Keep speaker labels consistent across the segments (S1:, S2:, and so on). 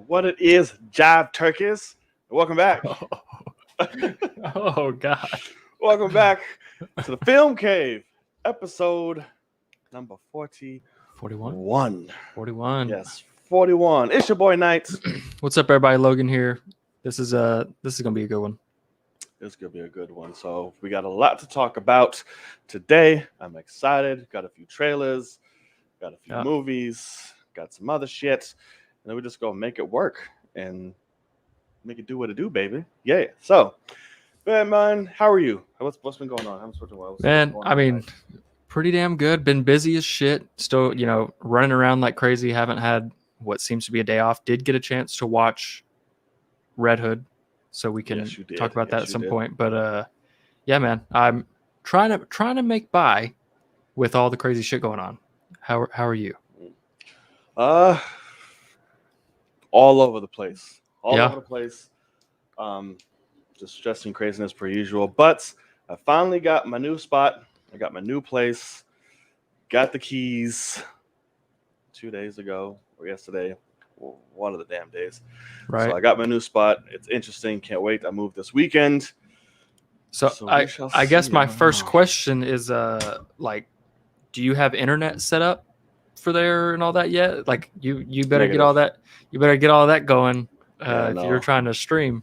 S1: What it is, Jive Turkeys. Welcome back.
S2: Oh God.
S1: Welcome back to the Film Cave, episode number 41.
S2: 41.
S1: Yes, 41. It's your boy Knights.
S2: What's up, everybody? Logan here. This is gonna be a good one.
S1: This could be a good one. So we got a lot to talk about today. I'm excited. Got a few trailers, got a few movies, got some other shit, and then we just go make it work and make it do what it do, baby. Yeah. So, man, how are you? What's been going on?
S2: Man, I mean, pretty damn good. Been busy as shit. Still, running around like crazy. Haven't had what seems to be a day off. Did get a chance to watch Red Hood, so we can talk about that at some point. But yeah, man, I'm trying to make by with all the crazy shit going on. How are you?
S1: All over the place. All over the place. Just stress and craziness per usual. But I finally got my new spot. I got my new place. Got the keys 2 days ago or yesterday. One of the damn days.
S2: Right.
S1: So I got my new spot. It's interesting. Can't wait. I moved this weekend.
S2: So I guess my first question is do you have internet set up for there and all that yet? Like you better get all that. You better get all that going if you're trying to stream.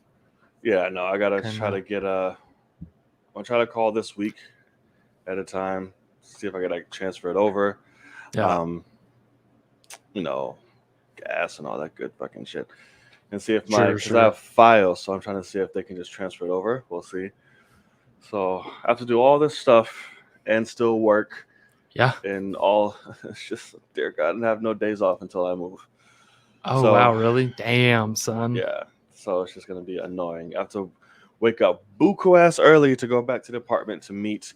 S1: Yeah, no, I gotta try to get I'll try to call this week at a time. See if I can transfer it over.
S2: Yeah.
S1: Gas and all that good fucking shit, and see if because I have files, so I'm trying to see if they can just transfer it over. We'll see. So I have to do all this stuff and still work.
S2: Yeah.
S1: And all it's just, dear God, and have no days off until I move.
S2: Oh, wow, really? Damn, son.
S1: Yeah. So it's just gonna be annoying. I have to wake up buku ass early to go back to the apartment to meet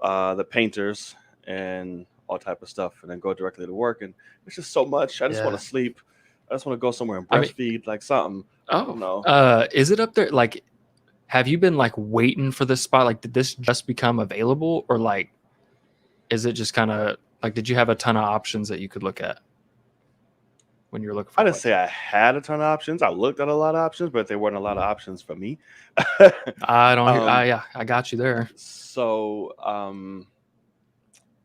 S1: the painters and all type of stuff, and then go directly to work. And it's just so much. I just want to sleep. I just want to go somewhere and breastfeed, like something.
S2: Oh
S1: no.
S2: Is it up there? Like, have you been like waiting for this spot? Like, did this just become available, or like, is it just kind of like, did you have a ton of options that you could look at when you're looking for?
S1: I didn't say I had a ton of options. I looked at a lot of options, but there weren't a lot of options for me.
S2: I don't. I got you there.
S1: So,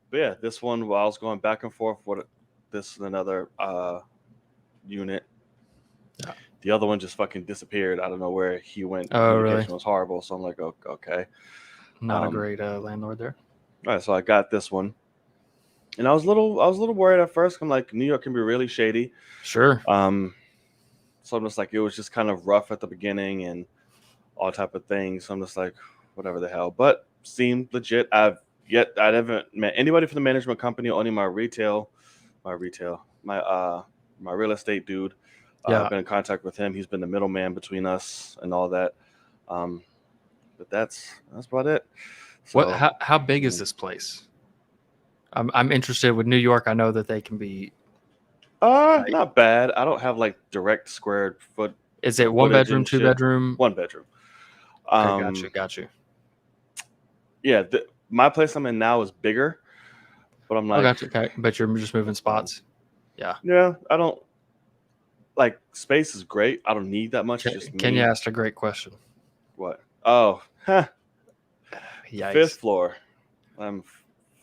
S1: but yeah, this one, while I was going back and forth with this and another unit, the other one just fucking disappeared. I don't know where he went.
S2: Oh,
S1: Communication
S2: really?
S1: was horrible. So I'm like, okay.
S2: Not a great landlord there.
S1: All right, so I got this one, and I was a little worried at first. I'm like, New York can be really shady.
S2: Sure.
S1: So I'm just like, it was just kind of rough at the beginning and all type of things. So I'm just like, whatever the hell. But seemed legit. I haven't met anybody from the management company. Only my real estate dude. I've been in contact with him. He's been the middleman between us and all that. But that's about it. So,
S2: how big is this place? I'm interested with New York. I know that they can be
S1: not bad. I don't have like direct square foot.
S2: Is it one bedroom, two bedroom?
S1: One bedroom.
S2: Okay, got you.
S1: Yeah, my place I'm in now is bigger, but I'm like,
S2: got you. Okay, but you're just moving spots.
S1: Yeah. I don't like, space is great. I don't need that much.
S2: Kenya asked a great question.
S1: What? Oh,
S2: Yikes.
S1: 5th floor. I'm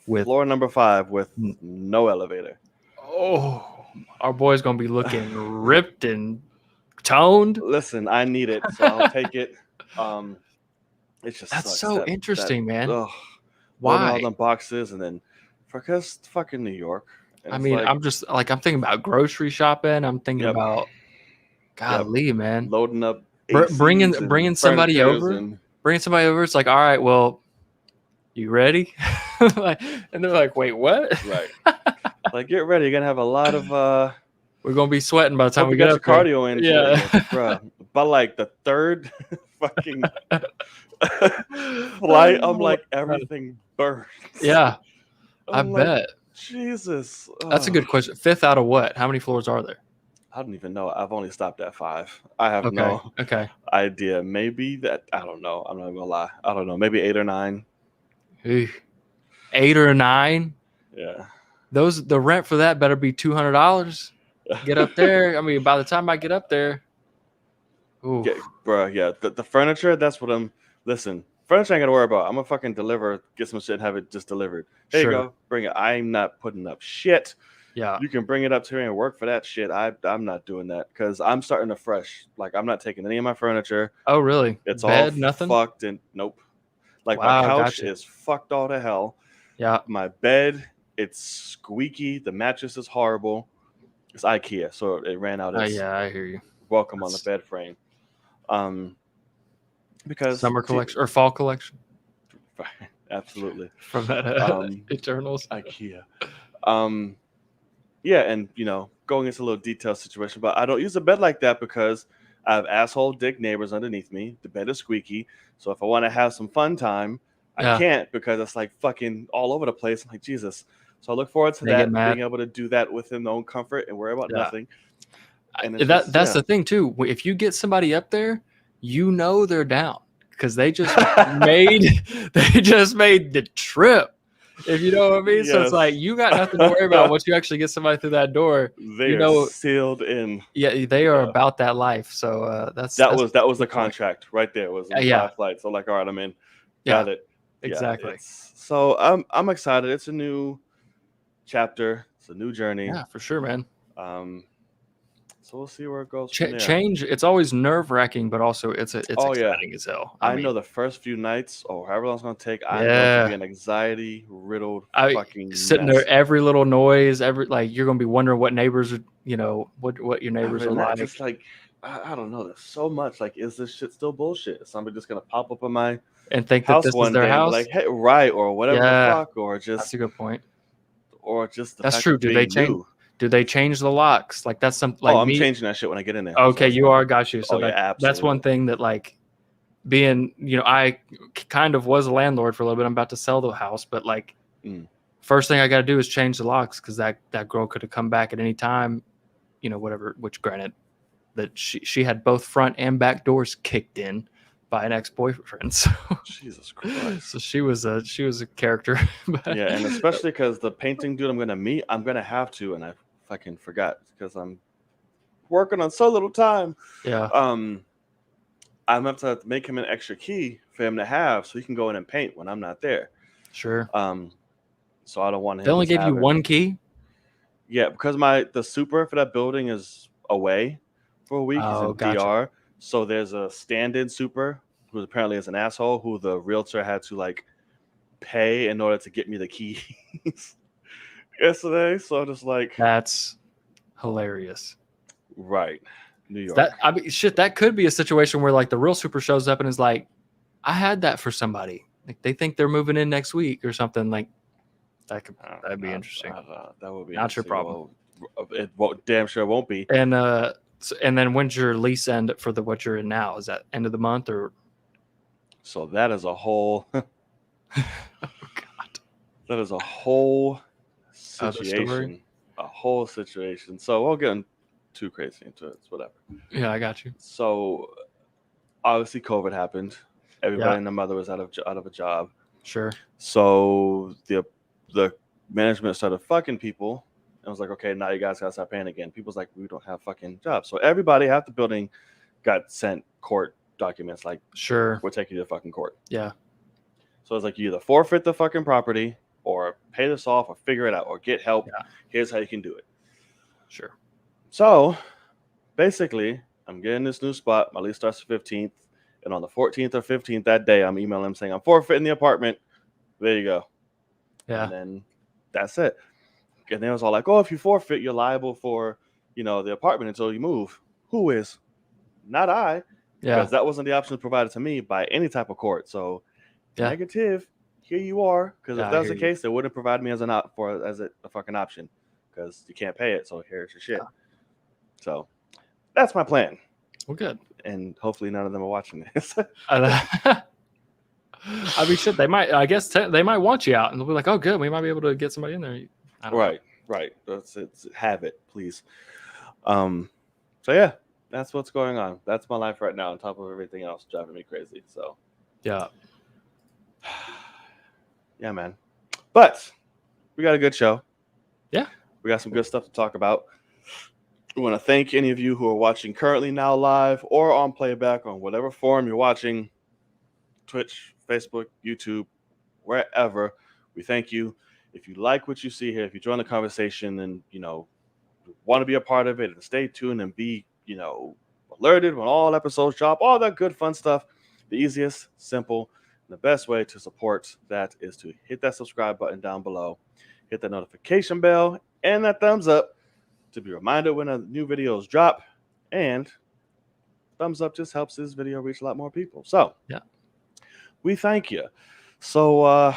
S1: with floor number 5 with no elevator.
S2: Oh, our boy's gonna be looking ripped and toned.
S1: Listen, I need it, so I'll take it. It's just
S2: that's so interesting, man.
S1: Why all them boxes, and then because fucking New York.
S2: I mean, I'm just like, I'm thinking about grocery shopping. I'm thinking about, golly, man,
S1: loading up,
S2: bringing somebody over. Bringing somebody over. It's like, all right, well, you ready? And they're like, wait, what?
S1: Right. Like, get ready. You're gonna have a lot of.
S2: We're gonna be sweating by the time we
S1: get
S2: up
S1: cardio in.
S2: Yeah,
S1: bro. But like the third fucking flight, I'm like, everything burns.
S2: Yeah, I bet.
S1: Jesus,
S2: that's a good question. 5th out of what? How many floors are there?
S1: I don't even know. I've only stopped at 5. I have
S2: Okay.
S1: no
S2: Okay.
S1: idea. Maybe that, I don't know. I'm not gonna lie. I don't know. Maybe 8 or 9.
S2: Eugh. 8 or 9.
S1: Yeah.
S2: The rent for that better be $200. Get up there. I mean, by the time I get up there, ooh,
S1: Yeah, bro. Yeah, the furniture. That's what I'm. Listen, furniture I ain't gotta worry about. I'm gonna fucking deliver, get some shit, and have it just delivered. Here you
S2: sure.
S1: go, bring it. I'm not putting up shit.
S2: Yeah.
S1: You can bring it up to me and work for that shit. I'm not doing that because I'm starting afresh. Like I'm not taking any of my furniture.
S2: Oh, really?
S1: It's all
S2: Bed, nothing?
S1: fucked and nope. Like my
S2: Wow,
S1: couch
S2: gotcha.
S1: is fucked all to hell.
S2: Yeah.
S1: My bed, it's squeaky. The mattress is horrible. It's IKEA, so it ran out. It's
S2: Yeah, I hear you.
S1: welcome on the
S2: That's
S1: bed frame. Because
S2: summer collection or fall collection
S1: absolutely
S2: from that Eternals.
S1: IKEA. Yeah, and going into a little detailed situation, but I don't use a bed like that because I have asshole dick neighbors underneath me. The bed is squeaky, so if I want to have some fun time, I
S2: Yeah.
S1: can't because it's like fucking all over the place. I'm like, Jesus. So I look forward to
S2: They get
S1: that,
S2: mad.
S1: being able to do that within their own comfort and worry about
S2: Yeah.
S1: nothing. And it's
S2: That's
S1: just,
S2: the thing too. If you get somebody up there, they're down because they just made the trip. If you know what I mean. So it's like
S1: Yes.
S2: you got nothing to worry about once you actually get somebody through that door.
S1: They are sealed in.
S2: Yeah, they are about that life. So that's
S1: that was the
S2: point.
S1: contract right there. Was
S2: Yeah.
S1: 5 flights. So like, all right, I'm in.
S2: Yeah,
S1: Got it.
S2: exactly.
S1: Yeah, so I'm excited. It's a new chapter. It's a new journey.
S2: Yeah, for sure, man.
S1: So we'll see where it goes from there.
S2: Change. It's always nerve-wracking, but also it's exciting as hell.
S1: I know the first few nights or however long it's going to take, I'm going to be an anxiety-riddled fucking
S2: sitting
S1: mess.
S2: there, every little noise, you're going to be wondering what neighbors are, what your neighbors are like.
S1: Just like, I don't know. There's so much. Like, is this shit still bullshit? Is somebody just going to pop up in my
S2: and think
S1: house
S2: that this
S1: one
S2: is their
S1: day and
S2: house?
S1: be like, hey, right, or whatever the fuck, or just.
S2: That's a good point.
S1: Or just the
S2: that's
S1: fact
S2: true.
S1: of
S2: Do
S1: being
S2: they change?
S1: new.
S2: Do they change the locks? Like that's something. Like
S1: I'm changing that shit when I get in there.
S2: Okay, you are. Got you. So that's one
S1: absolutely.
S2: thing that like being, I kind of was a landlord for a little bit. I'm about to sell the house, but like first thing I got to do is change the locks because that girl could have come back at any time, whatever. Which granted, that she had both front and back doors kicked in by an ex-boyfriend. So
S1: Jesus Christ.
S2: So she was a character.
S1: Yeah, and especially because the painting dude I'm gonna meet, I'm gonna have to, and I fucking forgot because I'm working on so little time.
S2: Yeah.
S1: I'm gonna have to make him an extra key for him to have so he can go in and paint when I'm not there.
S2: Sure.
S1: So I don't want him.
S2: They only gave you one key?
S1: Yeah, because the super for that building is away for a week. He's in DR. So there's a stand-in super who apparently is an asshole who the realtor had to like pay in order to get me the keys yesterday. So I'm just like,
S2: that's hilarious.
S1: Right. New York.
S2: That could be a situation where like the real super shows up and is like, I had that for somebody. Like they think they're moving in next week or something. Like that'd be interesting.
S1: That would be
S2: not your problem.
S1: Well, it damn sure won't be.
S2: And then when's your lease end for what you're in now? Is that end of the month or?
S1: So that is a whole.
S2: Oh God.
S1: That is a whole situation. A whole situation. So we'll get too crazy into it. It's whatever.
S2: Yeah, I got you.
S1: So obviously COVID happened. Everybody and their mother was out of a job.
S2: Sure.
S1: So the management started fucking people. And I was like, okay, now you guys gotta start paying again. People's like, we don't have fucking jobs. So everybody, half the building got sent court documents like,
S2: sure,
S1: we're taking you to fucking court.
S2: Yeah.
S1: So it's like you either forfeit the fucking property or pay this off or figure it out or get help.
S2: Yeah.
S1: Here's how you can do it.
S2: Sure.
S1: So basically, I'm getting this new spot. My lease starts the 15th. And on the 14th or 15th that day, I'm emailing them saying I'm forfeiting the apartment. There you go.
S2: Yeah.
S1: And then that's it. And then it was all like, oh, if you forfeit, you're liable for, the apartment until you move. Who is? Not I.
S2: Yeah.
S1: Because that wasn't the option provided to me by any type of court. So negative. Here you are. Because if that was the case, they wouldn't provide me as a fucking option. Because you can't pay it. So here's your shit. Yeah. So that's my plan.
S2: Well, good.
S1: And hopefully none of them are watching this.
S2: I mean, shit, they might. I guess they might want you out, and they'll be like, "Oh, good, we might be able to get somebody in there."
S1: Right. It's have it, please. So yeah, that's what's going on. That's my life right now, on top of everything else driving me crazy. So
S2: Yeah.
S1: yeah, man. But we got a good show.
S2: Yeah.
S1: We got some good stuff to talk about. We want to thank any of you who are watching currently now live or on playback on whatever form you're watching, Twitch, Facebook, YouTube, wherever. We thank you. If you like what you see here, if you join the conversation and, want to be a part of it and stay tuned and be, alerted when all episodes drop, all that good fun stuff, the easiest, simple, and the best way to support that is to hit that subscribe button down below, hit that notification bell, and that thumbs up to be reminded when a new videos drop. And thumbs up just helps this video reach a lot more people. So
S2: Yeah.
S1: we thank you. So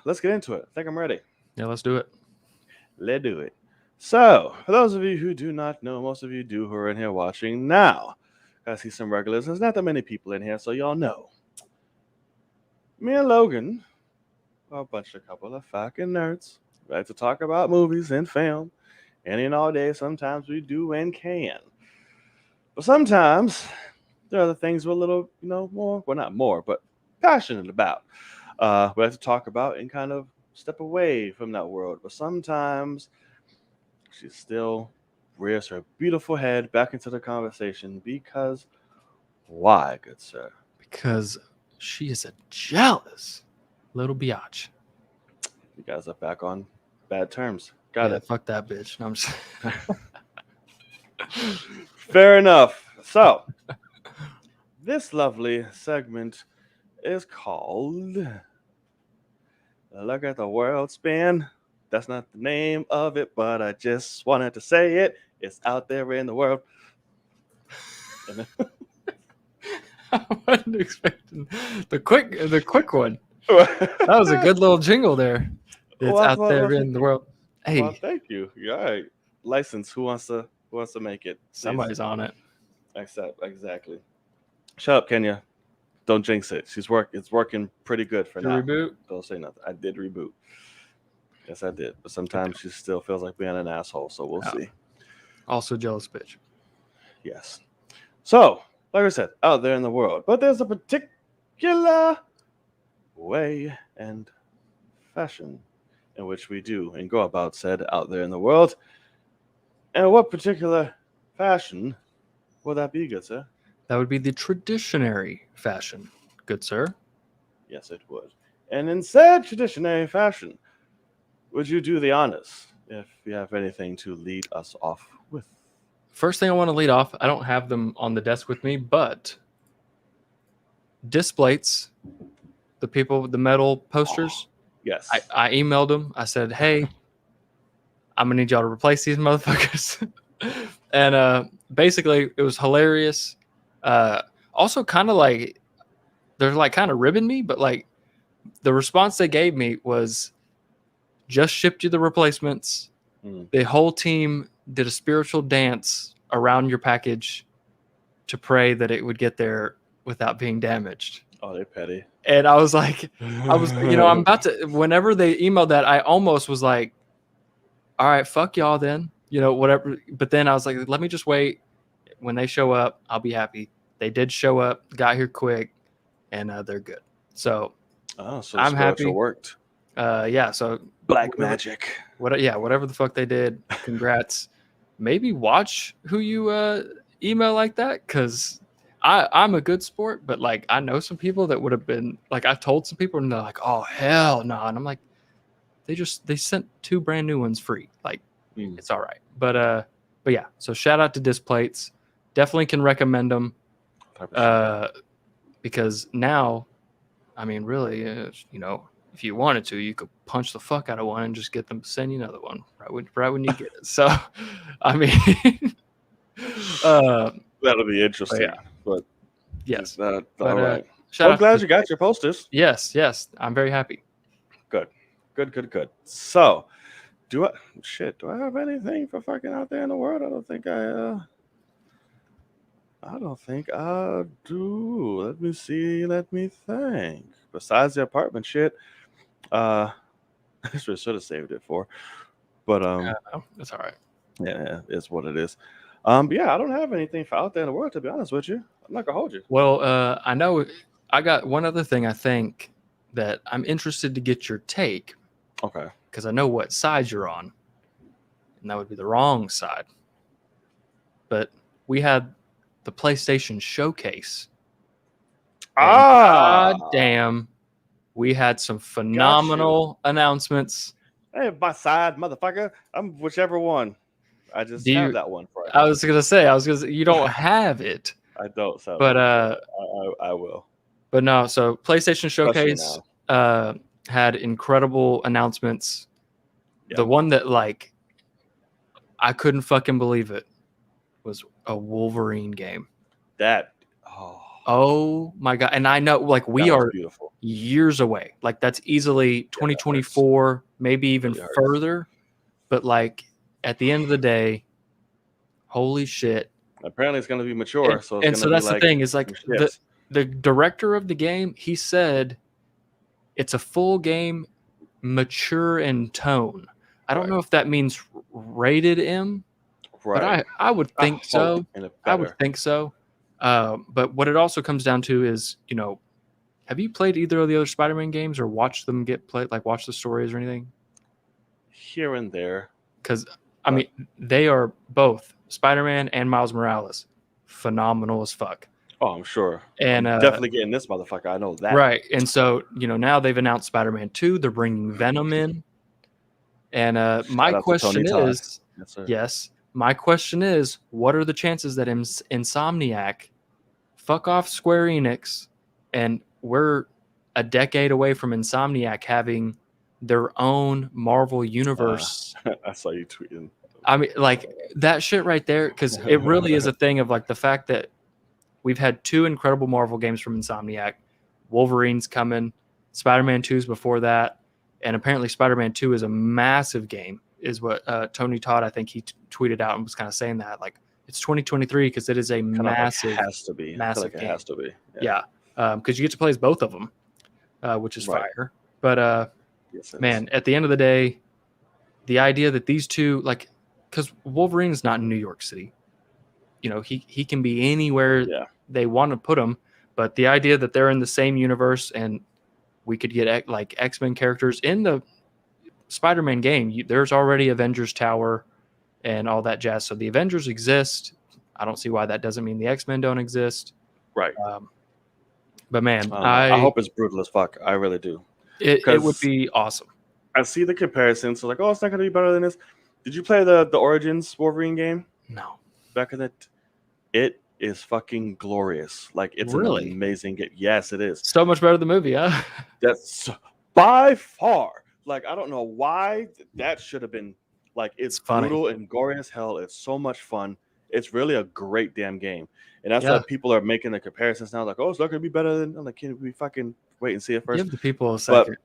S1: let's get into it. I think I'm ready.
S2: Yeah, let's do it.
S1: Let's do it. So, for those of you who do not know, most of you do who are in here watching now, I see some regulars. There's not that many people in here, so y'all know. Me and Logan are a couple of fucking nerds. We like to talk about movies and film. Any and all day, sometimes we do and can. But sometimes there are the things we're a little, more, well, not more, but passionate about. We like to talk about and kind of step away from that world. But sometimes she still rears her beautiful head back into the conversation because why, good sir?
S2: Because she is a jealous little biatch.
S1: You guys are back on bad terms. Got it.
S2: Fuck that bitch. No, I'm just...
S1: Fair enough. So, this lovely segment is called Look at the World Spin. That's not the name of it, but I just wanted to say it. It's out there in the world.
S2: I wasn't expecting the quick one. That was a good little jingle there. It's out there in the world. Hey,
S1: well, thank you. You're all right. License. Who wants to make it? Please.
S2: Somebody's on it.
S1: Exactly. Shut up, Kenya. Don't jinx it. It's working pretty good for now.
S2: Reboot?
S1: Don't say nothing. I did reboot. Yes, I did. But sometimes she still feels like being an asshole, so we'll see.
S2: Also jealous bitch.
S1: Yes. So, like I said, out there in the world. But there's a particular way and fashion in which we do and go about said out there in the world. And what particular fashion would that be, good sir?
S2: That would be the traditionary fashion, good sir.
S1: Yes, it would. And in said traditionary fashion, would you do the honors if you have anything to lead us off with?
S2: First thing I want to lead off, I don't have them on the desk with me, but displays, the people with the metal posters.
S1: Yes.
S2: I emailed them. I said, hey, I'm going to need y'all to replace these motherfuckers. And basically, it was hilarious. Also, kind of like, they're like kind of ribbing me, but like the response they gave me was just shipped you the replacements. The whole team did a spiritual dance around your package to pray that it would get there without being damaged.
S1: Oh, they're petty.
S2: And I was like, I'm about to, whenever they emailed that, I almost was like, all right, fuck y'all then, whatever. But then I was like, let me just wait. When they show up, I'll be happy. They did show up, got here quick, and they're good. So,
S1: so
S2: I'm happy.
S1: Worked.
S2: Yeah. So
S1: black magic.
S2: Whatever the fuck they did. Congrats. Maybe watch who you email like that, because I'm a good sport, but like I know some people that would have been like, I told some people and they're like, oh hell no, and I'm like, they sent 2 brand new ones free. Like it's all right. But yeah. So shout out to Displates. Definitely can recommend them. Because now, I mean, really, if you wanted to, you could punch the fuck out of one and just get them to send you another one right when you get it. So, I mean,
S1: that'll be interesting.
S2: Yeah.
S1: But
S2: yes.
S1: All right.
S2: I'm
S1: glad you got your posters.
S2: Yes. I'm very happy.
S1: Good. So, do I have anything for fucking out there in the world? I don't think I do. Let me see. Let me think. Besides the apartment shit, that's what I should have saved it for. But
S2: That's all right.
S1: yeah, it's what it is. But yeah, I don't have anything for out there in the world, to be honest with you. I'm not gonna hold you.
S2: Well, I know I got one other thing I think that I'm interested to get your take
S1: Okay.
S2: because I know what side you're on, and that would be the wrong side. But we had the PlayStation Showcase. And God damn, we had some phenomenal announcements.
S1: Hey, my side, motherfucker. I'm whichever one. I just
S2: Do
S1: have
S2: you?
S1: that one for
S2: I was gonna say, you don't have it,
S1: I don't sell
S2: but
S1: it. I will.
S2: but no. So PlayStation
S1: Especially
S2: Showcase had incredible announcements. The
S1: Yep.
S2: one that like I couldn't fucking believe it was a Wolverine game.
S1: That
S2: Oh my god! And I know like we
S1: that was
S2: are
S1: beautiful.
S2: years away. Like that's easily 2024, maybe even
S1: Really hurts.
S2: further. But like at the end of the day, holy shit!
S1: Apparently, it's going to be mature.
S2: And,
S1: So it's going to
S2: so
S1: be
S2: that's
S1: like
S2: the thing is like
S1: some shit.
S2: the director of the game, he said it's a full game, mature in tone. I don't
S1: Right.
S2: know if that means rated M, but
S1: Right.
S2: I would think so.
S1: And it
S2: I would
S1: better.
S2: think so. But what it also comes down to is, you know, have you played either of the other Spider-Man games or watched them get played, like watch the stories or anything?
S1: Here and there.
S2: Because I mean, they are both Spider-Man and Miles Morales, phenomenal as fuck.
S1: Oh, I'm sure.
S2: And
S1: I'm definitely getting this motherfucker. I know that.
S2: right. And so, you know, now they've announced Spider-Man 2. They're bringing Venom in. And my question is, yes, my question is, what are the chances that Insomniac fuck off Square Enix, and we're a decade away from Insomniac having their own Marvel universe?
S1: I saw you tweeting.
S2: I mean, like that shit right there, because it really is a thing of like the fact that we've had two incredible Marvel games from Insomniac. Wolverine's coming, Spider-Man 2's before that, and apparently Spider-Man 2 is a massive game, is what Tony Todd, I think he tweeted out and was kind of saying that. Like, it's 2023 because it is a massive,
S1: like it has to be.
S2: massive
S1: It
S2: game.
S1: has to be.
S2: Yeah, because you get to play as both of them, which is fire. But man, at the end of the day, the idea that these two, like, because Wolverine's not in New York City, you know, he can be anywhere they want to put him. But the idea that they're in the same universe and we could get like X-Men characters in the Spider-Man game, there's already Avengers Tower and all that jazz. So the Avengers exist. I don't see why that doesn't mean the X-Men don't exist.
S1: Right.
S2: But man,
S1: I hope it's brutal as fuck. I really do.
S2: It would be awesome.
S1: I see the comparison. So like, oh, it's not going to be better than this. Did you play the Origins Wolverine game?
S2: No.
S1: Back in it, it is fucking glorious. Like, it's
S2: really
S1: an amazing game. Yes, it is.
S2: So much better than the movie, huh?
S1: That's by far. Like, I don't know why that should have been. Like, it's brutal and gory as hell. It's so much fun. It's really a great damn game. And that's why people are making the comparisons now. Like, oh, it's not going to be better than. I'm like, can we fucking wait and see it first?
S2: Give the people a second.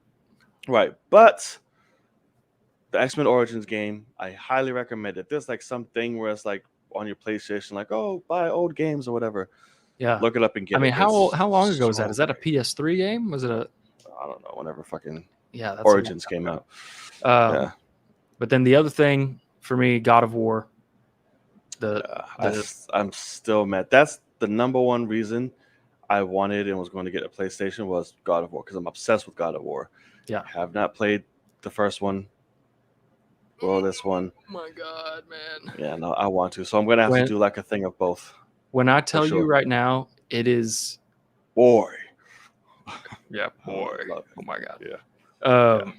S1: But the X-Men Origins game, I highly recommend it. There's like something where it's like on your PlayStation, like, oh, buy old games or whatever.
S2: Yeah.
S1: Look it up and get it.
S2: I mean, how long ago was that? Is that a PS3 game? Was it a...
S1: I don't know, whenever fucking
S2: that's
S1: Origins came out.
S2: But then the other thing for me, God of War.
S1: I'm still mad. That's the number one reason I wanted and was going to get a PlayStation was God of War, because I'm obsessed with God of War.
S2: Yeah.
S1: I have not played the first one or this one.
S2: Oh my God, man.
S1: Yeah, no, I want to. So I'm going to have to do like a thing of both.
S2: When I tell you right now, it is...
S1: Boy.
S2: Yeah, boy. Oh my God.
S1: Yeah.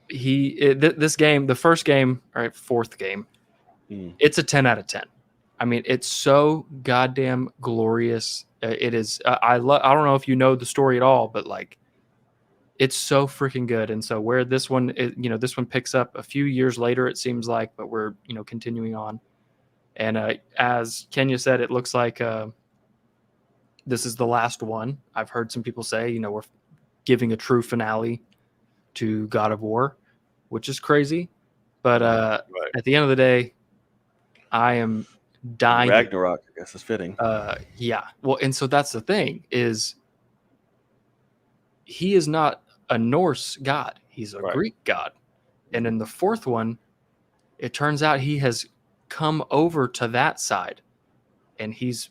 S2: This game, the first game, all right, fourth game, it's a 10 out of 10. I mean, it's so goddamn glorious. It is. I don't know if you know the story at all, but like, it's so freaking good. And so where this one, this one picks up a few years later, it seems like, but we're continuing on. And as Kenya said, it looks like this is the last one. I've heard some people say, we're giving a true finale to God of War, which is crazy. But at the end of the day, I am dying.
S1: Ragnarok, I guess, is fitting.
S2: Yeah. Well, and so that's the thing is he is not a Norse god. He's a Greek god. And in the fourth one, it turns out he has come over to that side, and he's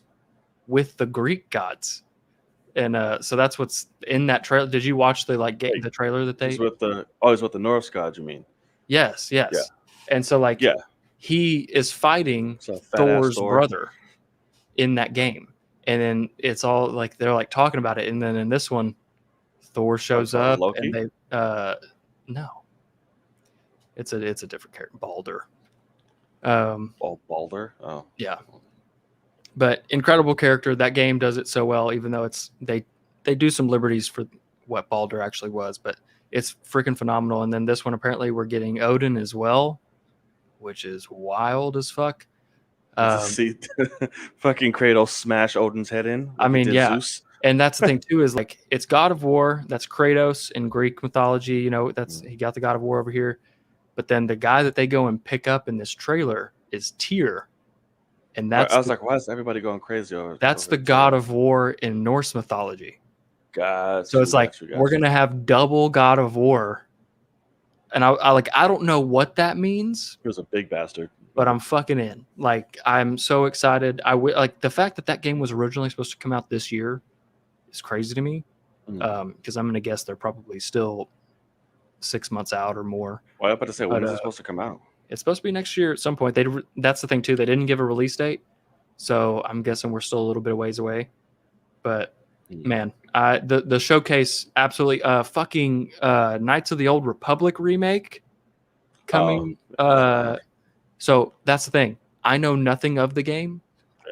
S2: with the Greek gods. And so that's what's in that trailer. Did you watch the the trailer that
S1: He's
S2: they?
S1: with the Norse god. You mean?
S2: Yes,
S1: Yeah.
S2: yes. And so
S1: Yeah.
S2: he is fighting
S1: So fat ass
S2: Thor's
S1: Thor.
S2: brother in that game, and then it's all like they're like talking about it, and then in this one, Thor shows up,
S1: Loki?
S2: and they no, it's a different character, Balder.
S1: Balder. Oh,
S2: Yeah, but incredible character. That game does it so well, even though they do some liberties for what Balder actually was, but it's freaking phenomenal. And then this one, apparently, we're getting Odin as well, which is wild as fuck.
S1: See, fucking Kratos smash Odin's head in.
S2: I mean, yeah.
S1: Zeus.
S2: And that's the thing too, is like it's God of War. That's Kratos in Greek mythology. You know, he got the God of War over here. But then the guy that they go and pick up in this trailer is Tyr, and that's
S1: I was like, why is everybody going crazy over?
S2: That's the God of War in Norse mythology.
S1: God.
S2: So it's like we're gonna have double God of War, and I don't know what that means.
S1: He was a big bastard.
S2: But I'm fucking in. Like, I'm so excited. Like the fact that game was originally supposed to come out this year is crazy to me. Because I'm gonna guess they're probably still 6 months out or more.
S1: Well, I was about to say, when is it supposed to come out?
S2: It's supposed to be next year at some point. That's the thing too. They didn't give a release date, so I'm guessing we're still a little bit of ways away. But man, the showcase absolutely fucking Knights of the Old Republic remake coming. So that's the thing. I know nothing of the game,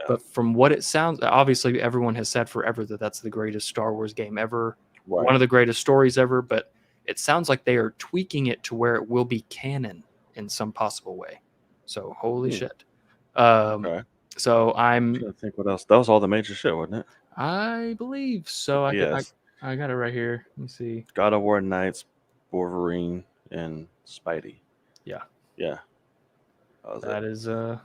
S2: but from what it sounds, obviously everyone has said forever that that's the greatest Star Wars game ever, one of the greatest stories ever. But it sounds like they are tweaking it to where it will be canon in some possible way. So holy shit. So I'm
S1: trying to think what else. That was all the major shit, wasn't it?
S2: I believe so. I got it right here. Let me see.
S1: God of War, Knights, Wolverine, and Spidey.
S2: Yeah.
S1: That
S2: is
S1: I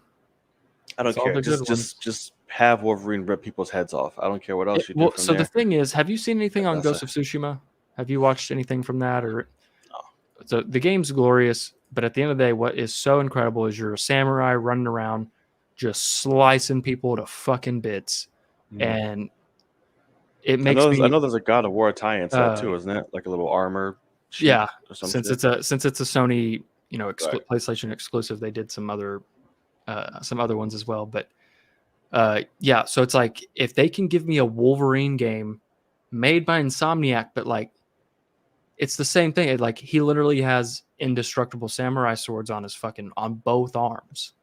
S1: don't care. Just have Wolverine rip people's heads off. I don't care what else you do.
S2: Well, so the thing is, have you seen anything on Ghost of Tsushima? Have you watched anything from that? Or
S1: no.
S2: So the game's glorious, but at the end of the day, what is so incredible is you're a samurai running around, just slicing people to fucking bits, and it makes
S1: I know there's a God of War tie-in to that too, isn't it? Like a little armor.
S2: Yeah, since it's a Sony, PlayStation exclusive, they did some other ones as well. But so it's like if they can give me a Wolverine game made by Insomniac, but like it's the same thing. Like he literally has indestructible samurai swords on both arms.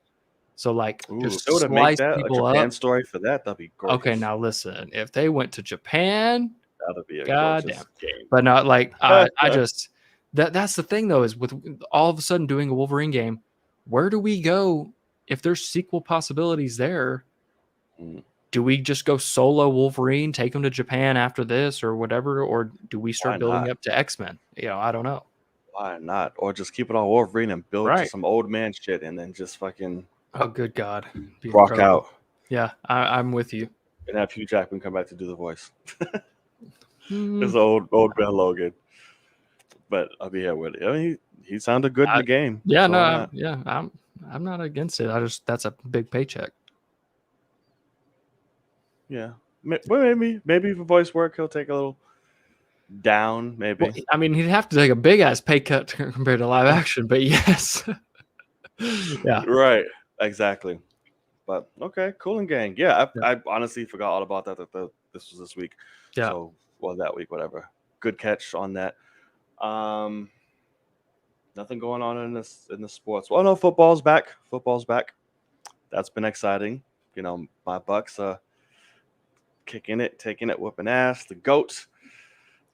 S2: So like just slice people
S1: a Japan
S2: up.
S1: Story for that. That'd be gorgeous.
S2: Okay, now listen. If they went to Japan,
S1: that'd be a
S2: goddamn
S1: game.
S2: But not like I just that's the thing though, is with all of a sudden doing a Wolverine game, where do we go if there's sequel possibilities there? Do we just go solo Wolverine, take him to Japan after this or whatever, or do we start building up to X-Men? I don't know.
S1: Why not? Or just keep it all Wolverine and build to some old man shit, and then just fucking
S2: good God,
S1: rock out.
S2: Yeah, I'm with you.
S1: And have Hugh Jackman come back to do the voice. It's old Ben Logan. But I'll be here with it. I mean, he sounded good in the game.
S2: Yeah, I'm not against it. That's a big paycheck.
S1: Yeah, maybe for voice work he'll take a little down. Maybe.
S2: Well, I mean, he'd have to take a big ass pay cut compared to live action, but yes. Yeah.
S1: Right. Exactly. But okay, cool and gang. Yeah, I honestly forgot all about that. This was this week.
S2: Yeah.
S1: So that week, whatever. Good catch on that. Nothing going on in the sports. Well, no, football's back. That's been exciting. My Bucks kicking it, taking it, whooping ass. The GOAT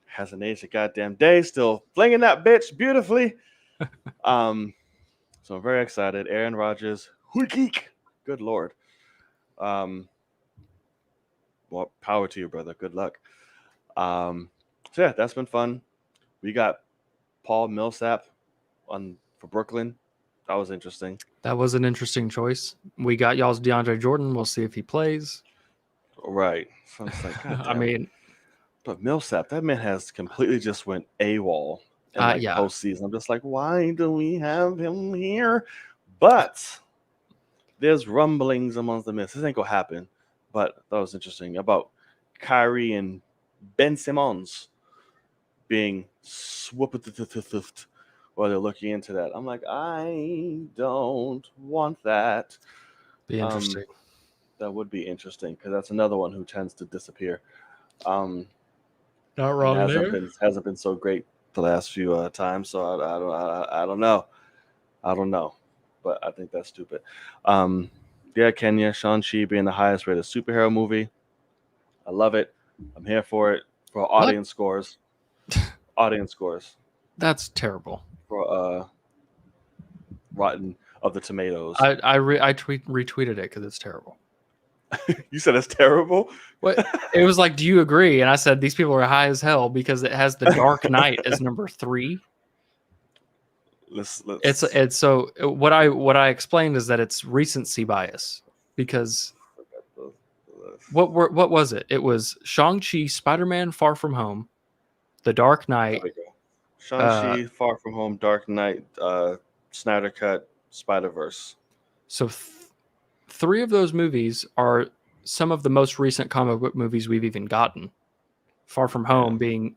S1: hasn't aged a goddamn day. Still flinging that bitch beautifully. So I'm very excited. Aaron Rodgers, good Lord. Well, power to you, brother. Good luck. So yeah, that's been fun. We got Paul Millsap for Brooklyn. That was interesting.
S2: That was an interesting choice. We got y'all's DeAndre Jordan. We'll see if he plays.
S1: Right. So it's like,
S2: I mean,
S1: but Millsap, that man has completely just went AWOL in postseason. I'm just like, why do we have him here? But there's rumblings amongst the midst. This ain't gonna happen, but that was interesting about Kyrie and Ben Simmons being swooped while they're looking into that. I'm like, I don't want that.
S2: Be interesting.
S1: That would be interesting because that's another one who tends to disappear. Um,
S2: Not
S1: and
S2: wrong
S1: hasn't been so great the last few times. So I don't know. I don't know, but I think that's stupid. Yeah, Kenya, Shang-Chi being the highest rated superhero movie. I love it. I'm here for it for audience scores. Audience scores
S2: That's terrible.
S1: for Rotten of the Tomatoes.
S2: I retweeted it because it's terrible.
S1: You said it's terrible.
S2: What it was like? Do you agree? And I said these people are high as hell because it has The Dark Knight as number 3.
S1: Let's
S2: It's so what I explained is that it's recency bias because what was it? It was Shang-Chi, Spider-Man, Far From Home, The Dark Knight.
S1: There we go. Shang-Chi, Far From Home, Dark Knight, Snyder Cut, Spider-Verse.
S2: So 3 of those movies are some of the most recent comic book movies we've even gotten. Far From Home being,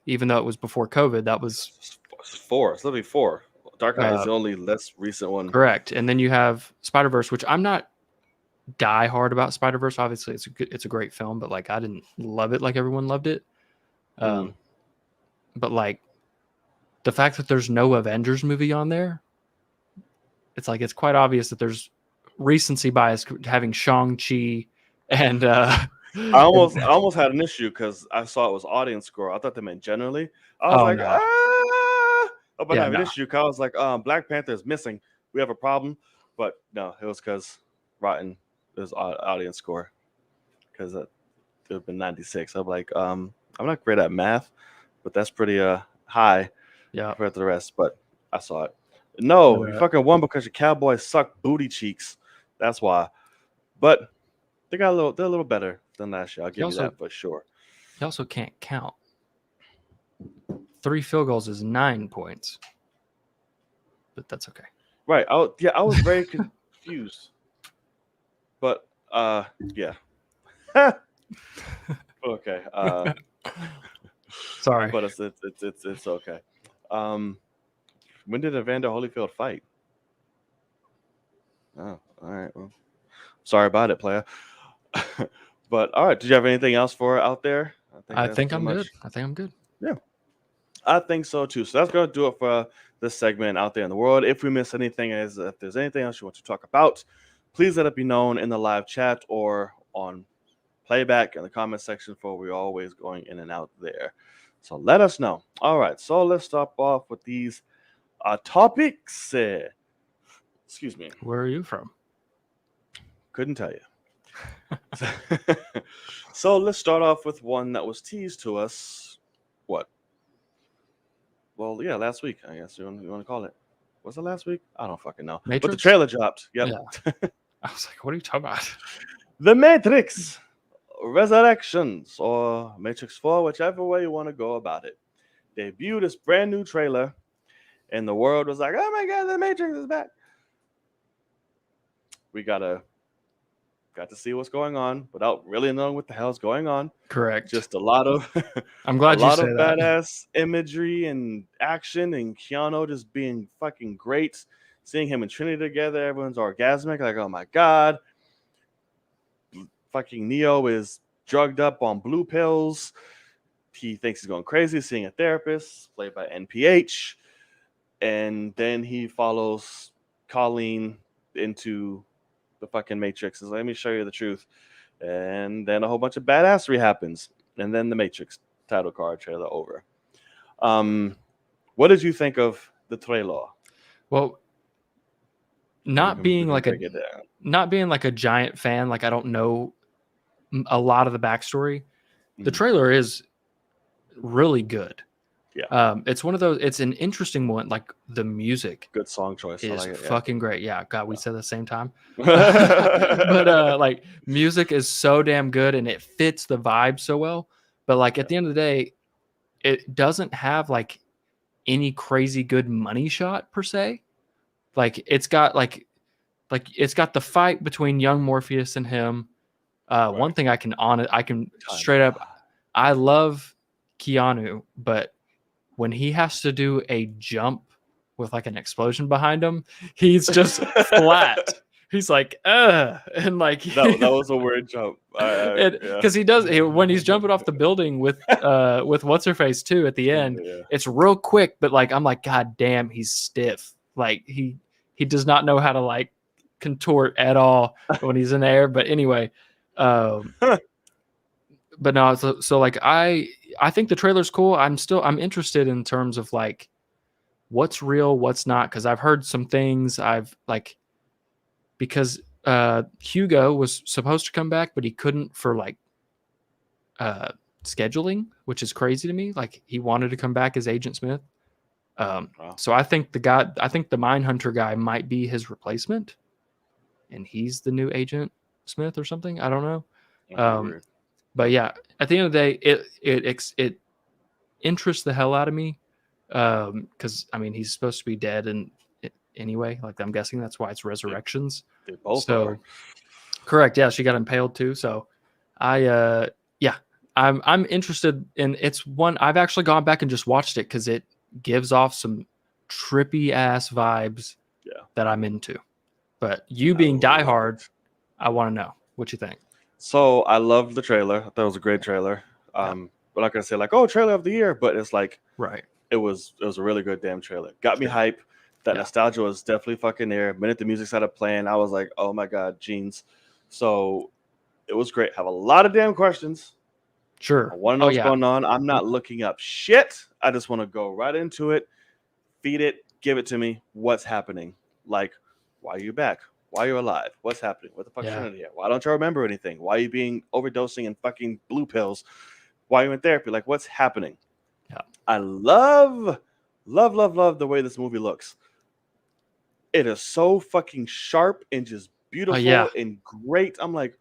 S2: even though it was before COVID, that was
S1: 4. It's literally 4. Dark Knight is the only less recent one.
S2: Correct. And then you have Spider-Verse, which I'm not die hard about Spider-Verse. Obviously, it's a great film, but like I didn't love it like everyone loved it. But like the fact that there's no Avengers movie on there, it's like it's quite obvious that there's recency bias having Shang-Chi and
S1: I almost had an issue because I saw it was audience score. I thought they meant generally. I was but I have an issue because I was like, Black Panther is missing. We have a problem. But no, it was because Rotten is audience score because it would have been 96. I'm like, I'm not great at math, but that's pretty high compared to the rest. But I saw it. No, you fucking won because your Cowboys suck booty cheeks. That's why. But they're a little better than last year. I'll give you that for sure.
S2: You also can't count. 3 field goals is 9 points. But that's okay.
S1: Right. I was very confused. But yeah. Okay.
S2: Sorry.
S1: But it's okay. When did Evander Holyfield fight? Oh, all right. Well, sorry about it, player. But all right, did you have anything else for out there?
S2: I think I'm good.
S1: Yeah, I think so too. So that's going to do it for this segment out there in the world. If we miss anything, if there's anything else you want to talk about, please let it be known in the live chat or on playback in the comment section, for we're always going in and out there. So let us know. All right, so let's start off with these topics. Excuse me.
S2: Where are you from?
S1: Couldn't tell you. So let's start off with one that was teased to us. What? Well, yeah, last week, I guess you want to call it. Was it last week? I don't fucking know.
S2: Matrix?
S1: But the trailer dropped. Yep.
S2: Yeah. I was like, what are you talking about?
S1: The Matrix Resurrections, or Matrix 4, whichever way you want to go about it, debuted this brand new trailer, and the world was like, oh my God, the Matrix is back. We got to see what's going on without really knowing what the hell's going on.
S2: Correct.
S1: Just a lot of
S2: I'm glad you said that.
S1: badass imagery and action, and Keanu just being fucking great. Seeing him and Trinity together, everyone's orgasmic. Like, oh my God. Fucking Neo is drugged up on blue pills. He thinks he's going crazy, seeing a therapist, played by NPH. And then he follows Colleen into the fucking Matrix. Says, let me show you the truth. And then a whole bunch of badassery happens. And then the Matrix title card trailer over. What did you think of the trailer?
S2: Well, not being like a giant fan, like I don't know a lot of the backstory. The trailer is really good.
S1: Yeah.
S2: It's one of those, it's an interesting one. Like the music,
S1: good song choice,
S2: is
S1: like
S2: fucking great. Yeah, God, we said at the same time. But like music is so damn good and it fits the vibe so well. But like at the end of the day, it doesn't have like any crazy good money shot per se. Like it's got like like it's got the fight between young Morpheus and him. One thing I can straight up, I love Keanu, but when he has to do a jump with like an explosion behind him, he's just flat. He's like, and like
S1: that was a weird jump.
S2: Because he does when he's jumping off the building with what's her face too at the end.
S1: Yeah.
S2: It's real quick, but like I'm like, God damn, he's stiff. Like he does not know how to like contort at all when he's in the air. But anyway, but no, so like I think the trailer's cool. I'm interested in terms of like what's real, what's not, because I've heard some things because Hugo was supposed to come back, but he couldn't for like scheduling, which is crazy to me. Like he wanted to come back as Agent Smith.
S1: Wow.
S2: So I think the Mindhunter guy might be his replacement, and he's the new Agent Smith or something. I don't know. But yeah, at the end of the day, it interests the hell out of me because I mean he's supposed to be dead and anyway. Like I'm guessing that's why it's Resurrections.
S1: They both
S2: so
S1: are.
S2: Correct. Yeah, she got impaled too. So I'm interested in. It's one I've actually gone back and just watched it because it gives off some trippy ass vibes.
S1: Yeah.
S2: That I'm into. But you being diehard, I want to know what you think.
S1: So I loved the trailer. I thought it was a great trailer. We're not gonna say like, oh, trailer of the year, but it's like,
S2: right.
S1: It was a really good damn trailer. Got me hype. That nostalgia was definitely fucking there. The minute the music started playing, I was like, oh my god, jeans. So it was great. Have a lot of damn questions.
S2: Sure.
S1: I want to know what's going on. I'm not looking up shit. I just want to go right into it, feed it, give it to me. What's happening? Like, why are you back? Why are you alive? What's happening? What the fuck's happening here? Why don't you remember anything? Why are you being overdosing in fucking blue pills? Why are you in therapy? Like, what's happening?
S2: Yeah.
S1: I love the way this movie looks. It is so fucking sharp and just beautiful and great. I'm like,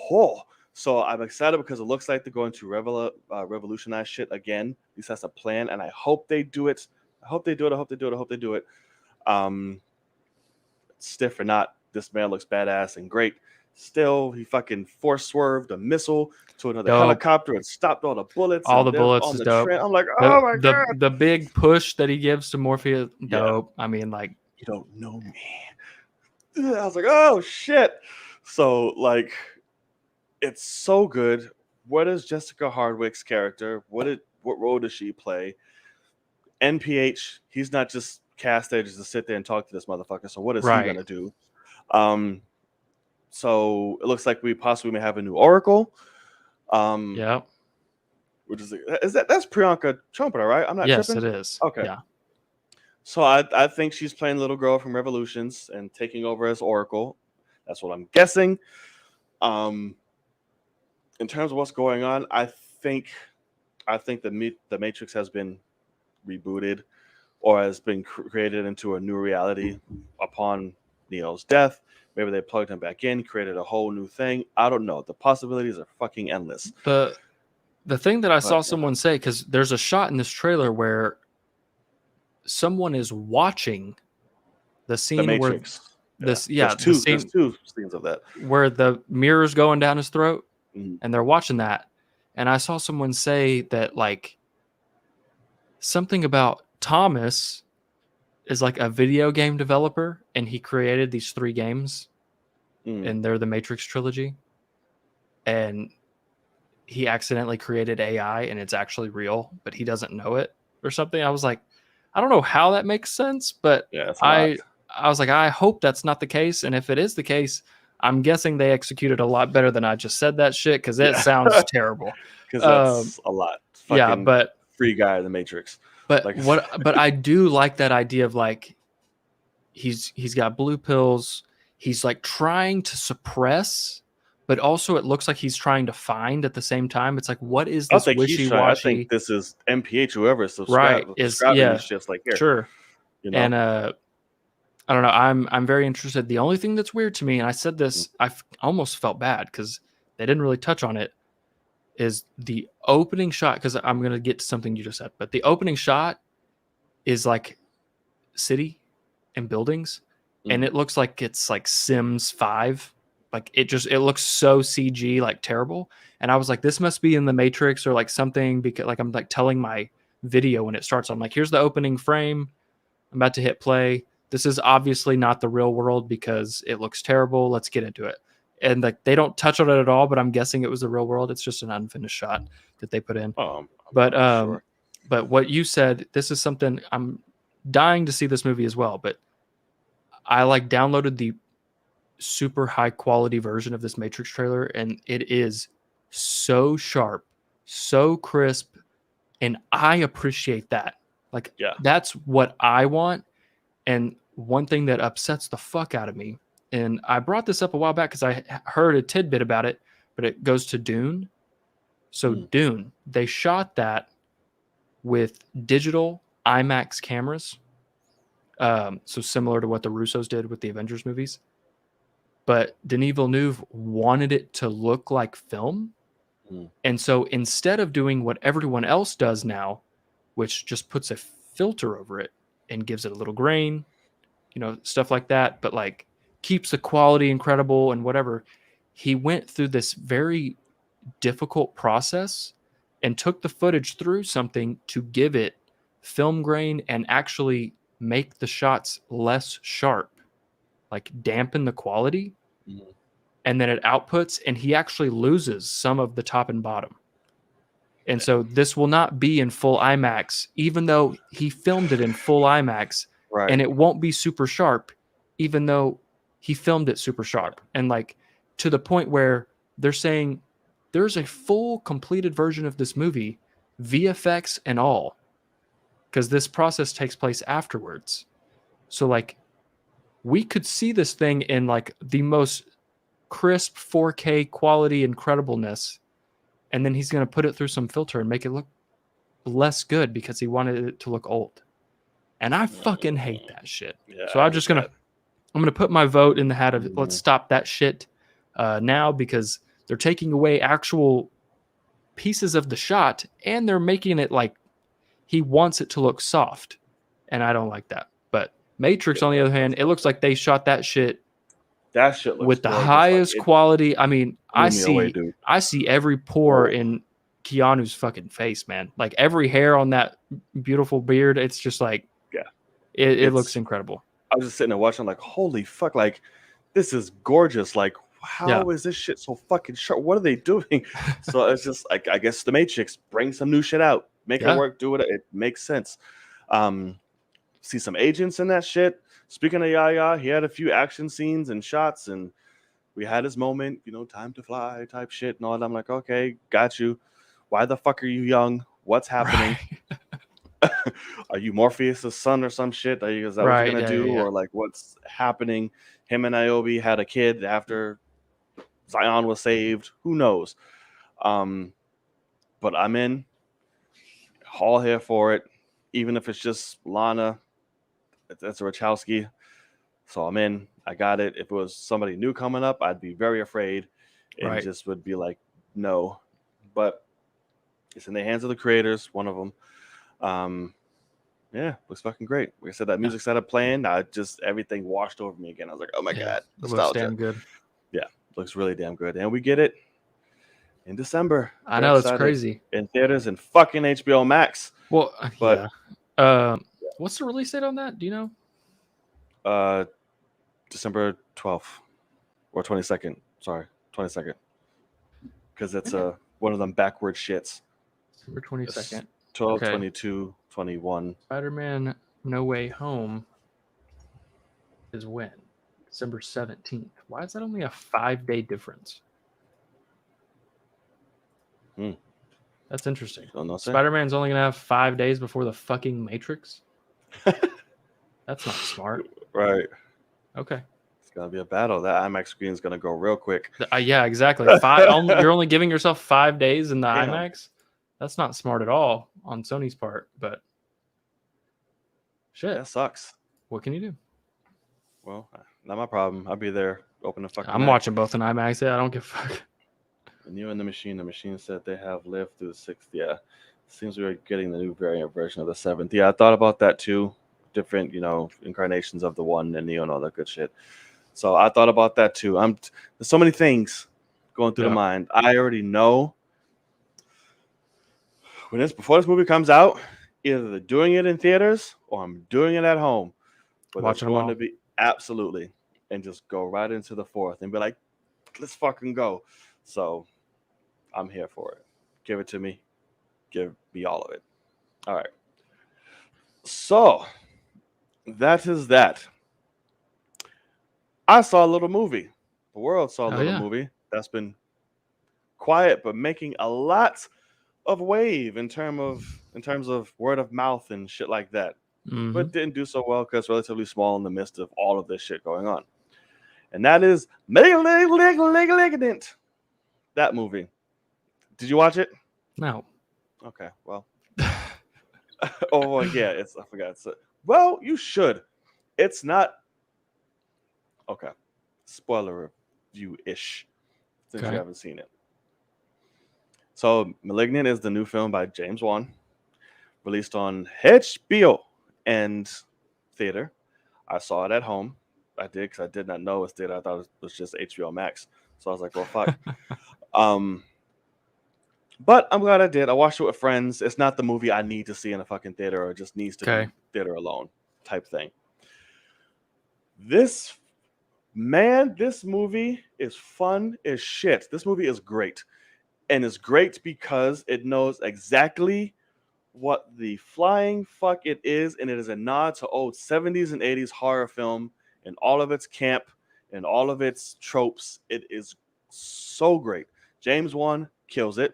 S1: oh. So I'm excited because it looks like they're going to revolutionize shit again. At least that's a plan, and I hope they do it. I hope they do it. Stiff or not, this man looks badass and great. Still, he fucking force swerved a missile to another helicopter and stopped all the bullets.
S2: All the bullets is dope.
S1: I'm like, oh my god!
S2: The big push that he gives to Morpheus, dope. I mean, like,
S1: you don't know me. I was like, oh shit! So like, it's so good. What is Jessica Hardwick's character? What role does she play? NPH, he's not just cast there just to sit there and talk to this motherfucker. So what is he gonna do? So it looks like we possibly may have a new Oracle. Which that's Priyanka Chopra, right? I'm not tripping.
S2: Yes, it is.
S1: Okay.
S2: Yeah.
S1: So I think she's playing little girl from Revolutions and taking over as Oracle. That's what I'm guessing. In terms of what's going on, I think the Matrix has been rebooted or has been created into a new reality upon Neo's death. Maybe they plugged him back in, created a whole new thing. I don't know. The possibilities are fucking endless.
S2: The thing that I saw someone say, because there's a shot in this trailer where someone is watching the scene where there's two
S1: scenes of that
S2: where the mirror's going down his throat, and they're watching that. And I saw someone say that like something about Thomas is like a video game developer, and he created these 3 games, and they're the Matrix trilogy. And he accidentally created AI, and it's actually real, but he doesn't know it or something. I was like, I don't know how that makes sense, but I was like, I hope that's not the case. And if it is the case, I'm guessing they executed a lot better than I just said that shit, because it sounds terrible.
S1: Because that's a lot. Fucking
S2: but
S1: free guy in the Matrix.
S2: But like, but I do like that idea of like he's got blue pills. He's like trying to suppress, but also it looks like he's trying to find at the same time. It's like, what is this wishy-washy?
S1: I think this is MPH, whoever is subscribing these shits like here.
S2: Sure. You know? And I don't know. I'm very interested. The only thing that's weird to me, and I said this, I almost felt bad because they didn't really touch on it, is the opening shot, because I'm going to get to something you just said, but the opening shot is like city and buildings, and it looks like it's like Sims 5. Like it looks so CG, like terrible. And I was like, this must be in the Matrix or like something, because like I'm like telling my video when it starts, I'm like, here's the opening frame. I'm about to hit play. This is obviously not the real world because it looks terrible. Let's get into it. And like they don't touch on it at all, but I'm guessing it was the real world. It's just an unfinished shot that they put in. But
S1: sure.
S2: but what you said, this is something I'm dying to see this movie as well. But I like downloaded the super high quality version of this Matrix trailer, and it is so sharp, so crisp, and I appreciate that. Like, that's what I want. And one thing that upsets the fuck out of me, and I brought this up a while back because I heard a tidbit about it, but it goes to Dune. So Dune, they shot that with digital IMAX cameras. So similar to what the Russos did with the Avengers movies. But Denis Villeneuve wanted it to look like film. And so instead of doing what everyone else does now, which just puts a filter over it and gives it a little grain, stuff like that, but like keeps the quality incredible and whatever, he went through this very difficult process and took the footage through something to give it film grain and actually make the shots less sharp, like dampen the quality, and then it outputs, and he actually loses some of the top and bottom. And so this will not be in full IMAX, even though he filmed it in full IMAX, and it won't be super sharp, even though he filmed it super sharp. And like to the point where they're saying there's a full completed version of this movie, VFX and all, because this process takes place afterwards. So like we could see this thing in like the most crisp 4K quality incredibleness, and then he's going to put it through some filter and make it look less good because he wanted it to look old. And I fucking hate that shit. So I'm gonna put my vote in the hat of let's stop that shit now, because they're taking away actual pieces of the shot and they're making it like he wants it to look soft, and I don't like that. But Matrix, on the other hand, it looks like they shot that shit.
S1: That shit looks
S2: with the
S1: gorgeous.
S2: highest quality. I mean, I
S1: dude.
S2: see every pore in Keanu's fucking face, man. Like every hair on that beautiful beard. It's just like, it looks incredible.
S1: I was just sitting there watching, like, holy fuck, like this is gorgeous. Like, how is this shit so fucking sharp? What are they doing? So it's just like, I guess the Matrix, bring some new shit out, make it work, do it. It makes sense. See some agents in that shit. Speaking of Yaya, he had a few action scenes and shots, and we had his moment, time to fly type shit and all that. I'm like, okay, got you. Why the fuck are you young? What's happening? Right. Are you Morpheus' son or some shit? Is that what you're going to do? Or like, what's happening? Him and Niobe had a kid after Zion was saved. Who knows? But I'm in. All here for it. Even if it's just Lana. That's a Wachowski. So I'm in. I got it. If it was somebody new coming up, I'd be very afraid and just would be like, no. But it's in the hands of the creators, one of them. Looks fucking great. Like I said, that music started playing. Everything washed over me again. I was like, oh my God.
S2: It looks damn good.
S1: Yeah, looks really damn good. And we get it in December.
S2: I know, it's crazy.
S1: In theaters and fucking HBO Max.
S2: Well, but what's the release date on that? Do you
S1: know? December 12th or 22nd. Sorry, 22nd. Because it's one of them backward shits.
S2: December 22nd.
S1: 12, 22, 21.
S2: Spider-Man No Way Home is when? December 17th. Why is that only a 5-day difference? That's interesting. Spider-Man's only going to have 5 days before the fucking Matrix? That's not smart.
S1: Right.
S2: Okay.
S1: It's going to be a battle. That IMAX screen is going to go real quick.
S2: Yeah, exactly. You're only giving yourself 5 days in the IMAX? That's not smart at all on Sony's part, but shit.
S1: That sucks.
S2: What can you do?
S1: Well, not my problem. I'll be there. Open the fucking
S2: I'm watching both in IMAX. Yeah, I don't give a fuck.
S1: And you and the machine said they have lived through the 6th. Yeah. Seems we were getting the new variant version of the 7th. Yeah, I thought about that too. different, incarnations of the one and Neo and all that good shit. So I thought about that too. There's so many things going through the mind. I already know before this movie comes out, either they're doing it in theaters or I'm doing it at home. But it's going to be absolutely, and just go right into the fourth and be like, let's fucking go. So I'm here for it. Give it to me. Give me all of it. All right. So that is that. I saw a little movie. The world saw a little movie that's been quiet but making a lot of wave in terms of word of mouth and shit like that. But didn't do so well because it's relatively small in the midst of all of this shit going on. And that is Malignant. That movie. Did you watch it?
S2: No.
S1: Okay, well. Oh, yeah, I forgot. Well, you should. It's not. Okay. Spoiler review-ish, since you haven't seen it. So, Malignant is the new film by James Wan, released on HBO and theater. I saw it at home. I did, because I did not know it was theater. I thought it was just HBO Max. So I was like, well, fuck. But I'm glad I did. I watched it with friends. It's not the movie I need to see in a fucking theater, or it just needs to be theater alone type thing. This movie is fun as shit. This movie is great. And it's great because it knows exactly what the flying fuck it is. And it is a nod to old 70s and 80s horror film and all of its camp and all of its tropes. It is so great. James Wan kills it.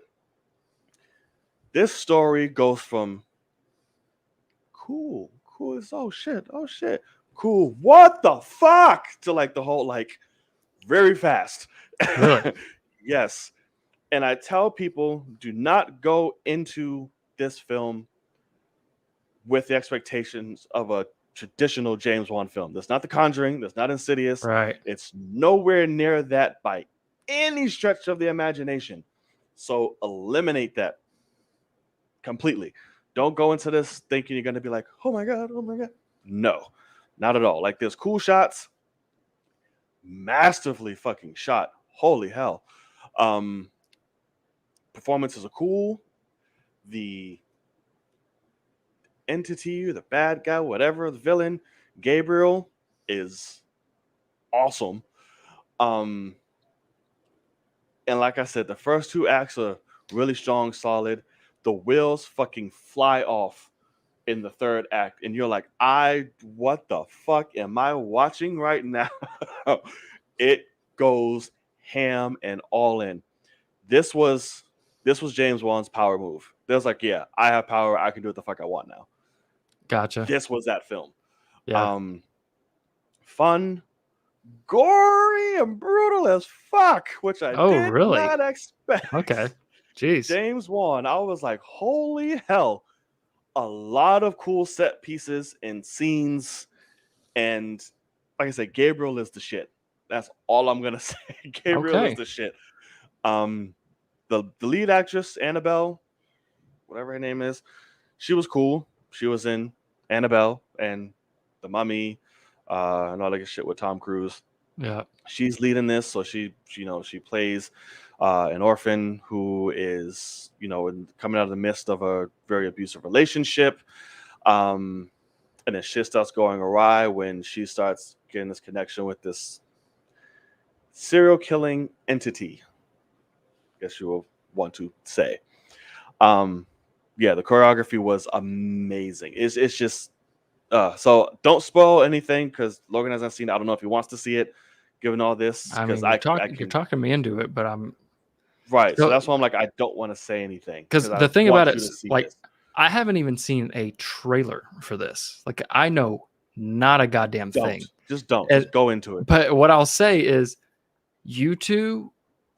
S1: This story goes from cool, oh shit, cool, what the fuck, to like the whole, like, very fast.
S2: Really?
S1: Yes. And I tell people, do not go into this film with the expectations of a traditional James Wan film. That's not The Conjuring. That's not Insidious.
S2: Right.
S1: It's nowhere near that by any stretch of the imagination. So eliminate that completely. Don't go into this thinking you're going to be like, oh my God. No, not at all. Like, there's cool shots, masterfully fucking shot. Holy hell. Performances are cool. The entity, the bad guy, whatever, the villain, Gabriel, is awesome. And like I said, the first two acts are really strong, solid. The wheels fucking fly off in the third act, and you're like, what the fuck am I watching right now? It goes ham and all in. This was James Wan's power move. There's like, yeah, I have power. I can do what the fuck I want now.
S2: Gotcha.
S1: This was that film.
S2: Yeah.
S1: Fun, gory, and brutal as fuck, which I did not expect.
S2: Okay. Jeez.
S1: James Wan, I was like, holy hell. A lot of cool set pieces and scenes. And like I said, Gabriel is the shit. That's all I'm going to say. Gabriel is the shit. The lead actress, Annabelle, whatever her name is, she was cool. She was in Annabelle and The Mummy and all that shit with Tom Cruise.
S2: Yeah. She's
S1: leading this, so she plays an orphan who is, coming out of the midst of a very abusive relationship. And then shit starts going awry when she starts getting this connection with this serial killing entity, I guess you will want to say. Yeah, the choreography was amazing. It's just so don't spoil anything, because Logan hasn't seen it. I don't know if he wants to see it, given all this.
S2: I mean, you're talking me into it, but I'm
S1: right. So that's why I'm like, I don't want to say anything,
S2: because the thing about it is, like, I haven't even seen a trailer for this. Like, I know not a goddamn thing.
S1: Just go into it.
S2: But what I'll say is, you two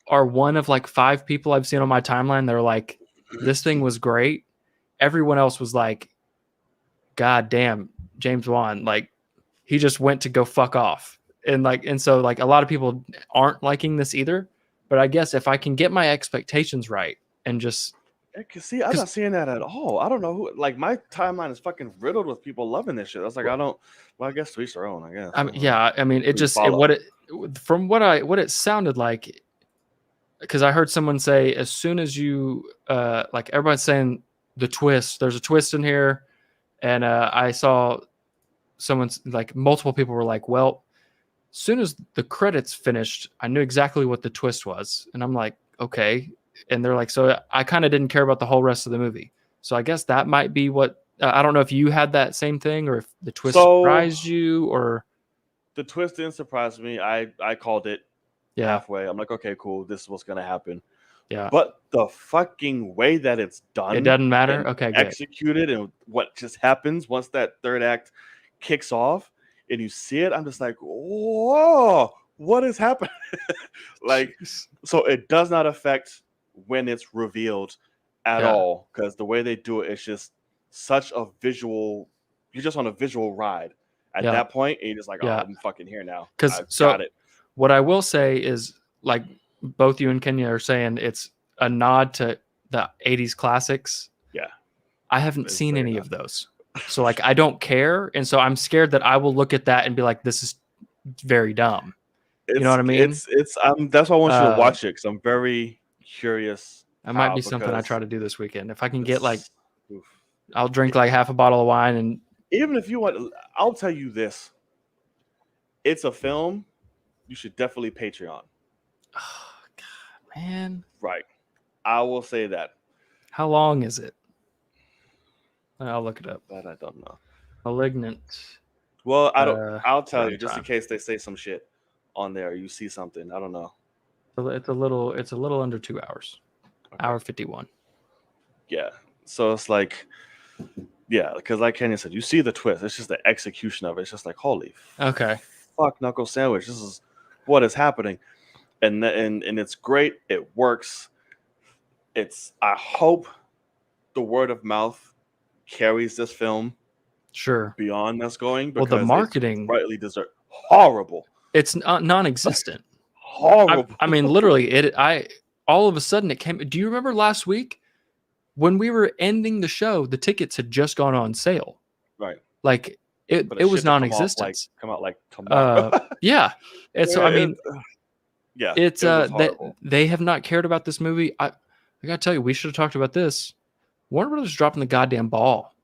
S2: are one of like 5 people I've seen on my timeline. They're like, this thing was great. Everyone else was like, God damn, James Wan, like, he just went to go fuck off. And so like a lot of people aren't liking this either. But I guess if I can get my expectations right and just
S1: See, I'm not seeing that at all. I don't know who. Like my timeline is fucking riddled with people loving this shit. I was like, I don't. Well, I guess to each their own. I guess.
S2: I mean, yeah, I mean, from what it sounded like, because I heard someone say as soon as you like everybody's saying the twist, there's a twist in here, and I saw someone's like multiple people were like, well, as soon as the credits finished, I knew exactly what the twist was, and I'm like, okay, and they're like, so I kind of didn't care about the whole rest of the movie, so I guess that might be what I don't know if you had that same thing or if the twist surprised you or
S1: the twist didn't surprise me. I called it halfway. I'm like, okay, cool, this is what's gonna happen.
S2: Yeah,
S1: but the fucking way that it's done,
S2: it doesn't matter. Okay, good.
S1: Executed, and what just happens once that third act kicks off and you see it, I'm just like, whoa, what is happening? Like, so it does not affect when it's revealed at all, because the way they do it, it's just such a visual. You're just on a visual ride at that point, and you're just like, oh, I'm fucking here now.
S2: Because got it. What I will say is, like both you and Kenya are saying, it's a nod to the 80s classics.
S1: Yeah,
S2: I haven't seen any of those. So like I don't care, and so I'm scared that I will look at that and be like, "This is very dumb." You know what I mean?
S1: It's that's why I want you to watch it, because I'm very curious.
S2: That might be something I try to do this weekend. If I can get like, I'll drink like half a bottle of wine, and
S1: even if you want, I'll tell you this: it's a film you should definitely Patreon.
S2: Oh God, man!
S1: Right, I will say that.
S2: How long is it? I'll look it up.
S1: That I don't know.
S2: Malignant.
S1: Well, I don't. I'll tell you just in case they say some shit on there. You see something. I don't know.
S2: It's a little under 2 hours. Okay. Hour 51.
S1: Yeah. So it's like, yeah, because like Kenya said, you see the twist. It's just the execution of it. It's just like, holy fuck, knuckle sandwich. This is what is happening, and it's great. It works. I hope the word of mouth carries this film beyond that's going, because
S2: the marketing
S1: rightly deserved. Horrible.
S2: It's non-existent.
S1: Horrible.
S2: I mean, literally, all of a sudden it came. Do you remember last week when we were ending the show? The tickets had just gone on sale.
S1: Right.
S2: Like it was non-existent.
S1: Come out like tomorrow.
S2: Yeah. It's. I mean,
S1: yeah.
S2: It's they have not cared about this movie. I gotta tell you, we should have talked about this. Warner Brothers dropping the goddamn ball.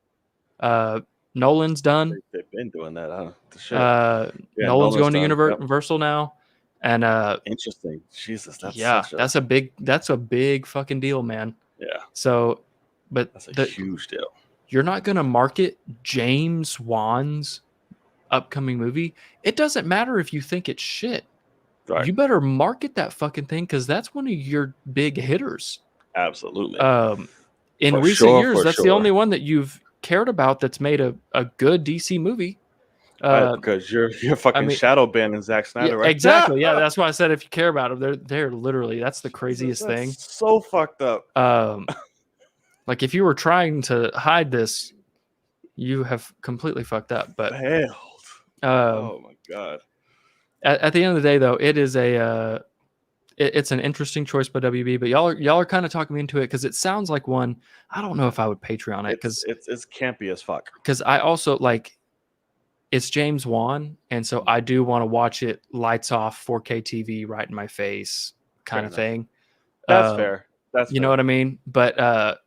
S2: Nolan's done.
S1: They've been doing that, huh?
S2: Nolan's going to Universal now, and
S1: interesting. Jesus,
S2: that's a big fucking deal, man.
S1: Yeah.
S2: So, but
S1: that's a huge deal.
S2: You're not gonna market James Wan's upcoming movie. It doesn't matter if you think it's shit. Right. You better market that fucking thing, because that's one of your big hitters.
S1: Absolutely.
S2: In recent years, that's the only one that you've cared about that's made a good DC movie.
S1: Right, because you're fucking shadow banning Zack Snyder, right?
S2: Exactly. Yeah, that's why I said if you care about them, they're literally, that's the craziest thing.
S1: So fucked up.
S2: Like if you were trying to hide this, you have completely fucked up. But
S1: oh my God.
S2: At the end of the day, though, it is it's an interesting choice by WB, but y'all are kind of talking me into it, because it sounds like one. I don't know if I would Patreon it, because
S1: it's campy as fuck.
S2: Because I also like, it's James Wan, and so I do want to watch it lights off, 4K TV right in my face, kind of thing.
S1: That's fair.
S2: You know what I mean? But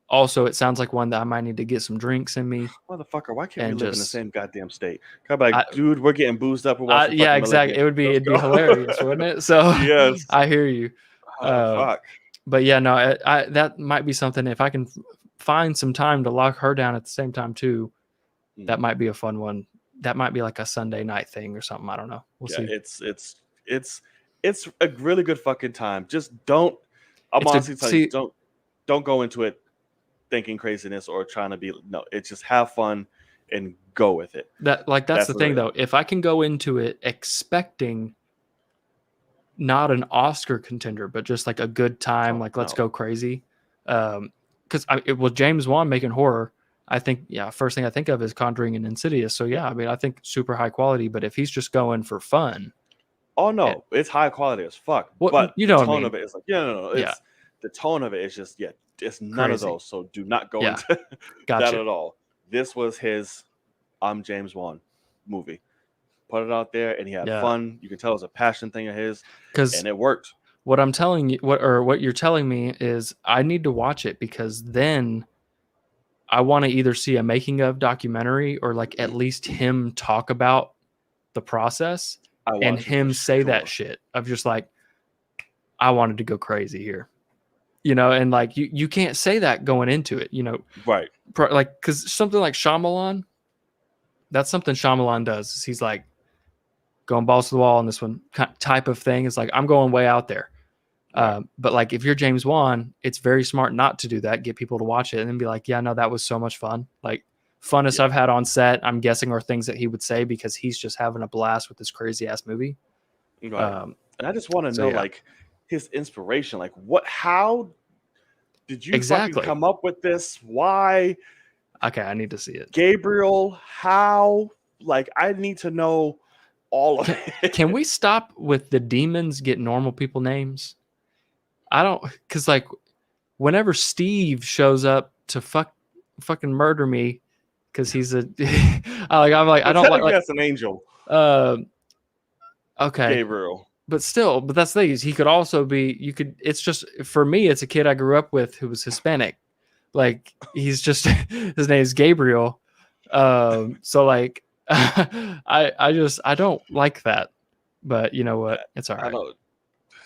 S2: also, it sounds like one that I might need to get some drinks in me.
S1: Motherfucker, why can't we live in the same goddamn state? I'd be like, dude, we're getting boozed up.
S2: Yeah, exactly. It'd be hilarious, wouldn't it? So
S1: yes,
S2: I hear you.
S1: Fuck.
S2: But yeah, no, that might be something. If I can find some time to lock her down at the same time too, that might be a fun one. That might be like a Sunday night thing or something. I don't know. We'll see.
S1: It's a really good fucking time. Just don't. I'm honestly telling you, don't go into it thinking craziness or trying to be. No, it's just have fun and go with it.
S2: That's the thing though. If I can go into it expecting not an Oscar contender, but just like a good time, let's go crazy. Because with James Wan making horror, I think first thing I think of is Conjuring and Insidious. So yeah, I mean I think super high quality. But if he's just going for fun,
S1: oh no, it's high quality as fuck.
S2: Well,
S1: but
S2: you know
S1: the tone of it is like no. The tone of it is just It's none
S2: Crazy.
S1: of those. So do not go
S2: Yeah.
S1: into that
S2: Gotcha.
S1: at all. This was his I'm James Wan movie. Put it out there, and he had
S2: Yeah.
S1: fun. You can tell it was a passion thing of his,
S2: Because
S1: and it worked.
S2: what I'm telling you, what you're telling me is I need to watch it, because then I want to either see a making of documentary or like at least him talk about the process
S1: I
S2: and
S1: watched it
S2: him
S1: for
S2: say that
S1: sure.
S2: shit of just like, I wanted to go crazy here, you know, and like you can't say that going into it, you know,
S1: Right.
S2: like, because something like Shyamalan, that's something Shyamalan does. Is he's like going balls to the wall on this one type of thing. It's like, I'm going way out there.
S1: Right.
S2: But like if you're James Wan, it's very smart not to do that. Get people to watch it and then be like, yeah, no, that was so much fun. Like funnest I've had on set, I'm guessing, are things that he would say because he's just having a blast with this crazy ass movie.
S1: Right. And I just want to know, like, his inspiration. Like, how did you fucking come up with this? Why?
S2: Okay, I need to see it.
S1: Gabriel, how? Like, I need to know all of it.
S2: Can we stop with the demons get normal people names? I don't, because like whenever Steve shows up to fucking murder me, because he's a I'm like, I don't like
S1: that's an angel.
S2: Okay,
S1: Gabriel.
S2: but still, that's the thing, is he could also be, it's just, for me, it's a kid I grew up with who was Hispanic. Like he's just his name is Gabriel. So like I don't like that, but you know what? It's all right.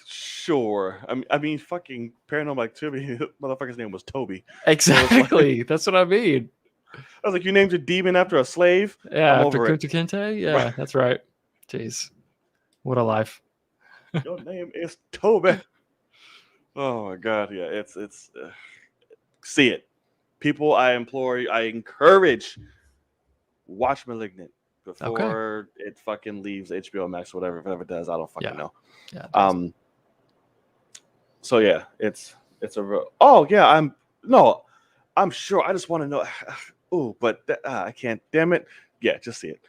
S1: Sure. I mean, fucking Paranormal Activity, motherfucker's name was Toby.
S2: Exactly. That's what I mean.
S1: I was like, you named your demon after a slave?
S2: Yeah, after Kunta Kinte? Yeah, right. That's right. Jeez. What a life.
S1: Your name is Toby. Oh my God. Yeah, it's see it. People, I encourage, watch Malignant before it fucking leaves HBO Max, whatever it does. I don't fucking know.
S2: Yeah.
S1: So yeah, it's a real. I'm sure. I just want to know. Oh, but I can't. Damn it. Yeah, just see it.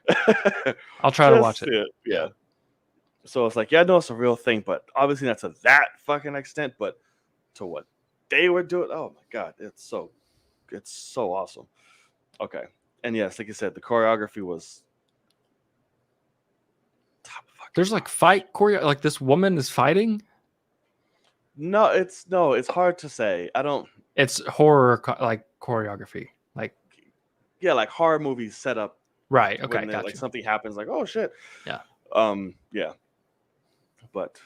S2: I'll try to watch it.
S1: Yeah. So it's like, yeah, I know it's a real thing, but obviously not to that fucking extent. But to what they were doing, oh my God, it's so awesome. Okay, and yes, like you said, the choreography was top.
S2: There's like fight choreo, like this woman is fighting.
S1: No, it's hard to say. I don't.
S2: It's horror like choreography, like
S1: like horror movies set up.
S2: Right. Okay.
S1: Like something happens, like, oh shit.
S2: Yeah.
S1: Yeah. But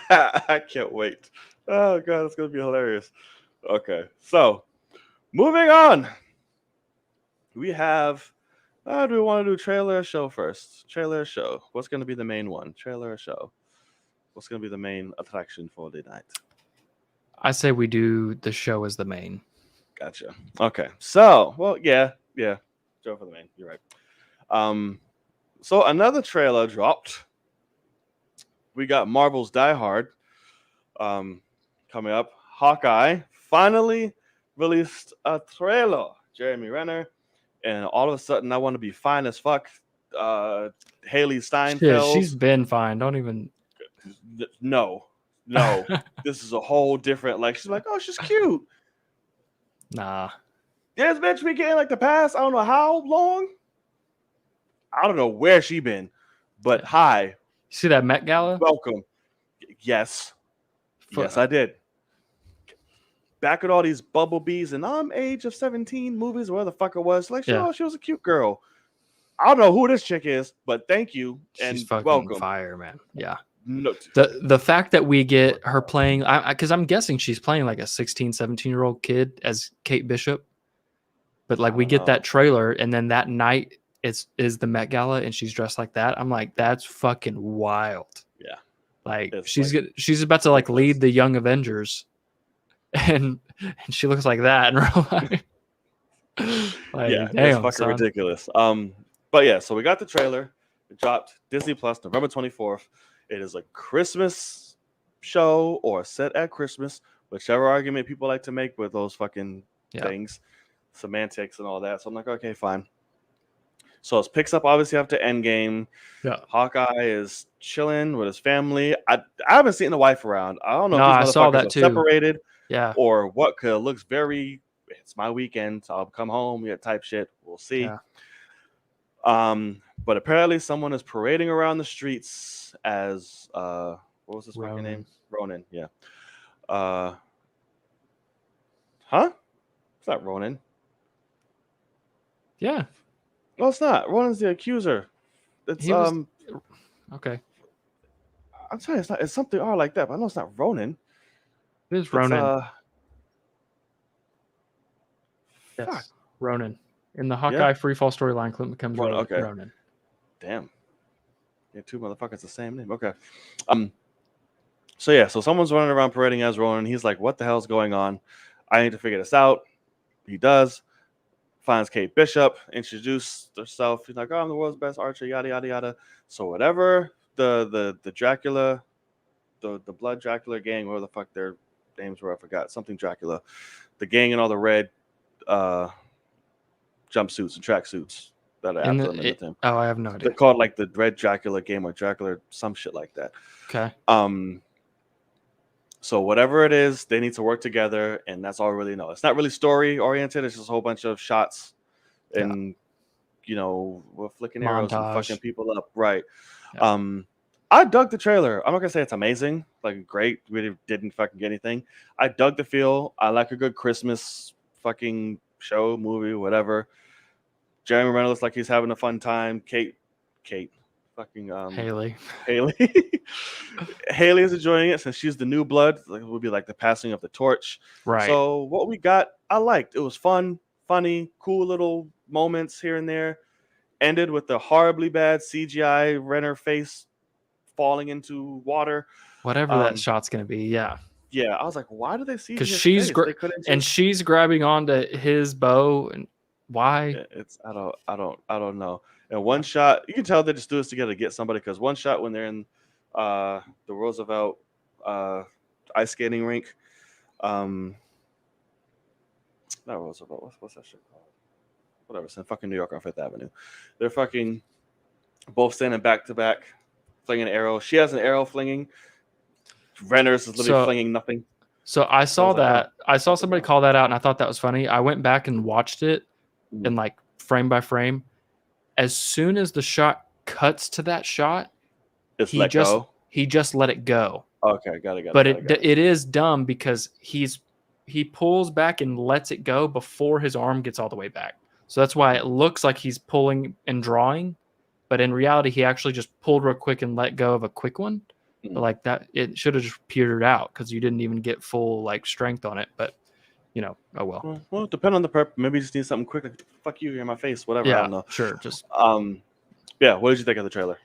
S1: I can't wait. Oh God, it's gonna be hilarious. Okay, so moving on. We have. Do we want to do trailer or show first? Trailer or show? What's gonna be the main one? Trailer or show? What's going to be the main attraction for the night?
S2: I say we do the show as the main.
S1: Gotcha. Okay. So, well, yeah. Show for the main. You're right. So another trailer dropped. We got Marvel's Die Hard coming up. Hawkeye finally released a trailer. Jeremy Renner. And all of a sudden, I want to be fine as fuck. Haley Steinfeld.
S2: She's been fine. Don't even...
S1: No, this is a whole different. Like, she's like, oh, she's cute.
S2: Nah,
S1: this bitch be getting like the past. I don't know how long. I don't know where she been, but hi.
S2: You see that Met Gala?
S1: Welcome. Yes, I did. Back at all these Bumblebees and age of 17 movies, where the fuck it was. Like, she was a cute girl. I don't know who this chick is, but thank you and
S2: she's fucking
S1: welcome.
S2: Fire, man. Yeah.
S1: No.
S2: The fact that we get her playing, because I'm guessing she's playing like a 16, 17-year-old kid as Kate Bishop, but like we get that trailer and then that night is the Met Gala and she's dressed like that. I'm like, that's fucking wild.
S1: Yeah,
S2: like she's about to like lead the Young Avengers, and she looks like that in real life. Like,
S1: yeah,
S2: damn,
S1: it's fucking ridiculous. But yeah, so we got the trailer. It dropped Disney Plus November 24th. It is a Christmas show or set at Christmas, whichever argument people like to make with those fucking things, semantics and all that. So I'm like, okay, fine. So it picks up obviously after Endgame.
S2: Yeah.
S1: Hawkeye is chilling with his family. I haven't seen the wife around. I don't know
S2: if these
S1: motherfuckers are separated.
S2: Yeah.
S1: or what could looks very. It's my weekend, so I'll come home, type shit. We'll see.
S2: Yeah.
S1: But apparently someone is parading around the streets as what was his fucking name? Ronan. Yeah. Huh? It's not Ronan.
S2: Yeah.
S1: No, it's not. Ronan's the accuser. It's
S2: Okay.
S1: I'm sorry, it's not. It's something odd like that, but I know it's not Ronan.
S2: It is Ronan.
S1: Fuck.
S2: Yes, Ronan. In the Hawkeye freefall storyline, Clint becomes
S1: Okay.
S2: Ronan.
S1: Damn. Yeah, two motherfuckers the same name. Okay. So someone's running around parading as Ronan. He's like, what the hell's going on? I need to figure this out. He does. Finds Kate Bishop, introduced herself. He's like, oh, I'm the world's best archer, yada, yada, yada. So whatever the Dracula, the Blood Dracula gang, whatever the fuck their names were, I forgot. Something Dracula. The gang in all the red jumpsuits and tracksuits that are after him and with him.
S2: Oh, I have no idea.
S1: They're called like the Red Dracula game or Dracula, some shit like that.
S2: Okay.
S1: So whatever it is, they need to work together, and that's all we really know. It's not really story oriented. It's just a whole bunch of shots, and we're flicking arrows and fucking people up. Right. Yeah. I dug the trailer. I'm not gonna say it's amazing, like great. We didn't fucking get anything. I dug the feel. I like a good Christmas fucking show, movie, whatever. Jeremy Renner looks like he's having a fun time. Kate, fucking
S2: Haley.
S1: Haley is enjoying it since she's the new blood. Like, it would be like the passing of the torch.
S2: Right.
S1: So what we got, I liked. It was fun, funny, cool little moments here and there. Ended with the horribly bad CGI Renner face falling into water.
S2: Whatever that shot's gonna be, yeah.
S1: Yeah, I was like, why do they see?
S2: Because she's grabbing onto his bow, and why?
S1: It's I don't know. And one shot, you can tell they just do this together to get somebody. Because one shot when they're in the Roosevelt ice skating rink, not Roosevelt. What's that shit called? Whatever. It's in fucking New York on Fifth Avenue. They're fucking both standing back to back, flinging an arrow. She has an arrow flinging. Renner's is literally flinging nothing.
S2: So I saw that. I saw somebody call that out, and I thought that was funny. I went back and watched it, and like frame by frame. As soon as the shot cuts to that shot, he just let it go.
S1: Okay, got it.
S2: But it is dumb because he pulls back and lets it go before his arm gets all the way back. So that's why it looks like he's pulling and drawing, but in reality, he actually just pulled real quick and let go of a quick one. But like that, it should have just petered out because you didn't even get full like strength on it. But oh well.
S1: Well, depend on the purpose. Maybe you just need something quick. Like, fuck you, you're in my face. Whatever.
S2: Yeah,
S1: I don't know.
S2: Sure. Just
S1: yeah. What did you think of the trailer?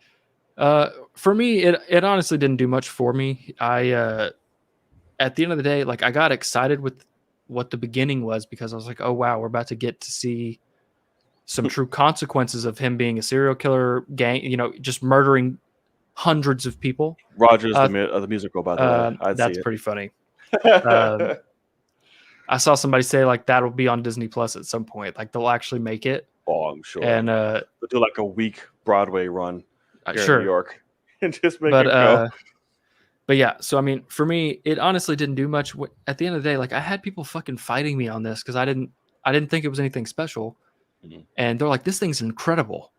S2: For me, it honestly didn't do much for me. I at the end of the day, like I got excited with what the beginning was because I was like, oh wow, we're about to get to see some true consequences of him being a serial killer gang, just murdering hundreds of people.
S1: Rogers, the musical, by the way.
S2: That's pretty funny. I saw somebody say like that'll be on Disney Plus at some point. Like they'll actually make it.
S1: Oh, I'm sure.
S2: And
S1: they'll do like a week Broadway run here
S2: sure.
S1: in New York and just make it go.
S2: But yeah, so I mean, for me, it honestly didn't do much. At the end of the day, like I had people fucking fighting me on this because I didn't think it was anything special. Mm-hmm. And they're like, this thing's incredible.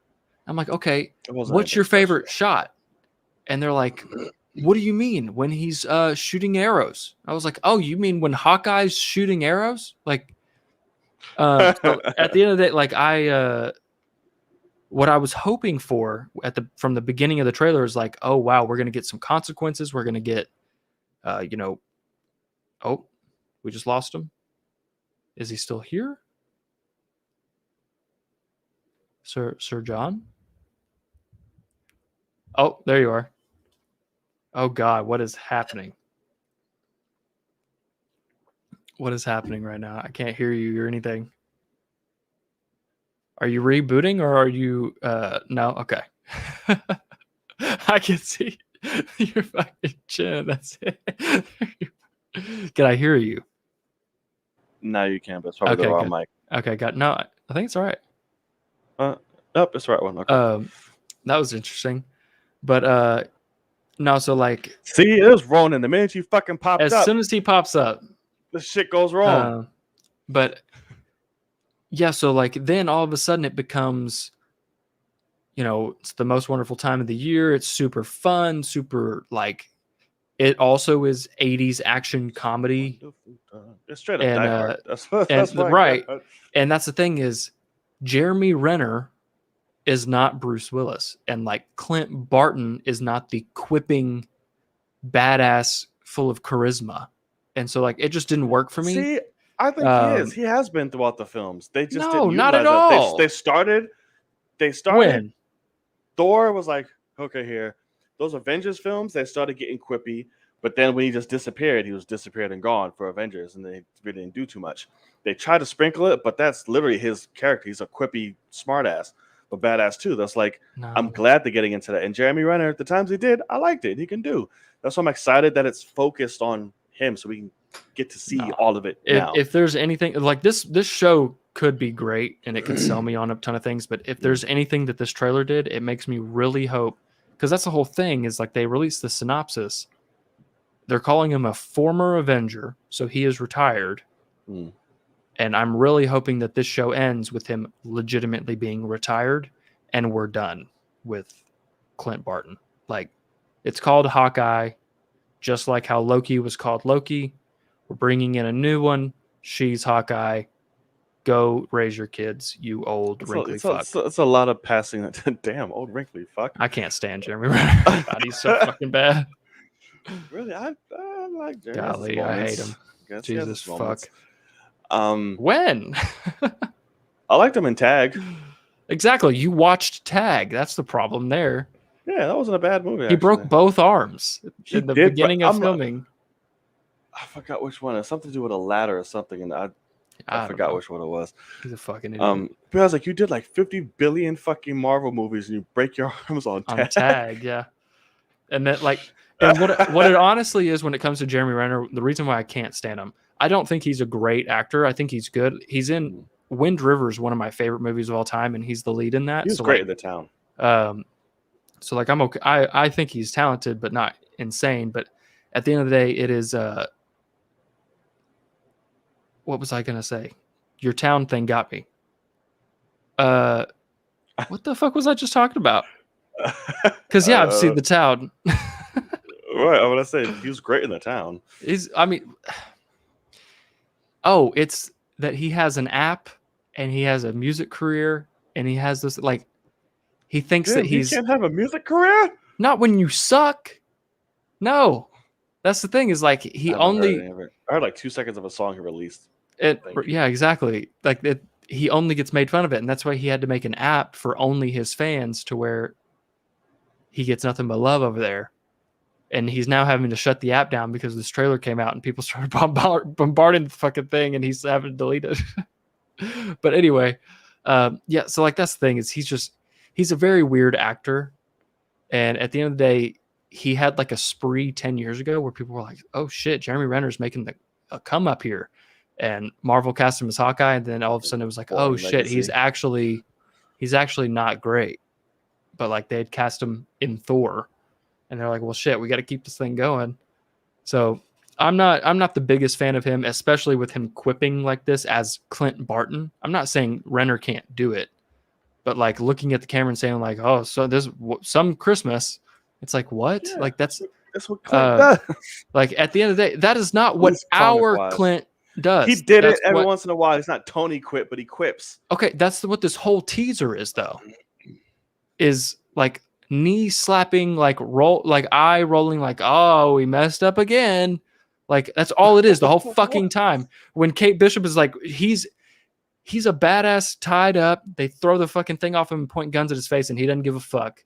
S2: I'm like, okay, what's your favorite shot? And they're like, what do you mean when he's shooting arrows? I was like, oh, you mean when Hawkeye's shooting arrows? Like, so at the end of the day, like what I was hoping for from the beginning of the trailer is like, oh wow, we're gonna get some consequences. We're gonna get, oh, we just lost him. Is he still here, Sir John? Oh, there you are. Oh God, what is happening? What is happening right now? I can't hear you or anything. Are you rebooting or are you no? Okay. I can see your fucking chin. That's it. Can I hear you?
S1: No, you can, but it's probably the wrong mic.
S2: Okay, got no. I think it's all right.
S1: Nope, it's the right one. Okay.
S2: That was interesting. But no, so like
S1: see, it was Ronan the minute you fucking popped up.
S2: As soon as he pops up.
S1: the shit goes wrong.
S2: But yeah, so like then all of a sudden it becomes, it's the most wonderful time of the year. It's super fun, super like it also is 80s action comedy.
S1: It's straight up
S2: And
S1: Die Hard. That's
S2: right. And that's the thing is Jeremy Renner is not Bruce Willis, and like Clint Barton is not the quipping badass full of charisma. And so like it just didn't work for me.
S1: See, I think he is. He has been throughout the films. They just didn't
S2: not
S1: utilize
S2: at all.
S1: They started.
S2: When?
S1: Thor was like, okay, here. Those Avengers films, they started getting quippy, but then when he just disappeared, he was disappeared and gone for Avengers, and they really didn't do too much. They tried to sprinkle it, but that's literally his character. He's a quippy smartass, but badass too. That's like,
S2: No.
S1: I'm glad they're getting into that. And Jeremy Renner, the times he did, I liked it. He can do. That's why I'm excited that it's focused on him, so we can get to see all of it now.
S2: If there's anything like this show could be great and it could sell me on a ton of things, but if there's anything that this trailer did, it makes me really hope, because that's the whole thing is like they released the synopsis. They're calling him a former Avenger, so he is retired. And I'm really hoping that this show ends with him legitimately being retired and we're done with Clint Barton. Like, it's called Hawkeye, just like how Loki was called Loki. We're bringing in a new one. She's Hawkeye. Go raise your kids, you old wrinkly fuck.
S1: It's a lot of passing. Damn, old wrinkly fuck.
S2: I can't stand Jeremy Renner. God, he's so fucking bad.
S1: Really, I like Jeremy.
S2: Golly, I hate him. Jesus fuck. When?
S1: I liked him in Tag.
S2: Exactly. You watched Tag. That's the problem there.
S1: Yeah, that wasn't a bad movie.
S2: He broke both arms in the beginning of filming.
S1: I forgot which one. It's something to do with a ladder or something, and I forgot which one it was.
S2: He's a fucking idiot.
S1: But I was like, you did like 50 billion fucking Marvel movies, and you break your arms on Tag.
S2: Yeah. And that and what it honestly is when it comes to Jeremy Renner, the reason why I can't stand him, I don't think he's a great actor. I think he's good. He's in Wind River is one of my favorite movies of all time, and he's the lead in that.
S1: He's great in The Town.
S2: So like I'm okay. I think he's talented, but not insane. But at the end of the day, it is what was I gonna say? Your town thing got me. What the fuck was I just talking about? Because I've seen The Town.
S1: Right, I want to say he was great in The Town.
S2: It's that he has an app and he has a music career and he has this he thinks that he
S1: can't have a music career.
S2: Not when you suck. No, that's the thing is like he only.
S1: I heard like 2 seconds of a song he released.
S2: Yeah, exactly. He only gets made fun of it, and that's why he had to make an app for only his fans to where he gets nothing but love over there. And he's now having to shut the app down because this trailer came out and people started bombarding the fucking thing, and he's having to delete it. But anyway, so like that's the thing is he's a very weird actor, and at the end of the day, he had like a spree 10 years ago where people were like, "Oh shit, Jeremy Renner's making a come up here," and Marvel cast him as Hawkeye, and then all of a sudden it was like, "Oh shit, he's actually not great," but like they had cast him in Thor. And they're like, well, shit, we got to keep this thing going. So I'm not the biggest fan of him, especially with him quipping like this as Clint Barton. I'm not saying Renner can't do it, but like looking at the camera and saying like, oh, so there's some Christmas. It's like, what? Yeah, like that's what Clint does. Like at the end of the day, that is not what our Clint does.
S1: He did it every once in a while. It's not Tony quip, but he quips.
S2: Okay, that's what this whole teaser is though. Is like knee slapping, like eye rolling, like, oh, we messed up again. Like that's all it is the whole fucking time. When Kate Bishop is like, he's a badass tied up. They throw the fucking thing off him and point guns at his face, and he doesn't give a fuck.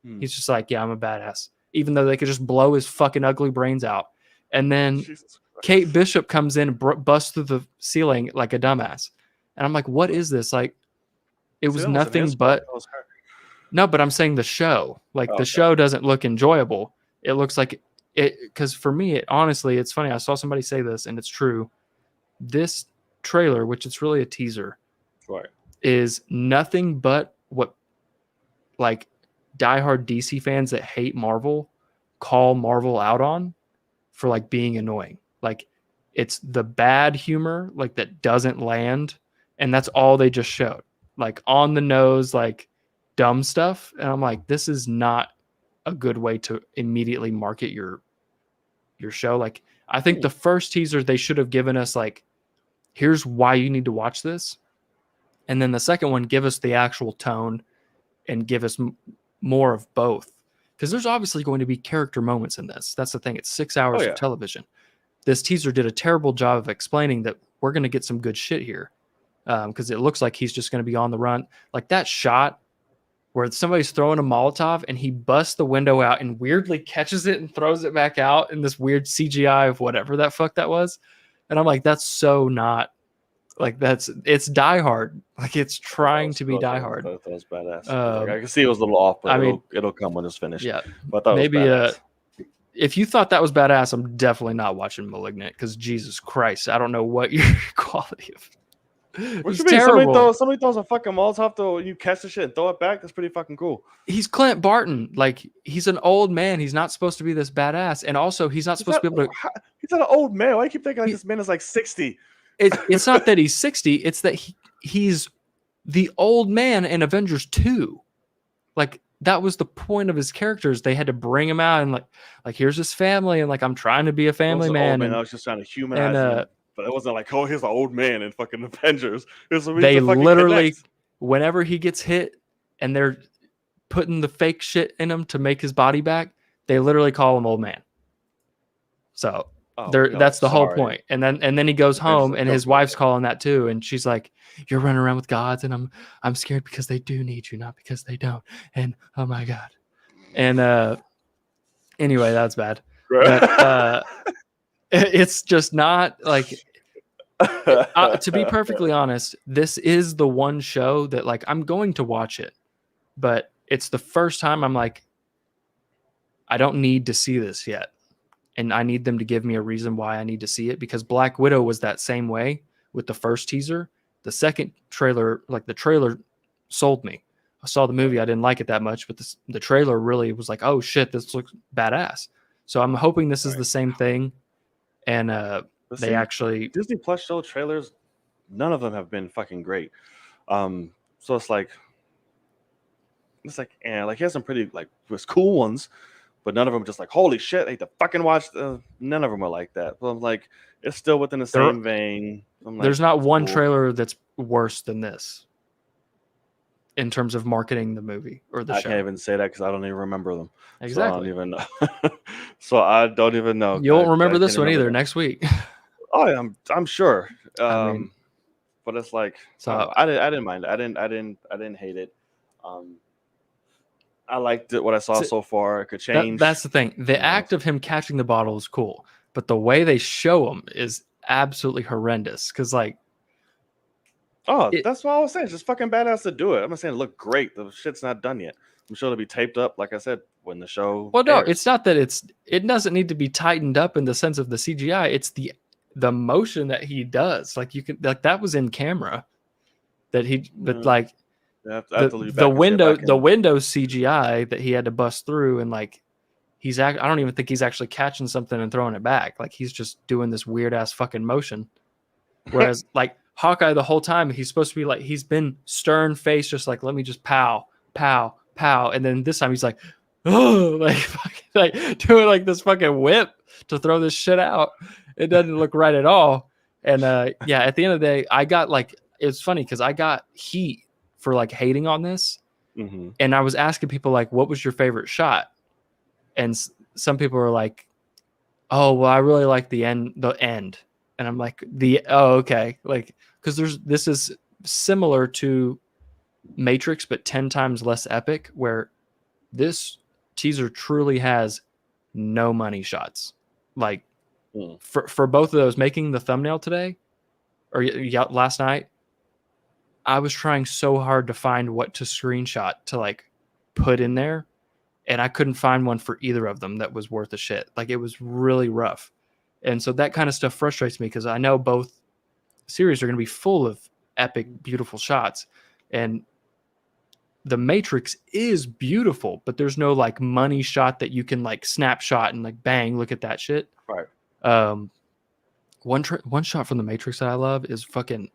S2: He's just like, yeah, I'm a badass, even though they could just blow his fucking ugly brains out. And then Kate Bishop comes in and busts through the ceiling like a dumbass. And I'm like, what is this? Like, it was nothing but. No, but I'm saying the show. Like the show doesn't look enjoyable. It looks like it because for me, honestly, it's funny. I saw somebody say this, and it's true. This trailer, which it's really a teaser,
S1: right,
S2: is nothing but what like diehard DC fans that hate Marvel call Marvel out on for like being annoying. Like It's the bad humor, like that doesn't land, and that's all they just showed. Like on the nose, like dumb stuff. And I'm like, this is not a good way to immediately market your show. Like, I think the first teaser they should have given us like, here's why you need to watch this. And then the second one, give us the actual tone and give us more of both. Because there's obviously going to be character moments in this. That's the thing. It's 6 hours of television. This teaser did a terrible job of explaining that we're going to get some good shit here. Because it looks like he's just going to be on the run. Like that shot where somebody's throwing a Molotov and he busts the window out and weirdly catches it and throws it back out in this weird CGI of whatever that fuck that was. And I'm like, that's so not like it's Die Hard. Like it's trying to be Die Hard.
S1: That was badass. I can see it was a little off, but it'll come when it's finished.
S2: Yeah.
S1: But I thought maybe it was badass.
S2: If you thought that was badass, I'm definitely not watching Malignant because Jesus Christ, I don't know what your quality of.
S1: What you mean? Somebody throws a fucking Molotov, though, you catch the shit and throw it back. That's pretty fucking cool.
S2: He's Clint Barton. Like, he's an old man. He's not supposed to be this badass. And also, he's not supposed to be able to.
S1: He's not an old man. Why do you keep thinking like this man is like 60?
S2: It's not that he's 60. It's that he's the old man in Avengers 2. Like, that was the point of his characters. They had to bring him out and, like here's his family. And, like, I'm trying to be a family man.
S1: I was just trying to humanize him. But it wasn't like, oh, here's an old man in fucking Avengers.
S2: They literally, whenever he gets hit and they're putting the fake shit in him to make his body back, they literally call him old man. So that's the whole point. And then he goes home and his wife's calling that too. And she's like, you're running around with gods and I'm scared because they do need you, not because they don't. And oh my God. And anyway, that's bad. But, it's just not like to be perfectly honest, this is the one show that like I'm going to watch it, but it's the first time I'm like, I don't need to see this yet. And I need them to give me a reason why I need to see it, because Black Widow was that same way with the first teaser. The second trailer, like the trailer sold me. I saw the movie. I didn't like it that much, but the trailer really was like, oh shit, this looks badass. So I'm hoping this is the same thing. And they actually
S1: Disney Plus show trailers, none of them have been fucking great. So it's like he has some pretty like cool ones, but none of them just like holy shit, I hate to fucking watch. None of them are like that. So I'm like, it's still within the same vein.
S2: There's not one trailer that's worse than this in terms of marketing the movie or the show.
S1: I can't even say that because I don't even remember them.
S2: Exactly.
S1: So I don't even know. So I don't even know.
S2: You won't remember this one either next week.
S1: Oh, yeah, I'm sure. But it's like, so I didn't mind it. I didn't hate it. I liked it. What I saw so far, it could change.
S2: That's the thing. The act of him catching the bottle is cool, but the way they show him is absolutely horrendous. Because like,
S1: that's what I was saying. It's just fucking badass to do it. I'm not saying it looked great. The shit's not done yet. I'm sure it'll be taped up, like I said, when the show.
S2: Well, no, it's not that it doesn't need to be tightened up in the sense of the CGI. It's the motion that he does. Like you can, like that was in camera. But like the window CGI that he had to bust through, and like I don't even think he's actually catching something and throwing it back. Like he's just doing this weird ass fucking motion. Whereas like Hawkeye, the whole time he's supposed to be like, he's been stern face, just like, let me just pow, pow, pow. And then this time he's like, oh, like doing like this fucking whip to throw this shit out. It doesn't look right at all. And yeah, at the end of the day, I got like, it's funny because I got heat for like hating on this.
S1: Mm-hmm.
S2: And I was asking people like, what was your favorite shot? And some people were like, oh, well, I really like the end. And I'm like, okay. Like, because this is similar to Matrix, but 10 times less epic, where this teaser truly has no money shots. Like for both of those, making the thumbnail today or last night, I was trying so hard to find what to screenshot to like put in there, and I couldn't find one for either of them that was worth a shit. Like it was really rough. And so that kind of stuff frustrates me because I know both series are going to be full of epic, beautiful shots. And the Matrix is beautiful, but there's no like money shot that you can like snapshot and like bang, look at that shit.
S1: Right.
S2: One shot from the Matrix that I love is fucking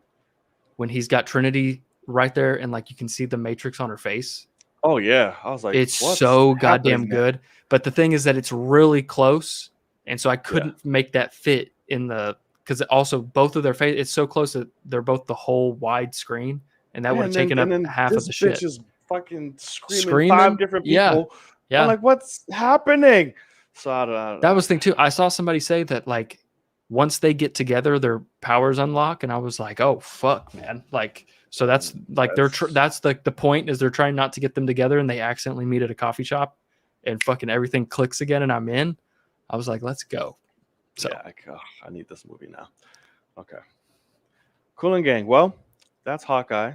S2: when he's got Trinity right there, and like you can see the Matrix on her face.
S1: Oh yeah, I was like,
S2: It's
S1: what's
S2: so
S1: happening
S2: goddamn
S1: there?
S2: good. But the thing is that it's really close, and so I
S1: Yeah.
S2: couldn't make that fit in the because also both of their face. It's so close that they're both the whole wide screen, and that
S1: Yeah,
S2: would have taken
S1: and
S2: up
S1: then
S2: half of
S1: this
S2: the
S1: bitch
S2: shit.
S1: is fucking screaming 5
S2: Screaming,
S1: different
S2: yeah,
S1: people. I'm
S2: yeah.
S1: like, what's happening? So I don't
S2: That
S1: know.
S2: was the thing too. I saw somebody say that like once they get together, their powers unlock, and I was like, oh fuck, man. Like, so that's like that's the point is they're trying not to get them together, and they accidentally meet at a coffee shop, and fucking everything clicks again, and I'm in. I was like, let's go. So
S1: Yeah, I need this movie now. Okay. Cool and gang. Well, that's Hawkeye.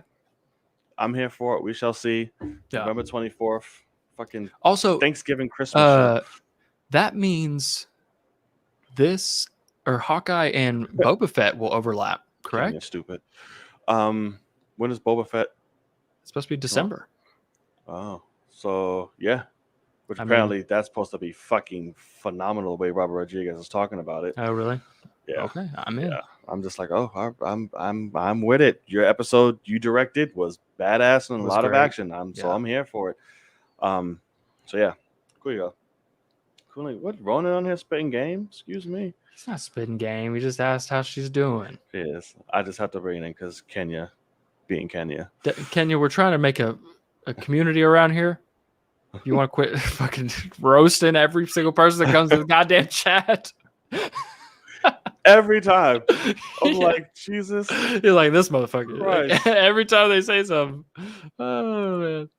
S1: I'm here for it. We shall see.
S2: yeah.
S1: November 24th. Fucking
S2: Also,
S1: Thanksgiving, Christmas show.
S2: that means this or Hawkeye and Boba Fett will overlap, correct?
S1: You're stupid. When is Boba Fett?
S2: It's supposed to be December.
S1: Oh, so yeah. Which
S2: I
S1: apparently that's supposed to be fucking phenomenal the way Robert Rodriguez is talking about it.
S2: Oh, really?
S1: Yeah.
S2: Okay, I'm in.
S1: Yeah. I'm just like, oh, I'm with it. Your episode you directed was badass and a lot of action. So I'm here for it. So yeah, cool you go. Cool. What Ronan on here spitting game? Excuse me.
S2: He's not spitting game. We just asked how she's doing.
S1: Yes, I just have to bring it in because Kenya, being Kenya.
S2: Kenya, we're trying to make a community around here. You want to quit fucking roasting every single person that comes to the goddamn chat?
S1: Every time. I'm like, Jesus.
S2: You're like, this motherfucker.
S1: Christ.
S2: Every time they say something. Oh, man.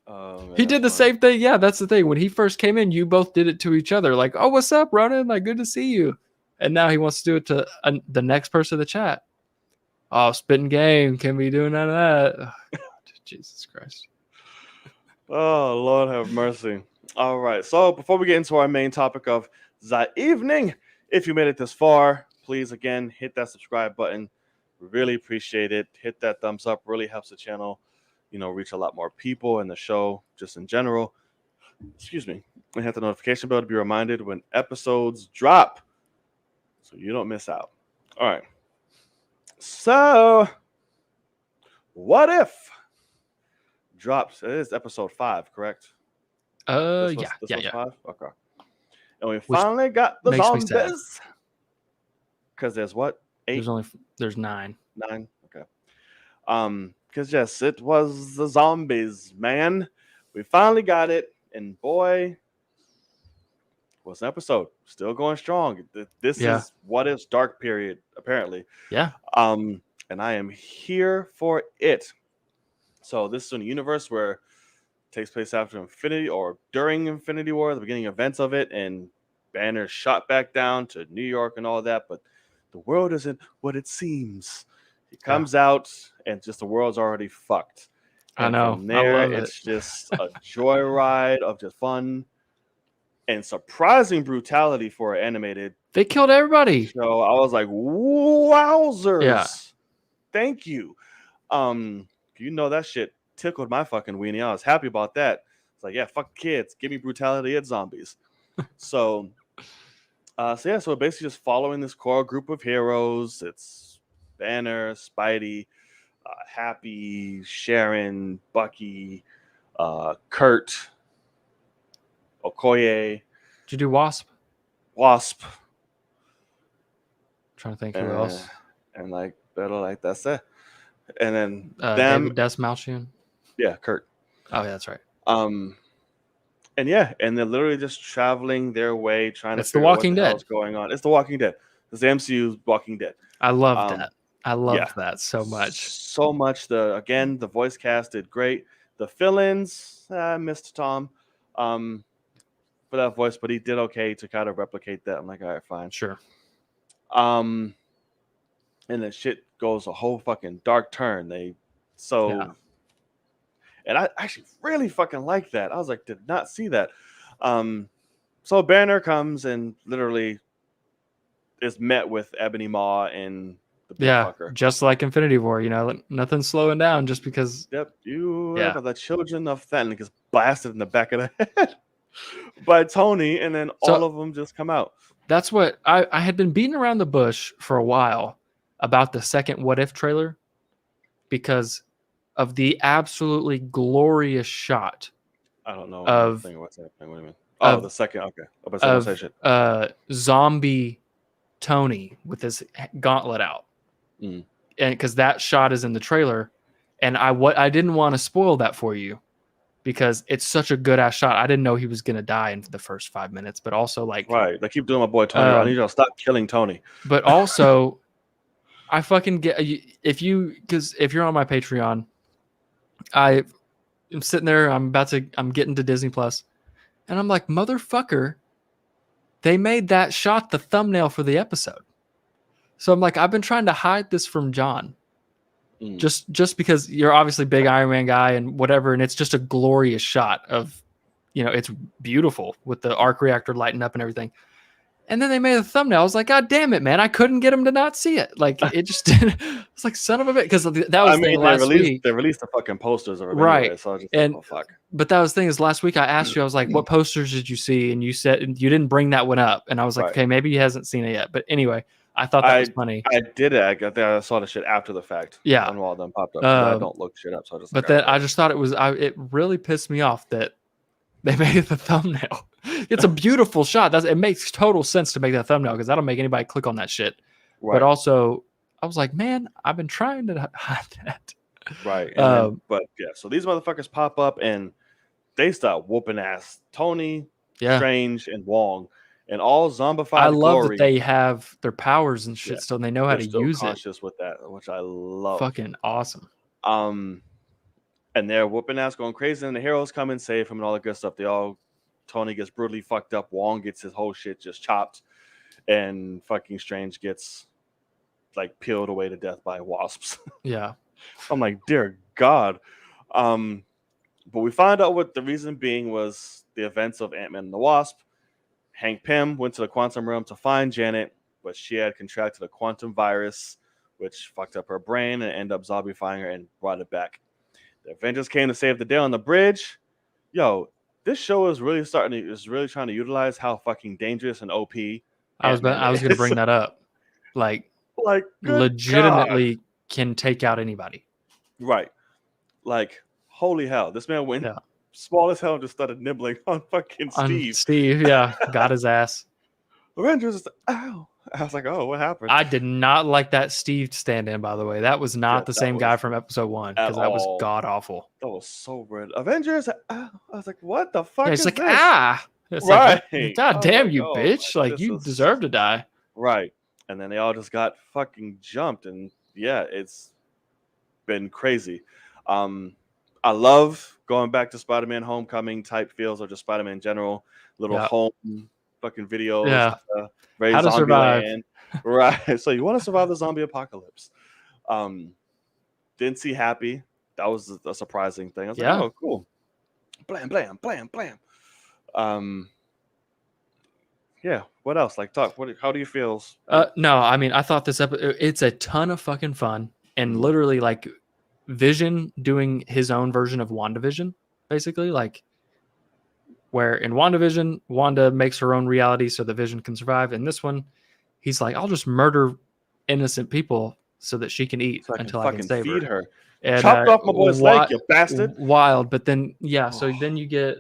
S1: Man,
S2: He did the same thing. Yeah, that's the thing. When he first came in, you both did it to each other. Like, oh, what's up, Ronan? Like, good to see you. And now he wants to do it to the next person in the chat. Oh, spitting game. Can't be doing none of that. Oh, God, Jesus Christ.
S1: Oh, Lord have mercy. All right. So before we get into our main topic of the evening, if you made it this far, please, again, hit that subscribe button. We really appreciate it. Hit that thumbs up. Really helps the channel, reach a lot more people and the show just in general. Excuse me. And hit the notification bell to be reminded when episodes drop so you don't miss out. All right. So, what if drops? It is episode 5, correct?
S2: Yeah.
S1: 5? Okay. And we finally got the zombies. Because there's what? 8?
S2: There's 9.
S1: 9? Okay. Because yes, it was the zombies, man. We finally got it, and boy, was an episode still going strong. This is what is dark period, apparently.
S2: Yeah.
S1: And I am here for it. So this is in a universe where it takes place after Infinity or during Infinity War, the beginning events of it, and Banner shot back down to New York and all that, but the world isn't what it seems. He comes out and just the world's already fucked. And
S2: I know.
S1: From there, it's just a joyride of just fun and surprising brutality for an animated.
S2: They killed everybody.
S1: So I was like, wowzers.
S2: Yeah.
S1: Thank you. That shit tickled my fucking weenie. I was happy about that. It's like, yeah, fuck kids. Give me brutality and zombies. So we're basically just following this core group of heroes. It's Banner, Spidey, Happy, Sharon, Bucky, Kurt, Okoye.
S2: Did you do Wasp?
S1: Wasp.
S2: I'm trying to think who else.
S1: And that's it. And then
S2: David Desmalchian.
S1: Yeah, Kurt.
S2: Oh, yeah, that's right.
S1: And they're literally just traveling their way, trying to
S2: figure out what the hell's
S1: going on. It's The Walking Dead. It's the MCU's Walking Dead.
S2: I love that. I love that so much.
S1: So much. The voice cast did great. The fill-ins, I missed Tom for that voice, but he did okay to kind of replicate that. I'm like, all right, fine.
S2: Sure.
S1: And then shit goes a whole fucking dark turn. And I actually really fucking like that. I was like, did not see that. So Banner comes and literally is met with Ebony Maw and the big fucker.
S2: Just like Infinity War, nothing's slowing down just because.
S1: Yep, you are the children of that, and it gets blasted in the back of the head by Tony, and then all of them just come out.
S2: That's what I had been beating around the bush for a while about the second What If trailer because of the absolutely glorious shot
S1: I don't know
S2: of
S1: anything what's happening. What do you mean? Oh,
S2: of
S1: the second. Okay. I'm about to say, don't say shit.
S2: zombie Tony with his gauntlet out.
S1: Mm.
S2: And because that shot is in the trailer, and I didn't want to spoil that for you because it's such a good ass shot. I didn't know he was gonna die in the first 5 minutes, but also like
S1: Right. They keep doing my boy Tony. I need y'all to stop killing Tony.
S2: but also I fucking get if you're on my Patreon, I'm sitting there, I'm getting to Disney Plus, and I'm like, motherfucker, they made that shot the thumbnail for the episode. So I'm like, I've been trying to hide this from John. Just because you're obviously a big Iron Man guy and whatever, and it's just a glorious shot of, it's beautiful with the arc reactor lighting up and everything. And then they made a thumbnail. I was like, God damn it, man! I couldn't get him to not see it. Like it just didn't. It's like son of a bitch. Because that was the thing last week.
S1: They released the fucking posters of it
S2: right?
S1: Anyway, so I was just
S2: and
S1: like, oh fuck.
S2: But that was the thing is last week I asked you, I was like, what posters did you see? And you said you didn't bring that one up. And I was like, okay, maybe he hasn't seen it yet. But anyway, I thought that was funny.
S1: I did it. I think I saw the shit after the fact.
S2: Yeah.
S1: When all of them popped up. I don't look shit up, so I just.
S2: But then I just thought it really pissed me off that they made it the thumbnail. It's a beautiful shot. It makes total sense to make that thumbnail because that'll make anybody click on that shit. Right. But also, I was like, man, I've been trying to hide that.
S1: Right. But yeah, so these motherfuckers pop up and they start whooping ass Tony, Strange, and Wong, and all zombified.
S2: I love that they have their powers and shit still, and they know how to use it.
S1: Conscious with that, which I love.
S2: Fucking awesome.
S1: And they're whooping ass, going crazy, and the heroes come and save him and all the good stuff. Tony gets brutally fucked up. Wong gets his whole shit just chopped, and fucking Strange gets like peeled away to death by wasps.
S2: Yeah.
S1: I'm like, dear God. But we find out what the reason being was the events of Ant-Man and the Wasp. Hank Pym went to the quantum realm to find Janet, but she had contracted a quantum virus, which fucked up her brain and ended up zombifying her and brought it back. The Avengers came to save the day on the bridge. Yo, this show is really trying to utilize how fucking dangerous and OP.
S2: I was going to bring that up. Like legitimately can take out anybody.
S1: Right. Like, holy hell. This man went small as hell and just started nibbling on fucking Steve.
S2: Steve, yeah. Got his ass.
S1: Avengers, ow. I was like, oh, what happened?
S2: I did not like that Steve stand-in, by the way. That was not the same guy from episode 1 because that was god-awful.
S1: That was so weird. Avengers, I was like, what the fuck is
S2: like,
S1: this?
S2: It's
S1: right.
S2: Like, God damn you, bitch. Like, you deserve to die.
S1: Right. And then they all just got fucking jumped. And yeah, it's been crazy. I love going back to Spider-Man Homecoming type feels or just Spider-Man in general. Little home fucking videos.
S2: Yeah.
S1: How to survive. Land. Right. So you want to survive the zombie apocalypse. Didn't see Happy. That was a surprising thing. I was like, oh, cool. Blam, blam, blam, blam. Yeah. What else? Like, talk. How do you feel?
S2: No, I mean, I thought this episode, it's a ton of fucking fun. And literally, like, Vision doing his own version of WandaVision, basically. Like, where in WandaVision, Wanda makes her own reality so the Vision can survive. In this one, he's like, I'll just murder innocent people so that she can eat until I can save
S1: feed her.
S2: And,
S1: chopped off my boy's leg, you bastard.
S2: Wild. But then, so then you get...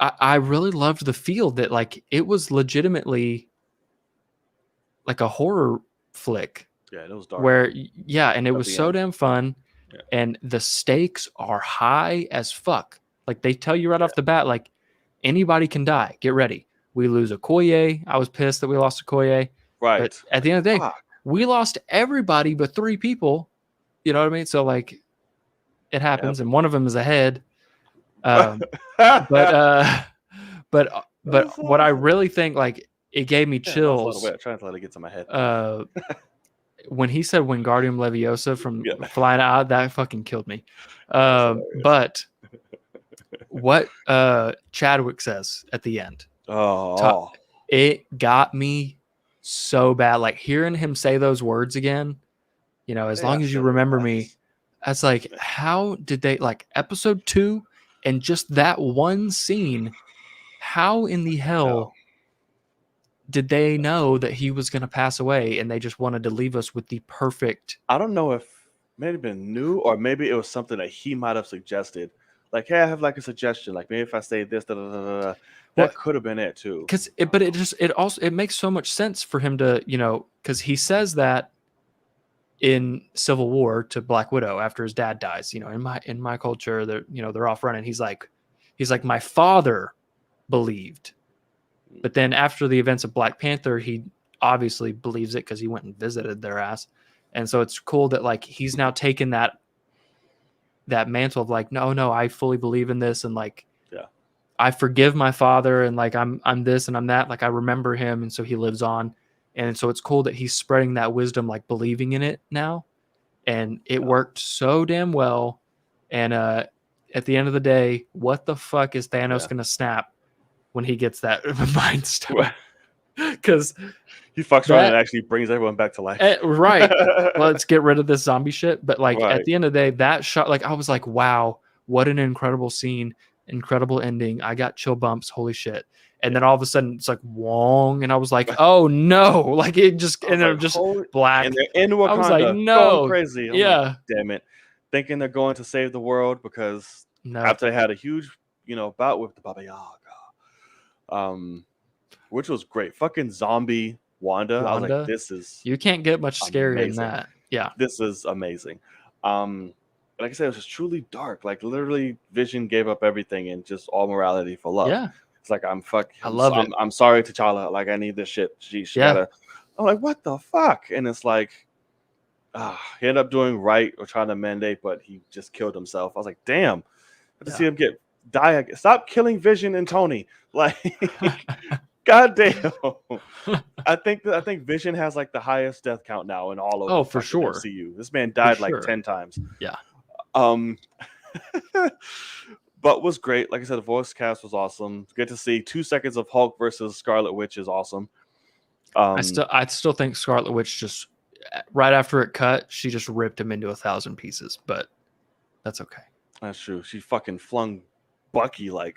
S2: I really loved the feel that, like, it was legitimately like a horror flick.
S1: Yeah, it was dark.
S2: And it was so damn fun. Yeah. And the stakes are high as fuck. Like, they tell you right off the bat, like, anybody can die. Get ready. We lose Okoye. I was pissed that we lost Okoye.
S1: Right.
S2: But at the end of the day, we lost everybody but 3 people. You know what I mean? So, like, it happens, and one of them is ahead. But what I really think, like, it gave me chills.
S1: I'm trying to let it get to my head.
S2: When he said Wingardium Leviosa from flying out, that fucking killed me. But what Chadwick says at the end, it got me so bad. Like, hearing him say those words again, as long as you remember me, that's like, how did they, like, episode 2 and just that one scene, how in the hell did they know that he was going to pass away and they just wanted to leave us with the perfect?
S1: I don't know if maybe been new or maybe it was something that he might have suggested. Like, hey, I have like a suggestion. Like, maybe if I say this, da, da, da, da, da.
S2: Well,
S1: That could have been it too.
S2: because but it makes so much sense for him to, because he says that in Civil War to Black Widow after his dad dies. In my culture, they're off running. He's like my father believed, but then after the events of Black Panther, he obviously believes it because he went and visited their ass. And so it's cool that like he's now taken that mantle of like, no, I fully believe in this, and like,
S1: Yeah.
S2: I forgive my father, and like I'm this and I'm that, like I remember him, and so he lives on. And so it's cool that he's spreading that wisdom, like believing in it now. And it worked so damn well. And at the end of the day, what the fuck is Thanos gonna snap when he gets that mind stone? Because
S1: he fucks around and actually brings everyone back to life.
S2: Right. Let's get rid of this zombie shit. But like
S1: Right.
S2: at the end of the day, that shot, like I was like, wow, what an incredible scene, incredible ending. I got chill bumps. Holy shit. And then all of a sudden it's like Wong, and I was like, oh no, like it just ended up just black.
S1: And they're in Wakanda,
S2: I was like, no,
S1: going crazy. I'm like, damn it, thinking they're going to save the world because after they had a huge, bout with the Baba Yaga, which was great. Fucking zombie Wanda. I was like, this is
S2: you can't get much scarier than that. Yeah,
S1: this is amazing. Like I said, it was just truly dark. Like literally, Vision gave up everything and just all morality for love.
S2: Yeah.
S1: It's like
S2: I love it.
S1: I'm sorry, T'Challa. Like I need this shit. She gotta. I'm like, what the fuck? And it's like, he ended up doing right or trying to mandate, but he just killed himself. I was like, damn. To see him die. Stop killing Vision and Tony. Like, god damn. I think Vision has like the highest death count now in all of
S2: for sure.
S1: MCU. This man died like 10 times.
S2: Yeah.
S1: But was great. Like I said, the voice cast was awesome. Good to see 2 seconds of Hulk versus Scarlet Witch is awesome.
S2: I still think Scarlet Witch just right after it cut, she just ripped him into 1,000 pieces, but that's okay.
S1: That's true. She fucking flung Bucky like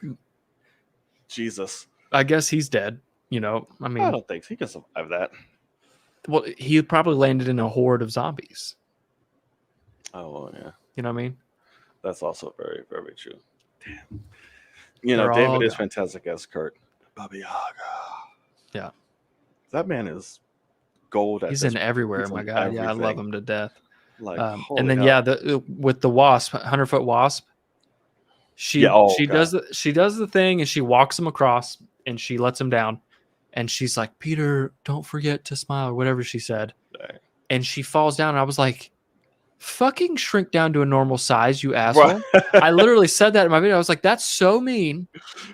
S1: Jesus.
S2: I guess he's dead. I mean,
S1: I don't think he can survive that.
S2: Well, he probably landed in a horde of zombies.
S1: Oh yeah.
S2: You know what I mean?
S1: That's also very, very true. Damn. David is fantastic as Kurt. Baba Yaga.
S2: Yeah.
S1: That man is gold.
S2: He's in everywhere, my God. Everything. Yeah, I love him to death.
S1: Like,
S2: and then with the wasp, 100-foot wasp, she does the thing, and she walks him across, and she lets him down, and she's like, Peter, don't forget to smile, or whatever she said.
S1: Dang.
S2: And she falls down, and I was like, fucking shrink down to a normal size, you asshole. I literally said that in my video. I was like, that's so mean.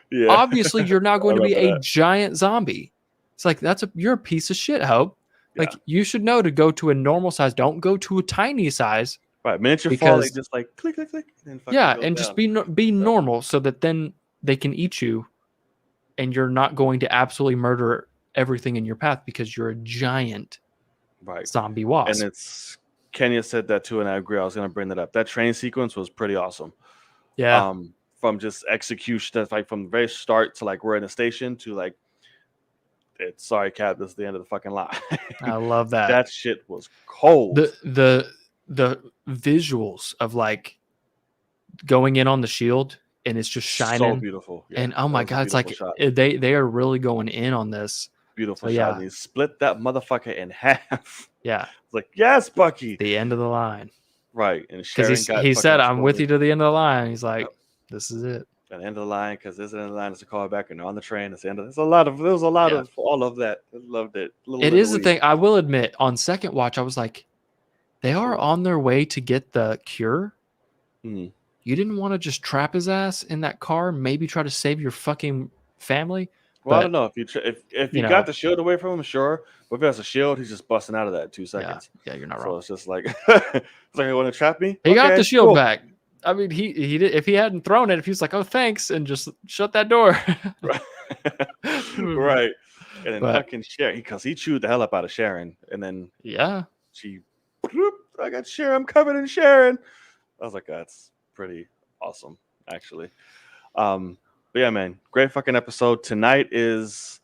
S2: Yeah. Obviously, you're not going to be a giant zombie. It's like, you're a piece of shit, Hope. Yeah. Like, you should know to go to a normal size. Don't go to a tiny size.
S1: Right. Miniature fall, they just like click, click, click.
S2: And just be normal so that then they can eat you, and you're not going to absolutely murder everything in your path because you're a giant zombie wasp.
S1: And Kenya said that too, and I agree. I was going to bring that up. That train sequence was pretty awesome.
S2: Yeah.
S1: From just execution, like from the very start to like we're in a station to like, sorry, Cap, this is the end of the fucking line.
S2: I love that.
S1: That shit was cold.
S2: The visuals of like going in on the shield and it's just shining.
S1: So beautiful.
S2: Yeah, and oh my God, it's like they are really going in on this.
S1: Beautiful shot. Yeah. And he split that motherfucker in half.
S2: Yeah.
S1: It's like, yes, Bucky.
S2: The end of the line.
S1: Right. And
S2: he said, I'm with you to the end of the line. He's like, this is it.
S1: At the end of the line, because this is the end of the line, it's a callback, and on the train, it's the end of there's a lot of all of that. I loved it.
S2: It is the thing. I will admit, on second watch, I was like, they are on their way to get the cure.
S1: Mm-hmm.
S2: You didn't want to just trap his ass in that car, maybe try to save your fucking family.
S1: Well, I don't know if you got the shield away from him, sure. But if he has a shield, he's just busting out of that in 2 seconds.
S2: Yeah, you're not
S1: wrong.
S2: So
S1: it's just like, it's like, you want to trap me?
S2: He got the shield back. I mean, he did. If he hadn't thrown it, if he was like, "Oh, thanks," and just shut that door,
S1: right? And then fucking Sharon, because he chewed the hell up out of Sharon, and then she, I got Sharon. I'm covered in Sharon. I was like, that's pretty awesome, actually. But yeah, man, great fucking episode. Tonight is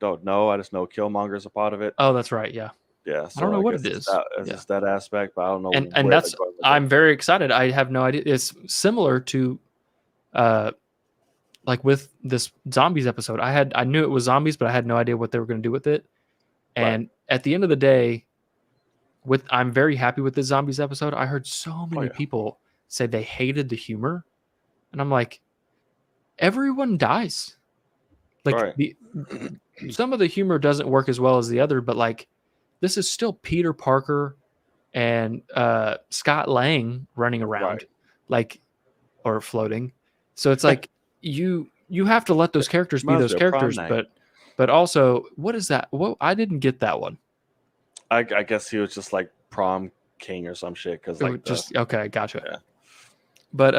S1: oh no, I just know Killmonger's a part of it.
S2: Oh, that's right. Yeah.
S1: Yeah, so
S2: I don't know what
S1: guess
S2: it
S1: it's
S2: is.
S1: that,
S2: Yeah.
S1: just that aspect, but I don't know
S2: And
S1: where
S2: that's
S1: they're going with
S2: I'm
S1: it.
S2: very excited. I have no idea. It's similar to like with this zombies episode. I knew it was zombies, but I had no idea what they were going to do with it. And at the end of the day, I'm very happy with this zombies episode. I heard so many people say they hated the humor, and I'm like, everyone dies. Like some of the humor doesn't work as well as the other, but like this is still Peter Parker and Scott Lang running around, like, or floating. So it's like you have to let those characters be those characters, but also, what is that? Well, I didn't get that one.
S1: I guess he was just like prom king or some shit, because like
S2: okay, gotcha.
S1: Yeah.
S2: But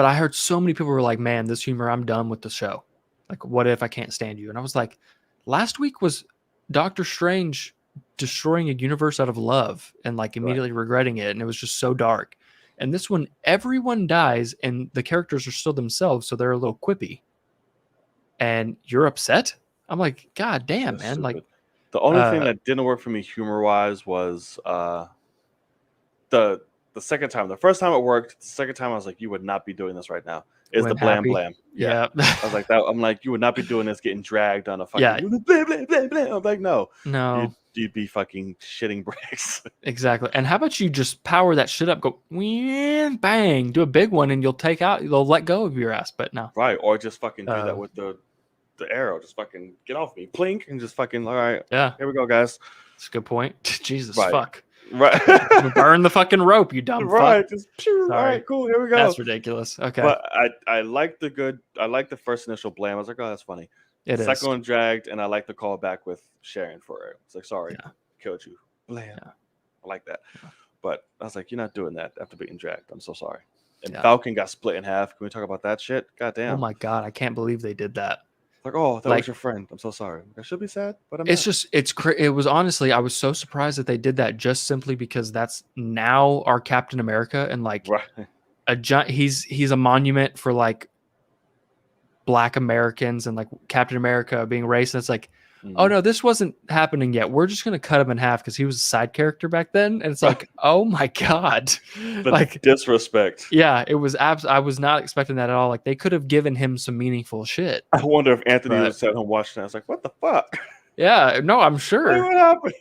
S2: I heard so many people were like, "Man, this humor, I'm done with the show. Like, what if I can't stand you?" And I was like, last week was Doctor Strange destroying a universe out of love and like immediately regretting it, and it was just so dark. And this one, everyone dies, and the characters are still themselves, so they're a little quippy. And you're upset? I'm like, God damn, man! Stupid. Like,
S1: the only thing that didn't work for me humor wise was the second time. The first time it worked. The second time I was like, you would not be doing this right now. Is the blam blam?
S2: Yeah.
S1: I was like that. I'm like, you would not be doing this, getting dragged on a fucking blam blam blam blam. I'm like, no. You'd be fucking shitting bricks.
S2: Exactly. And how about you just power that shit up, go bang, do a big one, and they'll let go of your ass. But no.
S1: Right. Or just fucking do that with the arrow. Just fucking get off me. Plink, and just fucking, all right.
S2: Yeah.
S1: Here we go, guys.
S2: That's a good point. Jesus fuck.
S1: Right.
S2: Burn the fucking rope, you dumb fuck.
S1: Just all right, cool. Here we go.
S2: That's ridiculous. Okay.
S1: But I like the first initial blam. I was like, oh, that's funny. The second one dragged, and I like the call back with Sharon for it. It's like, sorry, killed you. Blam. Yeah. I like that. Yeah. But I was like, you're not doing that after being dragged. I'm so sorry. And Falcon got split in half. Can we talk about that shit? God damn.
S2: Oh my God, I can't believe they did that.
S1: Like, oh, that was your friend. I'm so sorry. I should be sad, but I'm
S2: not. It was honestly, I was so surprised that they did that, just simply because that's now our Captain America, and like he's a monument for like Black Americans and like Captain America being racist. It's like, oh no, this wasn't happening yet. We're just gonna cut him in half because he was a side character back then. And it's like, oh my God,
S1: like disrespect.
S2: Yeah, it was I was not expecting that at all. Like they could have given him some meaningful shit.
S1: I wonder if Anthony was at home watching that. I was like, what the fuck?
S2: Yeah, no, I'm sure.
S1: What happened?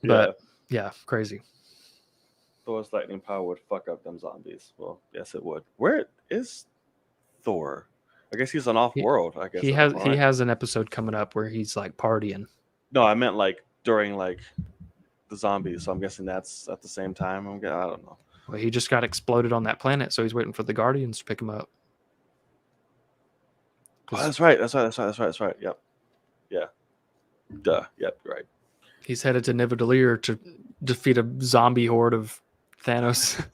S2: But yeah, crazy.
S1: Thor's lightning power would fuck up them zombies. Well, yes, it would. Where is Thor? I guess he's on off-world. I guess
S2: he has an episode coming up where he's like partying.
S1: No, I meant like during like the zombies. So I'm guessing that's at the same time. I don't know.
S2: Well, he just got exploded on that planet, so he's waiting for the Guardians to pick him up.
S1: Oh, that's right. Yep. Yeah. Duh. Yep. Right.
S2: He's headed to Nidavellir to defeat a zombie horde of Thanos.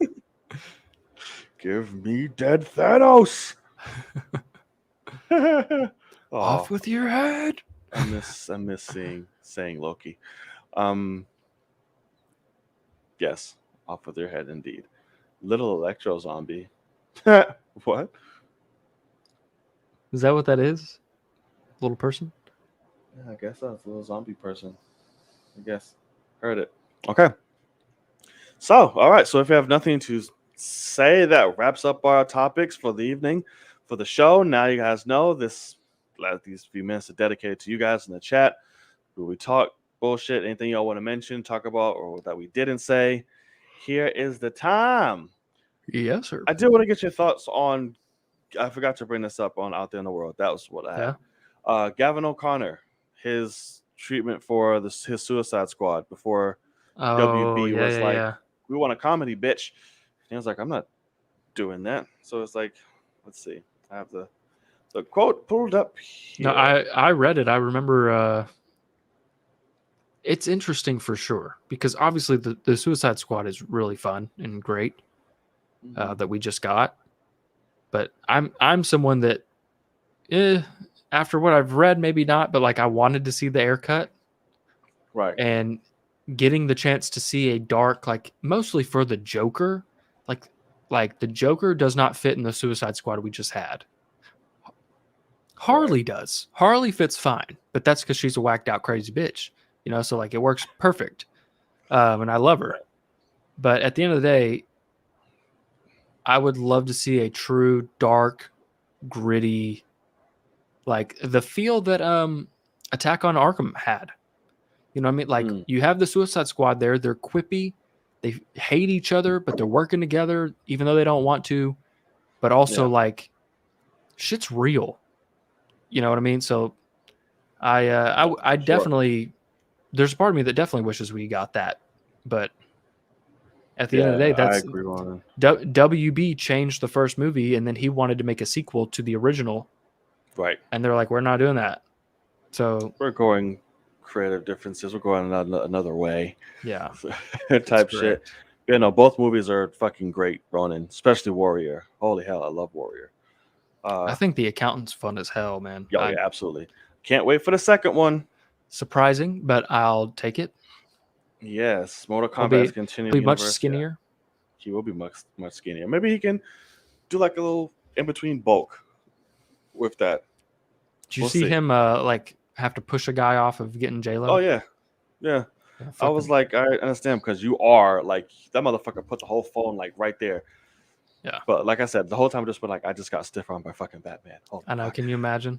S1: Give me dead Thanos.
S2: Off with your head.
S1: I miss saying Loki. Yes, off with your head indeed. Little electro zombie. What?
S2: Is that what that is? Little person?
S1: Yeah, I guess that's a little zombie person. I guess. Heard it. Okay. So, all right. So if you have nothing to say, that wraps up our topics for the evening. For the show, now you guys know these few minutes are dedicated to you guys in the chat. Where we talk bullshit, anything y'all want to mention, talk about, or that we didn't say. Here is the time.
S2: Yes, sir.
S1: I did want to get your thoughts on. I forgot to bring this up on Out There in the World. That was what I had. Gavin O'Connor, his treatment for his Suicide Squad before WB was like, we want a comedy, bitch. And he was like, I'm not doing that. So it's like, let's see. I have the quote pulled up here.
S2: No, I read it. I remember it's interesting for sure, because obviously the Suicide Squad is really fun and great that we just got. But I'm someone that after what I've read, maybe not, but like I wanted to see the Ayer cut.
S1: Right.
S2: And getting the chance to see a dark, like mostly for the Joker, like the Joker does not fit in the Suicide Squad we just had. Harley does. Harley fits fine, but that's because she's a whacked out crazy bitch. So like it works perfect. And I love her.
S1: Right.
S2: But at the end of the day, I would love to see a true dark, gritty, like the feel that Attack on Arkham had. You know what I mean? Like you have the Suicide Squad there. They're quippy. They hate each other, but they're working together even though they don't want to. But also like shit's real. You know what I mean? So I definitely there's a part of me that definitely wishes we got that. But at the end of the day,
S1: I
S2: that's
S1: agree on it.
S2: WB changed the first movie and then he wanted to make a sequel to the original.
S1: Right.
S2: And they're like, we're not doing that. So
S1: we're going creative differences. We're going another way.
S2: Yeah.
S1: type shit. Both movies are fucking great, Ronin, especially Warrior. Holy hell, I love Warrior.
S2: I think The Accountant's fun as hell, man.
S1: Yeah, absolutely. Can't wait for the second one.
S2: Surprising, but I'll take it.
S1: Yes, Mortal Kombat is continuing.
S2: He'll be much skinnier.
S1: Yeah. He will be much skinnier. Maybe he can do like a little in between bulk with that.
S2: Did you see him like have to push a guy off of getting J-Lo?
S1: Oh yeah. I was like, I understand because you are like that motherfucker put the whole phone like right there.
S2: Yeah.
S1: But like I said, the whole time I just been like, I just got stiff armed by fucking Batman. Oh,
S2: I know.
S1: fuck.
S2: Can you imagine?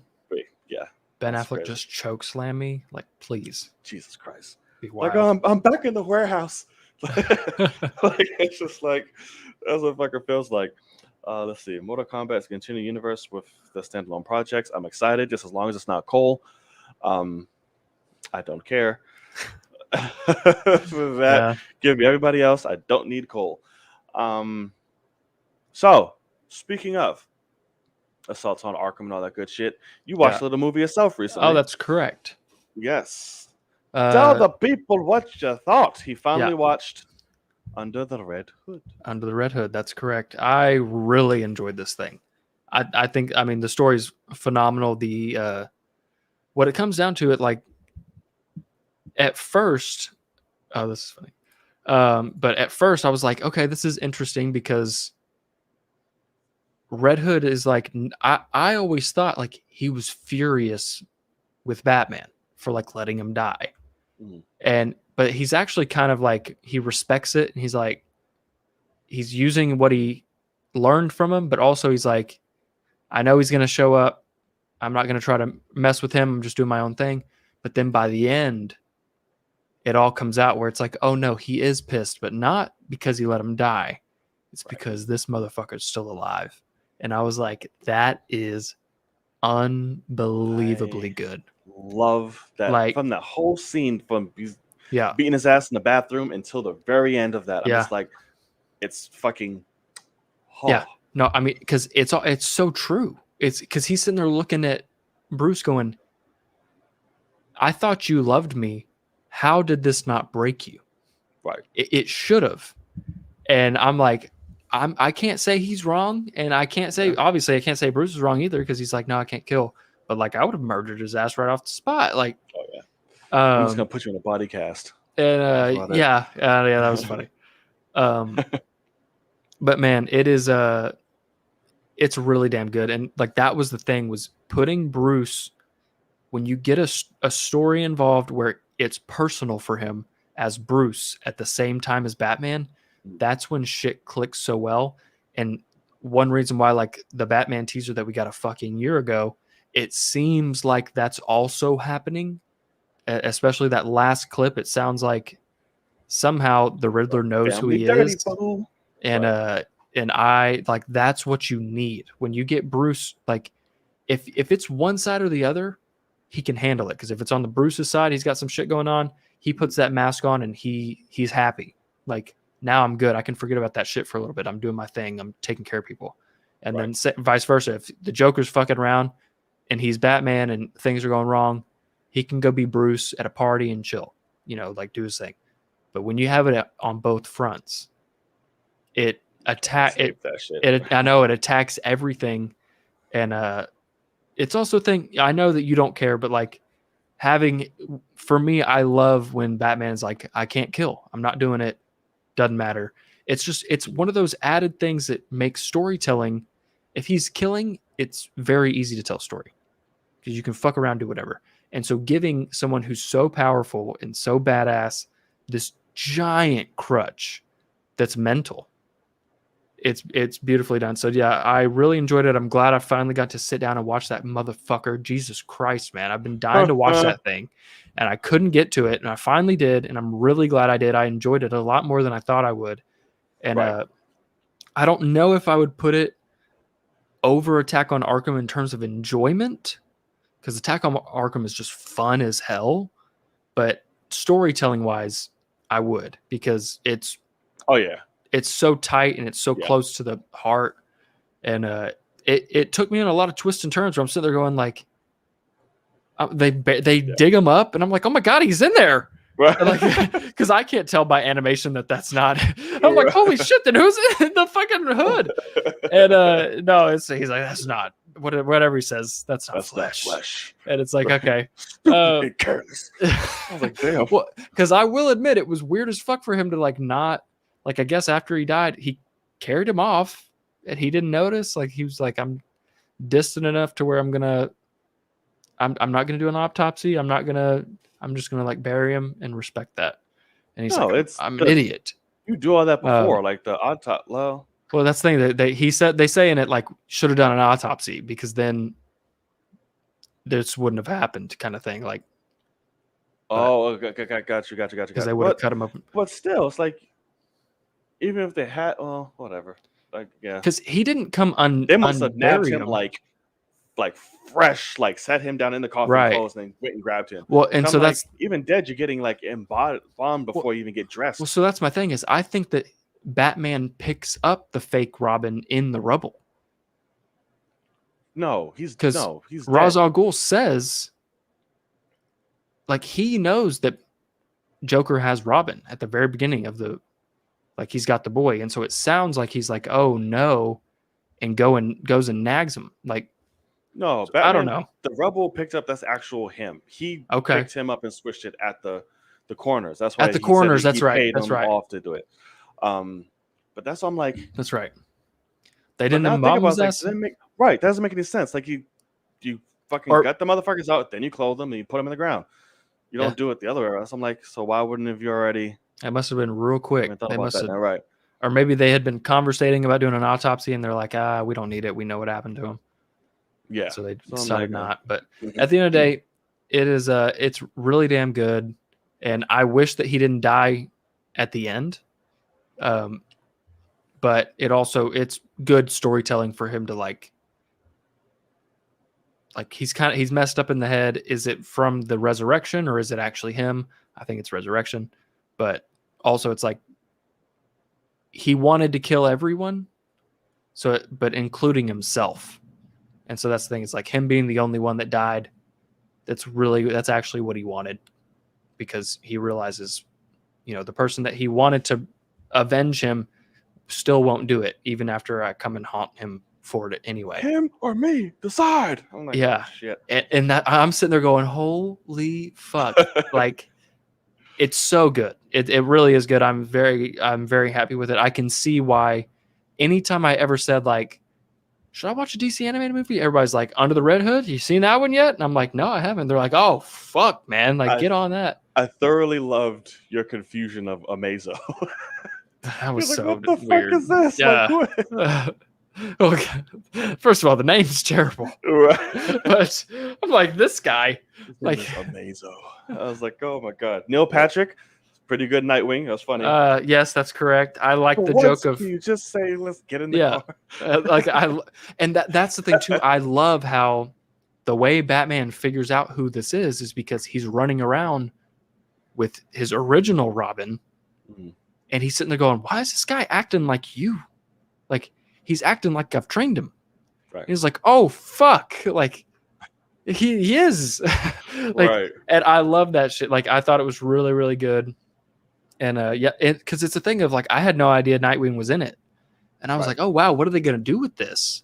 S1: Yeah.
S2: Ben Affleck just choke slam me? Like, please.
S1: Jesus Christ.
S2: Be wild.
S1: Like, I'm back in the warehouse. Like, it's just like, that's what fucking feels like. Let's see. Mortal Kombat's continuing universe with the standalone projects. I'm excited, just as long as it's not Cole. I don't care. For that, give me everybody else. I don't need Cole. So, speaking of Assault on Arkham and all that good shit, you watched the movie yourself recently.
S2: Oh, that's correct.
S1: Yes. Tell the people what you thought. He finally
S2: Yeah.
S1: watched Under the Red Hood.
S2: Under the Red Hood, that's correct. I really enjoyed this thing. I think, I mean, the story's phenomenal. The what it comes down to, it like at first, oh, this is funny. But at first I was like, okay, this is interesting because Red Hood is like, I always thought like he was furious with Batman for like letting him die. But he's actually kind of like, he respects it. And he's like, he's using what he learned from him, but also he's like, I know he's going to show up. I'm not going to try to mess with him. I'm just doing my own thing. But then by the end, it all comes out where it's like, oh no, he is pissed, but not because he let him die. It's because this motherfucker's still alive. And I was like, that is unbelievably good.
S1: Love that. Like, from that whole scene, from beating his ass in the bathroom until the very end of that. I'm just like, it's fucking. Oh.
S2: Yeah. No, I mean, because it's so true. It's because he's sitting there looking at Bruce going, I thought you loved me. How did this not break you?
S1: Right.
S2: It should have. And I'm like, I can't say he's wrong. And I can't say, obviously, I can't say Bruce is wrong either because he's like, no, I can't kill. But like, I would have murdered his ass right off the spot. Like,
S1: oh, yeah. I'm just going to put you in a body cast.
S2: And that was funny. But man, it is it's really damn good. And like that was the thing, was putting Bruce, when you get a story involved where it's personal for him as Bruce at the same time as Batman, that's when shit clicks so well. And one reason why, like the Batman teaser that we got a fucking year ago, it seems like that's also happening, especially that last clip. It sounds like somehow the Riddler knows who he is. And I like, that's what you need when you get Bruce. Like if it's one side or the other, he can handle it. Because if it's on the Bruce's side, he's got some shit going on. He puts that mask on and he's happy. Like, now I'm good. I can forget about that shit for a little bit. I'm doing my thing. I'm taking care of people. And then vice versa. If the Joker's fucking around and he's Batman and things are going wrong, he can go be Bruce at a party and chill, like do his thing. But when you have it on both fronts, I know it attacks everything. And it's also a thing, I know that you don't care, but like for me, I love when Batman's like, I can't kill. I'm not doing it. Doesn't matter. It's one of those added things that makes storytelling. If he's killing, it's very easy to tell story. because you can fuck around, do whatever. And so giving someone who's so powerful and so badass this giant crutch that's mental, it's beautifully done. So yeah, I really enjoyed it. I'm glad I finally got to sit down and watch that motherfucker. Jesus Christ, man. I've been dying to watch that thing and I couldn't get to it. And I finally did. And I'm really glad I did. I enjoyed it a lot more than I thought I would. And I don't know if I would put it over Attack on Arkham in terms of enjoyment, because Attack on Arkham is just fun as hell. But storytelling wise, I would, because it's so tight and it's so close to the heart. And it took me on a lot of twists and turns where I'm sitting there going like, they dig him up and I'm like, oh my God, he's in there. Like, because I can't tell by animation that's not. I'm like, holy shit! Then who's in the fucking hood? And no, he's like, that's not whatever he says. That's not flesh. And it's like, okay,
S1: careless. I was like, damn.
S2: Well, because I will admit it was weird as fuck for him to like not like. I guess after he died, he carried him off and he didn't notice. Like he was like, I'm distant enough to where I'm not gonna do an autopsy. I'm just gonna like bury him and respect that. And he's I'm an idiot.
S1: You do all that before, like the autopsy.
S2: Well, that's the thing that they say in it, like should have done an autopsy because then this wouldn't have happened, kind of thing. Like,
S1: got you.
S2: Because they would have cut him up.
S1: But still, it's like even if they had, whatever. Like, yeah,
S2: because he didn't come
S1: They must have nabbed him like fresh, like set him down in the coffin clothes and then went and grabbed him.
S2: Well, and so
S1: like,
S2: that's
S1: even dead, you're getting like embalmed before you even get dressed.
S2: Well, so that's my thing is I think that Batman picks up the fake Robin in the rubble.
S1: No, he's
S2: Ra's al Ghul says like he knows that Joker has Robin at the very beginning of like he's got the boy, and so it sounds like he's like, oh no, and goes and nags him like.
S1: No, Batman, I don't know. The rubble picked up that's actual him. He picked him up and swished it at the corners. That's why
S2: at the corners. That's right.
S1: Paid
S2: that's
S1: him
S2: right.
S1: Off to do it. But that's why I'm like.
S2: That's right. They didn't embalm his ass.
S1: That doesn't make any sense. Like you fucking got the motherfuckers out, then you clothe them and you put them in the ground. You don't do it the other way around. So I'm like, so why wouldn't have you already?
S2: It must have been real quick.
S1: They must have right.
S2: Or maybe they had been conversating about doing an autopsy and they're like, we don't need it. We know what happened to him.
S1: Yeah.
S2: So they decided not. But at the end of the day, it's really damn good. And I wish that he didn't die at the end. But it's good storytelling for him to like he's messed up in the head. Is it from the resurrection or is it actually him? I think it's resurrection. But also it's like he wanted to kill everyone. But including himself. And so that's the thing. It's like him being the only one that died. That's actually what he wanted, because he realizes, the person that he wanted to avenge him still won't do it, even after I come and haunt him for it anyway.
S1: Him or me, decide. I'm like,
S2: yeah,
S1: oh, shit.
S2: And that I'm sitting there going, holy fuck! Like, it's so good. It really is good. I'm very happy with it. I can see why. Anytime I ever said like, should I watch a DC animated movie? Everybody's like, Under the Red Hood? You seen that one yet? And I'm like, no, I haven't. They're like, oh, fuck, man. Like, get on that.
S1: I thoroughly loved your confusion of Amazo.
S2: That was so
S1: what the
S2: weird.
S1: Fuck is this?
S2: Yeah. Okay. First of all, the name's terrible.
S1: Right.
S2: But I'm like, this guy. Like
S1: Amazo. I was like, oh my God. Neil Patrick. Pretty good Nightwing. That was funny.
S2: Yes, that's correct. I like the joke of
S1: you just say, let's get in the
S2: car. And that's the thing too. I love how the way Batman figures out who this is because he's running around with his original Robin, and he's sitting there going, "Why is this guy acting like you? Like he's acting like I've trained him."
S1: Right.
S2: He's like, "Oh fuck!" Like he is.
S1: Right.
S2: And I love that shit. Like I thought it was really really good. And because it's a thing of like I had no idea Nightwing was in it, and I was like, oh wow, what are they going to do with this?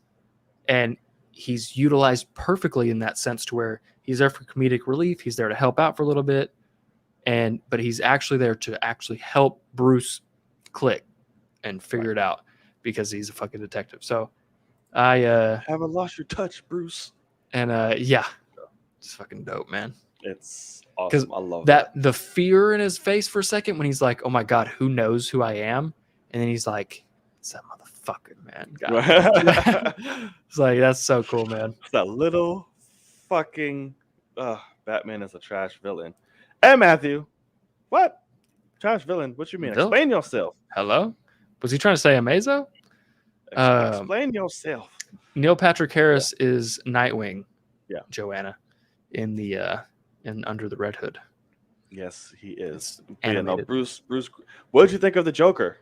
S2: And he's utilized perfectly in that sense to where he's there for comedic relief. He's there to help out for a little bit, but he's actually there to actually help Bruce click and figure it out because he's a fucking detective. So I
S1: haven't lost your touch, Bruce.
S2: And It's fucking dope, man.
S1: It's awesome. I love
S2: that. The fear in his face for a second when he's like, "Oh my god, who knows who I am?" And then he's like, "It's that motherfucker, man." God. It's like that's so cool, man.
S1: It's that little fucking Batman is a trash villain. And Matthew, what? Trash villain? What you mean?
S2: Villain?
S1: Explain yourself.
S2: Hello? Was he trying to say Amazo?
S1: Explain yourself.
S2: Neil Patrick Harris is Nightwing.
S1: Yeah.
S2: Joanna in the in Under the Red Hood.
S1: Yes, he is.
S2: Animated.
S1: Bruce. What did you think of the Joker?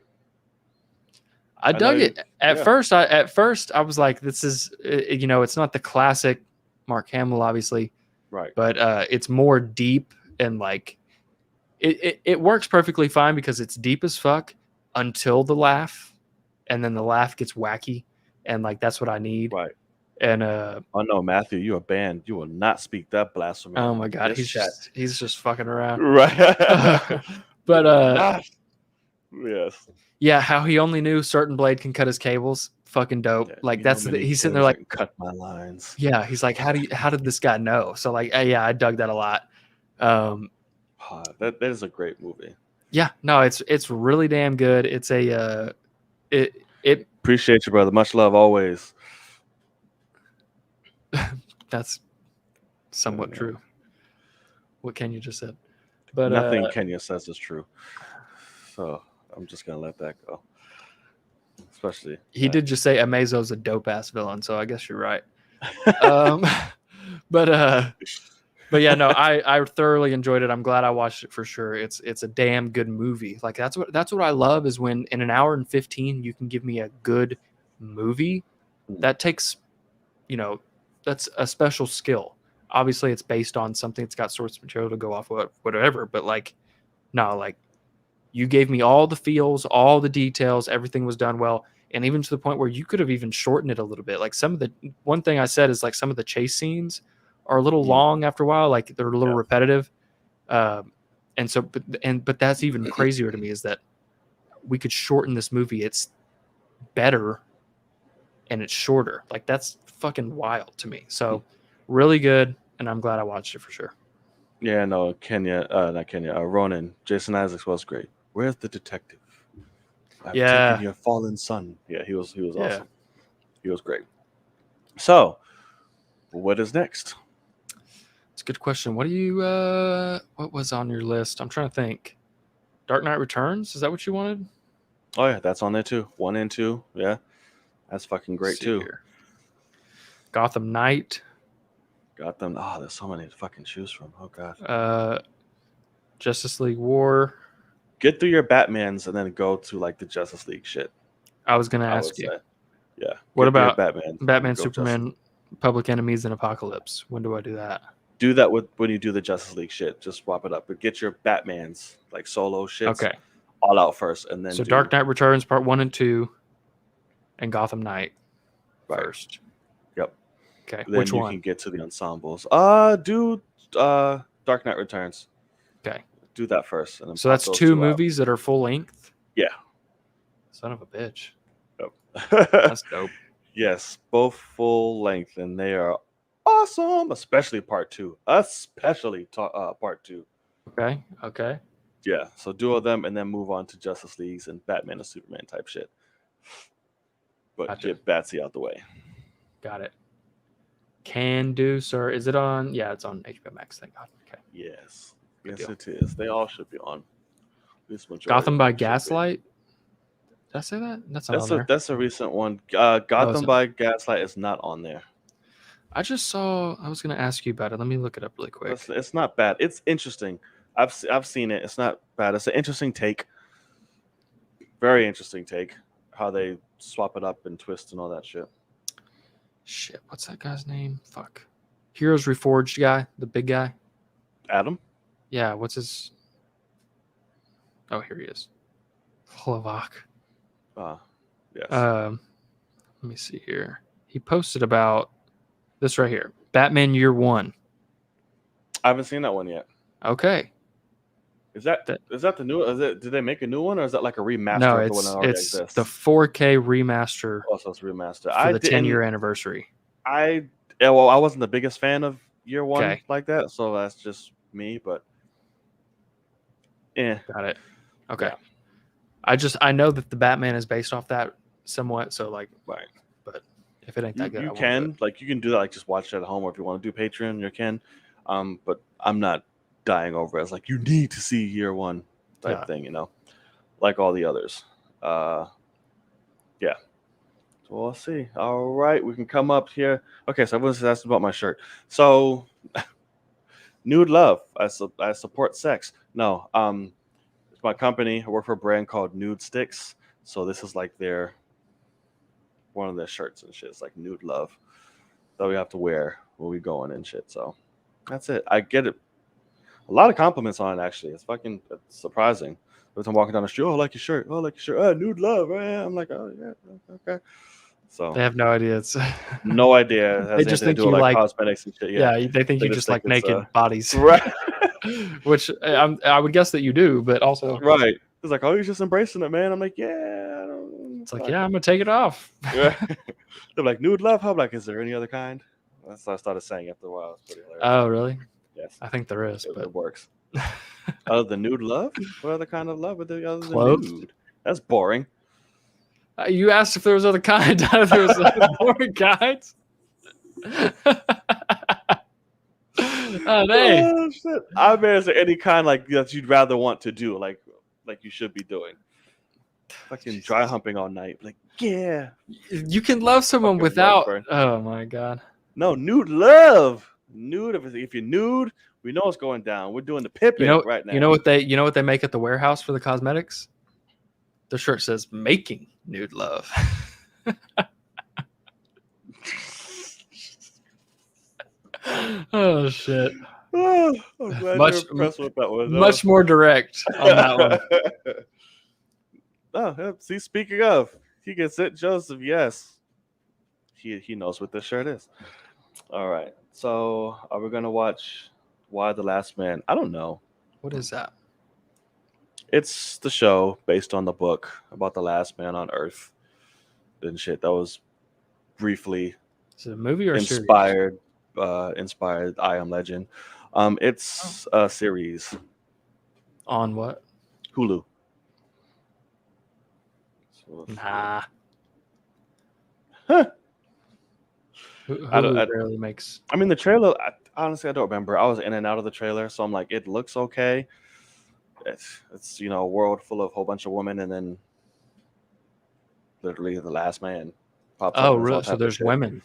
S2: I dug it. At first I was like, this is it's not the classic Mark Hamill, obviously.
S1: Right.
S2: But it's more deep and like it works perfectly fine because it's deep as fuck until the laugh, and then the laugh gets wacky, and like that's what I need.
S1: Right.
S2: And
S1: oh no, Matthew, you're banned. You will not speak that blasphemy.
S2: Oh my god, he's just fucking around.
S1: Right.
S2: But
S1: yes.
S2: Yeah, how he only knew certain blade can cut his cables. Fucking dope. Yeah, like he's sitting there like
S1: cut my lines.
S2: Yeah, he's like, how did this guy know? So like, yeah, I dug that a lot.
S1: That is a great movie.
S2: Yeah, no, it's really damn good. It's a it
S1: appreciate you, brother. Much love always.
S2: That's somewhat true. What Kenya just said. But
S1: nothing Kenya says is true. So I'm just gonna let that go. Especially
S2: he did just say Amazo's a dope ass villain, so I guess you're right. But yeah, no, I thoroughly enjoyed it. I'm glad I watched it for sure. It's a damn good movie. Like that's what I love is when in an hour and 15 you can give me a good movie. That takes, that's a special skill. Obviously, it's based on something that's got source material to go off of, whatever. But you gave me all the feels, all the details, everything was done well. And even to the point where you could have even shortened it a little bit. Like one thing I said is like some of the chase scenes are a little long after a while. Like they're a little repetitive. But that's even crazier to me is that we could shorten this movie. It's better and it's shorter. Like that's fucking wild to me. So really good. And I'm glad I watched it for sure.
S1: Yeah, no, not Kenya, Ronan, Jason Isaacs was great. Where's the detective? I've taken your fallen son. Yeah, he was awesome. He was great. So, what is next?
S2: It's a good question. What was on your list? I'm trying to think. Dark Knight Returns? Is that what you wanted?
S1: Oh yeah, that's on there too. 1 and 2. Yeah. That's fucking great too.
S2: Here. Gotham Knight.
S1: Gotham. Oh, there's so many to fucking choose from. Oh god.
S2: Justice League War.
S1: Get through your Batmans and then go to like the Justice League shit.
S2: I was gonna ask you.
S1: Say. Yeah.
S2: What about Batman, Superman, Public Enemies, and Apocalypse? When do I do that?
S1: Do that when you do the Justice League shit. Just swap it up. But get your Batmans, like solo shit.
S2: Okay.
S1: All out first. And then
S2: so Dark Knight Returns Part 1 and 2 and Gotham Knight first.
S1: Yep.
S2: Okay.
S1: Then
S2: which one?
S1: You can get to the ensembles. Do Dark Knight Returns.
S2: Okay.
S1: Do that first. And then
S2: so that's two movies that are full length?
S1: Yeah.
S2: Son of a bitch.
S1: Yep.
S2: That's dope.
S1: Yes, both full length, and they are awesome, especially part 2. Part 2.
S2: Okay.
S1: Yeah, so do all them and then move on to Justice Leagues and Batman and Superman type shit. But get Batsy out the way.
S2: Got it. Can do, sir. Is it on? Yeah, it's on HBO Max. Thank God. Okay.
S1: Yes. Yes, it is. They all should be on.
S2: Gotham by Gaslight? Did I say that?
S1: That's a recent one. Gotham by Gaslight is not on there.
S2: I just saw. I was going to ask you about it. Let me look it up really quick.
S1: It's not bad. It's interesting. I've seen it. It's not bad. It's an interesting take. Very interesting take. How they swap it up and twist and all that shit.
S2: Shit, what's that guy's name? Fuck. Heroes Reforged guy, the big guy.
S1: Adam?
S2: Yeah, what's his? Oh, here he is. Hlavak.
S1: Yes.
S2: Let me see here. He posted about this right here. Batman Year One.
S1: I haven't seen that one yet.
S2: Okay.
S1: Is that the new? Did they make a new one, or is that like a remaster?
S2: No,
S1: of the one that already exists?
S2: The 4K remaster.
S1: Also, it's remaster
S2: for the 10-year anniversary.
S1: I wasn't the biggest fan of year one
S2: Okay.
S1: like that, so that's just me. But yeah,
S2: Got it. Okay.
S1: Yeah.
S2: I know that the Batman is based off that somewhat. So like,
S1: right.
S2: but if it ain't that good,
S1: You
S2: I won't do it.
S1: can like you can do that, like just watch it at home, or if you want to do Patreon, you can. But I'm not dying over it. It's like you need to see year one type
S2: Yeah.
S1: thing, like all the others. Yeah. So we'll see. All right, we can come up here. Okay, so I was asking about my shirt. So, nude love. I support sex. No, it's my company. I work for a brand called Nude Sticks. So this is like one of their shirts and shit. It's like nude love that we have to wear when we going and shit. So that's it. I get it. A lot of compliments on it actually. It's surprising. Every time I'm walking down the street, oh, I like your shirt. Oh, I like your shirt. Oh, nude love. I'm like, oh yeah, okay. So
S2: They have no idea. It's
S1: no idea it
S2: they
S1: has
S2: just
S1: anything to
S2: think
S1: do
S2: you
S1: with like
S2: like
S1: cosmetics and shit. Yeah,
S2: they think
S1: they
S2: you
S1: just
S2: just
S1: think
S2: like
S1: it's
S2: naked bodies.
S1: right,
S2: Which I would guess that you do, but also
S1: right. It's like, oh, you're just embracing it, man. I'm like, yeah, I don't
S2: it's like,
S1: fuck.
S2: yeah, I'm gonna take it off.
S1: Yeah. They're like, nude love. I'm like, is there any other kind? That's what I started saying after a while. It's pretty hilarious.
S2: Oh, really?
S1: Yes,
S2: I think there is, but
S1: it works. Other than nude love, what other kind of love would there other than
S2: clothes.
S1: nude? That's boring.
S2: You asked if there was other kind. If there was more kinds. Oh, hey.
S1: Oh, shit. I mean, is there any kind like that you'd rather want to do, like you should be doing? Fucking dry humping all night, like yeah.
S2: You can love someone
S1: Fucking
S2: without.
S1: burn.
S2: Oh my god.
S1: No, nude love. Nude. If you're nude, we know what's going down. We're doing the pipping right now.
S2: You know what they make at the warehouse for the cosmetics? The shirt says "making nude love." Oh shit!
S1: Oh, I'm glad you're impressed with that one.
S2: Much more direct on that one.
S1: Oh, see, speaking of, he gets it, Joseph. Yes, he knows what this shirt is. All right, so are we gonna watch Why the Last Man? I don't know.
S2: What is that?
S1: It's the show based on the book about the last man on Earth. And shit, that was briefly
S2: Is it a movie or a series?
S1: Inspired I Am Legend. It's a series.
S2: On what?
S1: Hulu.
S2: Nah.
S1: Huh.
S2: Hulu rarely makes.
S1: I mean, the trailer. Honestly, I don't remember. I was in and out of the trailer, so I'm like, it looks okay. It's a world full of a whole bunch of women, and then literally the last man pops up.
S2: Oh,
S1: and it's all
S2: really? So
S1: type of
S2: there's
S1: shit.
S2: women.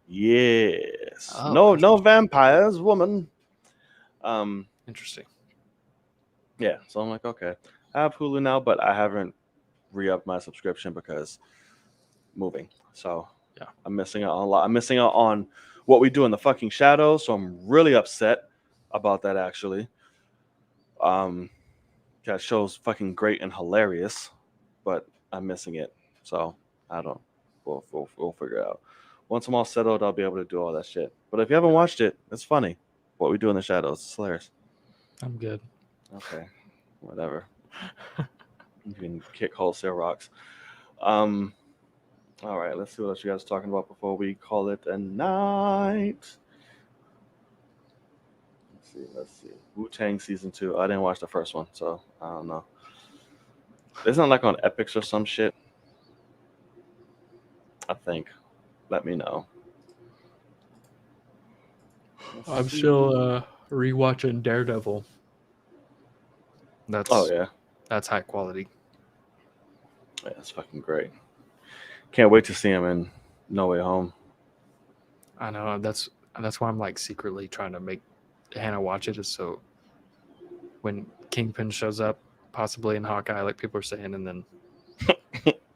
S1: Yes.
S2: Oh,
S1: No vampires, woman.
S2: Interesting.
S1: Yeah. So I'm like, okay, I have Hulu now, but I haven't re-upped my subscription because moving. So
S2: yeah,
S1: I'm missing out on a lot. I'm missing out on what we do in the fucking shadows. So I'm really upset about that actually. That show's fucking great and hilarious, but I'm missing it. So I don't. We'll figure it out. Once I'm all settled, I'll be able to do all that shit. But if you haven't watched it, it's funny. What we do in the shadows, it's hilarious.
S2: I'm good.
S1: Okay, whatever. You can kick wholesale rocks. All right, let's see what else you guys are talking about before we call it a night. Let's see. Wu-Tang season 2. I didn't watch the first one, so I don't know. Isn't it like on Epics or some shit? I think. Let me know.
S2: I'm still rewatching Daredevil. That's high quality.
S1: Yeah, it's fucking great. Can't wait to see him in No Way Home.
S2: I know that's why I'm like secretly trying to make Hannah watch it, is so when Kingpin shows up, possibly in Hawkeye, like people are saying, and then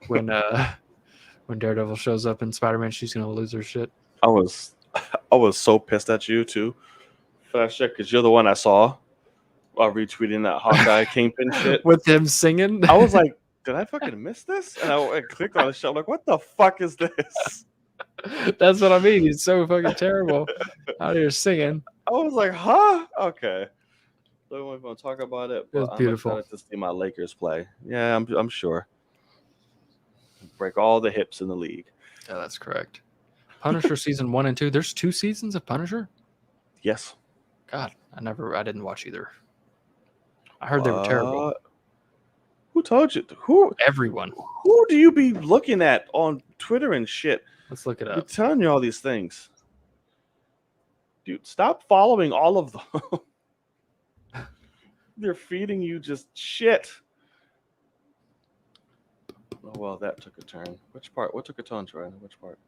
S2: when Daredevil shows up in Spider-Man, she's gonna lose her shit.
S1: I was so pissed at you too for that shit because you're the one I saw retweeting that Hawkeye Kingpin shit
S2: with him singing.
S1: I was like, did I fucking miss this? And I clicked on the show. I'm like, what the fuck is this?
S2: That's what I mean. He's so fucking terrible out here singing.
S1: I was like, huh? Okay. Don't even want to talk about it. But I'm
S2: beautiful.
S1: excited to see my Lakers play. Yeah, I'm sure. Break all the hips in the league.
S2: Yeah, that's correct. Punisher season 1 and 2. There's 2 seasons of Punisher?
S1: Yes.
S2: God, I didn't watch either. I heard they were terrible.
S1: Who told you? Who
S2: Everyone.
S1: Who do you be looking at on Twitter and shit?
S2: Let's look it
S1: Be
S2: up.
S1: telling you all these things. Dude, stop following all of them. They're feeding you just shit. Oh, well, that took a turn. Which part? What took a turn, Troy? Which part?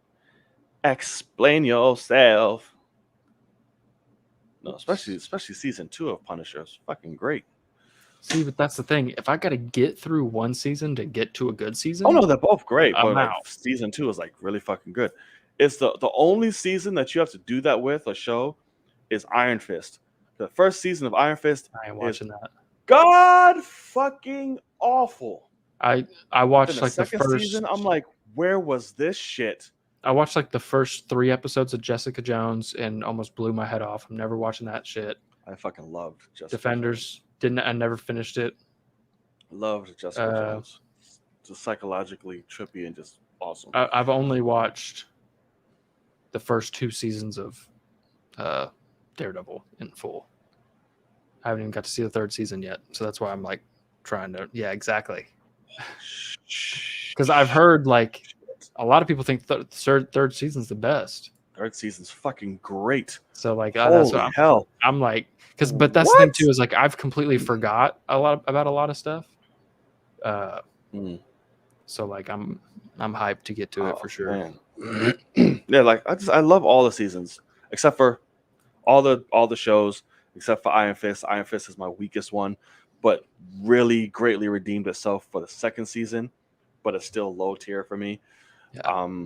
S1: Explain yourself. No, especially season 2 of Punisher is fucking great.
S2: See, but that's the thing. If I got to get through one season to get to a good season,
S1: Oh no, they're both great,
S2: I'm
S1: but like
S2: out.
S1: season 2 is like really fucking good. It's the only season that you have to do that with a show is Iron Fist. The first season of Iron Fist
S2: I ain't
S1: is
S2: watching that.
S1: god fucking awful.
S2: I
S1: Then
S2: watched
S1: the
S2: like the
S1: second
S2: first.
S1: season, I'm like, where was this shit?
S2: I watched like the first 3 episodes of Jessica Jones and almost blew my head off. I'm never watching that shit.
S1: I fucking loved Jessica
S2: Defenders didn't. I never finished it.
S1: Jones. Loved Jessica Jones. Just psychologically trippy and just awesome.
S2: I've only watched the first 2 seasons of Daredevil in full. I haven't even got to see the 3rd season yet, so that's why I'm like trying to. Yeah, exactly. Because I've heard like a lot of people think third season's the best.
S1: 3rd season's fucking great.
S2: So like
S1: Holy
S2: that's
S1: hell.
S2: I'm like, but that's the thing too is like I've completely forgot about a lot of stuff. So like I'm hyped to get to it for sure.
S1: Yeah, like I love all the seasons except for all the shows except for Iron Fist. Iron Fist is my weakest one, but really greatly redeemed itself for the 2nd season, but it's still low tier for me. Yeah.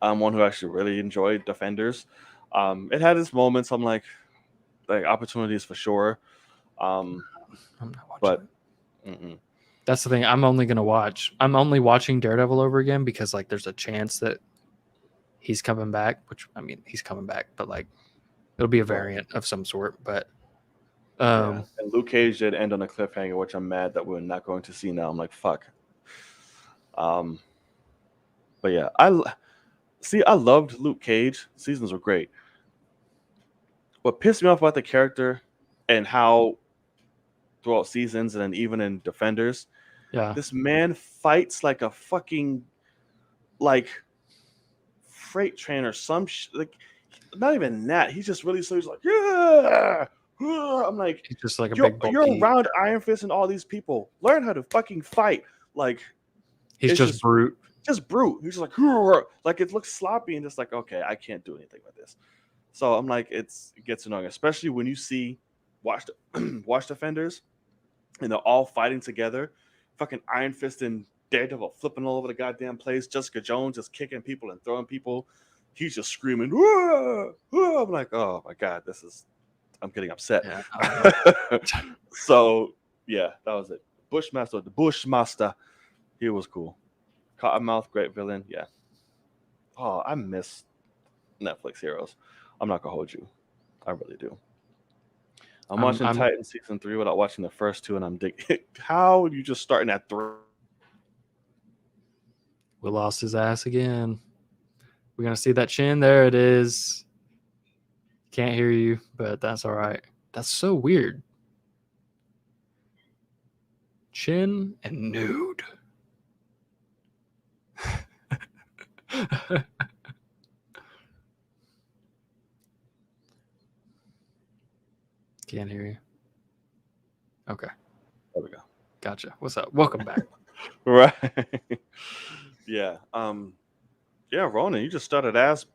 S1: I'm one who actually really enjoyed Defenders. It had its moments. I'm like opportunities for sure. I'm not watching it.
S2: That's the thing. I'm only watching Daredevil over again because like there's a chance that he's coming back, which I mean he's coming back, but like it'll be a variant of some sort. But
S1: and Luke Cage did end on a cliffhanger, which I'm mad that we're not going to see now. I'm like, fuck. But yeah, I loved Luke Cage. Seasons were great. What pissed me off about the character and how throughout seasons and then even in Defenders, this man fights like a fucking like freight train or some like not even that. He's just really he's like, yeah. I'm like,
S2: he's just like a big bulky.
S1: You're around Iron Fist and all these people. Learn how to fucking fight. Like
S2: he's just brute.
S1: Just brute. He's just like it looks sloppy and just like, okay, I can't do anything with this. So I'm like, it gets annoying, especially when you see watch Defenders and they're all fighting together. Fucking Iron Fist and Daredevil flipping all over the goddamn place. Jessica Jones just kicking people and throwing people. He's just screaming. Whoa, whoa. I'm like, oh my god, I'm getting upset. Yeah. So yeah, that was it. The Bushmaster, he was cool. Cottonmouth, great villain. Yeah. Oh, I miss Netflix heroes. I'm not gonna hold you. I really do. I'm watching Titan season 3 without watching the first 2, and I'm digging. How are you just starting at 3?
S2: We lost his ass again. We're gonna see that chin. There it is. Can't hear you, but that's all right. That's so weird. Chin and nude. Can't hear you. Okay.
S1: There we go.
S2: Gotcha. What's up? Welcome back.
S1: Right. Yeah. Yeah, Ronan, you just started ass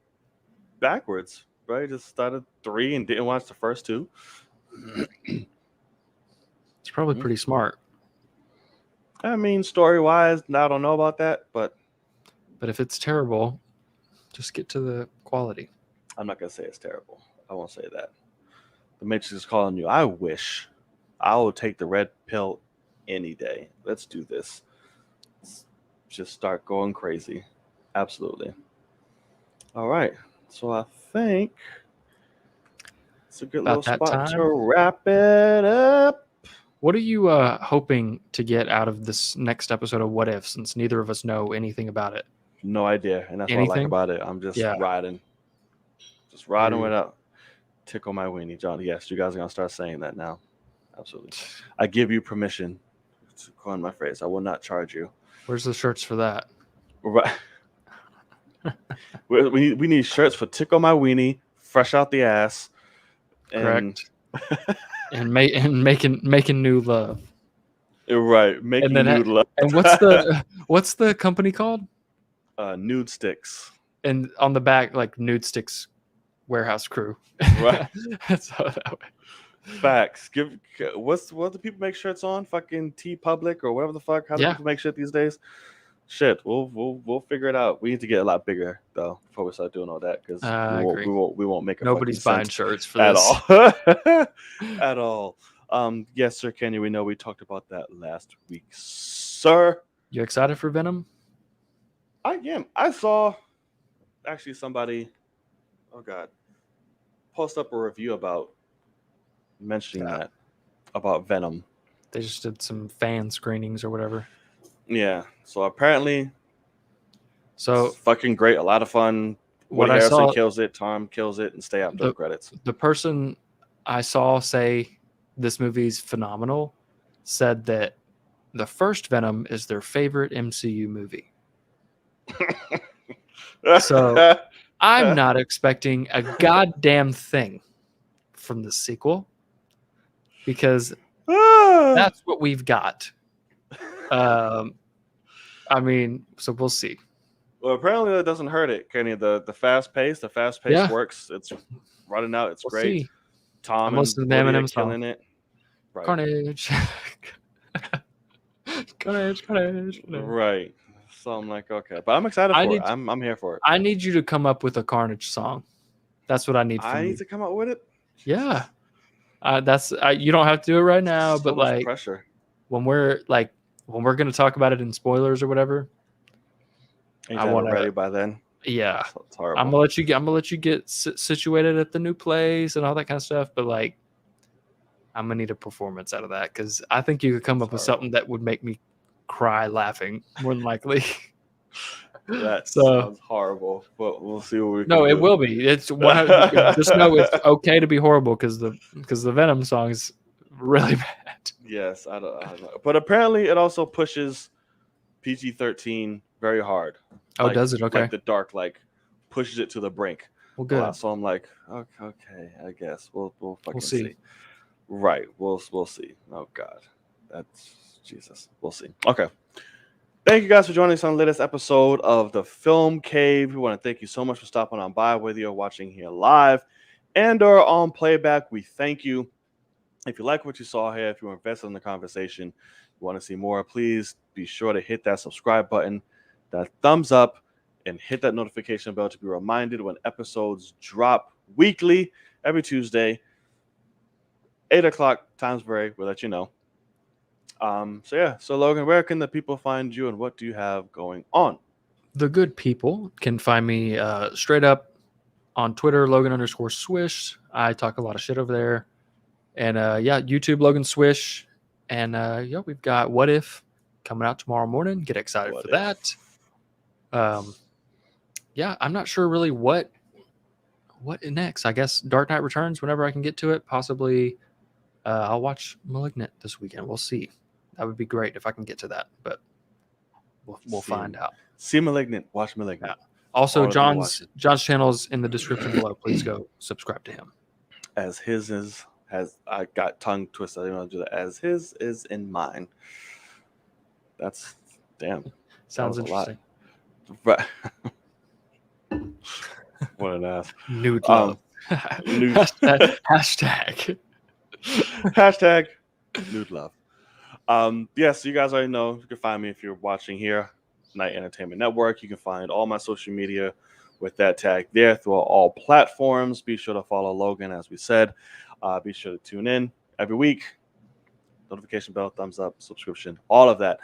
S1: backwards, right? You just started 3 and didn't watch the first 2.
S2: It's probably pretty smart.
S1: I mean, story-wise, I don't know about that, but
S2: if it's terrible, just get to the quality.
S1: I'm not gonna say it's terrible. I won't say that. The Matrix is calling you. I wish I will take the red pill any day. Let's do this. Let's just start going crazy. Absolutely. All right. So I think it's a good little spot to wrap it up.
S2: What are you hoping to get out of this next episode of What If, since neither of us know anything about it?
S1: No idea. And that's what I like about it. I'm just riding. Just riding with it. Tickle my weenie, John. Yes, you guys are gonna start saying that now. Absolutely. I give you permission to coin my phrase. I will not charge you.
S2: Where's the shirts for that?
S1: Right. we need shirts for Tickle My Weenie, Fresh Out the Ass, and
S2: Correct. and making new love.
S1: right, making
S2: And then
S1: nude love.
S2: and what's the company called?
S1: Nude Sticks.
S2: And on the back, like Nude Sticks Warehouse Crew.
S1: Right.
S2: That's how that way.
S1: Facts. What do people make shirts on? Fucking T Public or whatever the fuck. How do people make shit these days? Shit, we'll figure it out. We need to get a lot bigger though before we start doing all that because we won't make a
S2: Nobody's
S1: fucking
S2: buying
S1: cent
S2: shirts for
S1: at
S2: this
S1: all. At all. Yes, Sir Kenny, we know we talked about that last week, sir.
S2: You excited for Venom?
S1: I am. I saw actually somebody, oh god, post up a review about mentioning that about Venom.
S2: They just did some fan screenings or whatever.
S1: Yeah. So apparently,
S2: so
S1: it's fucking great. A lot of fun.
S2: What
S1: Woody
S2: I
S1: Harrelson
S2: saw,
S1: kills it. Tom kills it, and stay after the credits.
S2: The person I saw say this movie's phenomenal said that the first Venom is their favorite MCU movie. So I'm not expecting a goddamn thing from the sequel because that's what we've got. I mean, so we'll see.
S1: Well, apparently that doesn't hurt it, Kenny. The fast pace works. It's running out. It's
S2: We'll
S1: great.
S2: see.
S1: Tom
S2: I'm
S1: and
S2: listening to
S1: Woody
S2: Eminem
S1: are killing it. Right.
S2: Carnage. Carnage.
S1: Right. So I'm like, okay, but I'm excited for it. I'm here for it.
S2: I need you to come up with a Carnage song. That's what I need from you.
S1: I need to come up with it.
S2: Yeah. You don't have to do it right now,
S1: so
S2: but
S1: much
S2: like
S1: pressure.
S2: when we're going to talk about it in spoilers or whatever,
S1: I want ready by then.
S2: Yeah,
S1: it's horrible.
S2: I'm gonna let you get situated at the new place and all that kind of stuff. But like, I'm gonna need a performance out of that because I think you could come up with something that would make me cry laughing more than likely.
S1: That sounds horrible, but we'll see what we can do.
S2: It will be. It's just know it's okay to be horrible because the Venom song is really bad.
S1: Yes, I don't know. But apparently it also pushes PG-13 very hard.
S2: Oh, does it? Okay.
S1: Like the dark, pushes it to the brink.
S2: Well, good.
S1: So I'm like, okay, I guess we'll fucking
S2: see.
S1: Right, we'll see. Oh God, that's Jesus. We'll see. Okay. Thank you guys for joining us on the latest episode of the Film Cave. We want to thank you so much for stopping on by, whether you're watching here live and or on playback. We thank you. If you like what you saw here, if you're invested in the conversation, you want to see more, please be sure to hit that subscribe button, that thumbs up, and hit that notification bell to be reminded when episodes drop weekly, every Tuesday, 8 o'clock times break. We'll let you know. So Logan, where can the people find you and what do you have going on?
S2: The good people can find me straight up on Twitter, Logan_Swish. I talk a lot of shit over there. And YouTube, Logan Swish. And we've got What If coming out tomorrow morning. Get excited for that. I'm not sure really what next. I guess Dark Knight Returns whenever I can get to it. Possibly I'll watch Malignant this weekend. We'll see. That would be great if I can get to that, but we'll find out.
S1: See Malignant. Watch Malignant.
S2: Yeah. Also, John's channel is in the description below. Please go subscribe to him.
S1: As his is. I got tongue twisted. I didn't want to do that. As his is in mine. That's damn.
S2: Sounds interesting.
S1: Right. What an ass.
S2: Nude love. Hashtag.
S1: Hashtag nude love. So you guys already know you can find me if you're watching here, Night Entertainment Network. You can find all my social media with that tag there through all platforms. Be sure to follow Logan, as we said. Be sure to tune in every week. Notification bell, thumbs up, subscription, all of that.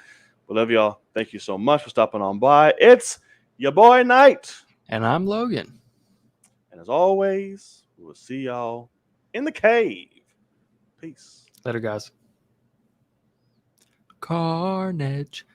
S1: We love y'all. Thank you so much for stopping on by. It's your boy Knight.
S2: And I'm Logan.
S1: And as always, we will see y'all in the cave. Peace.
S2: Later, guys. Carnage.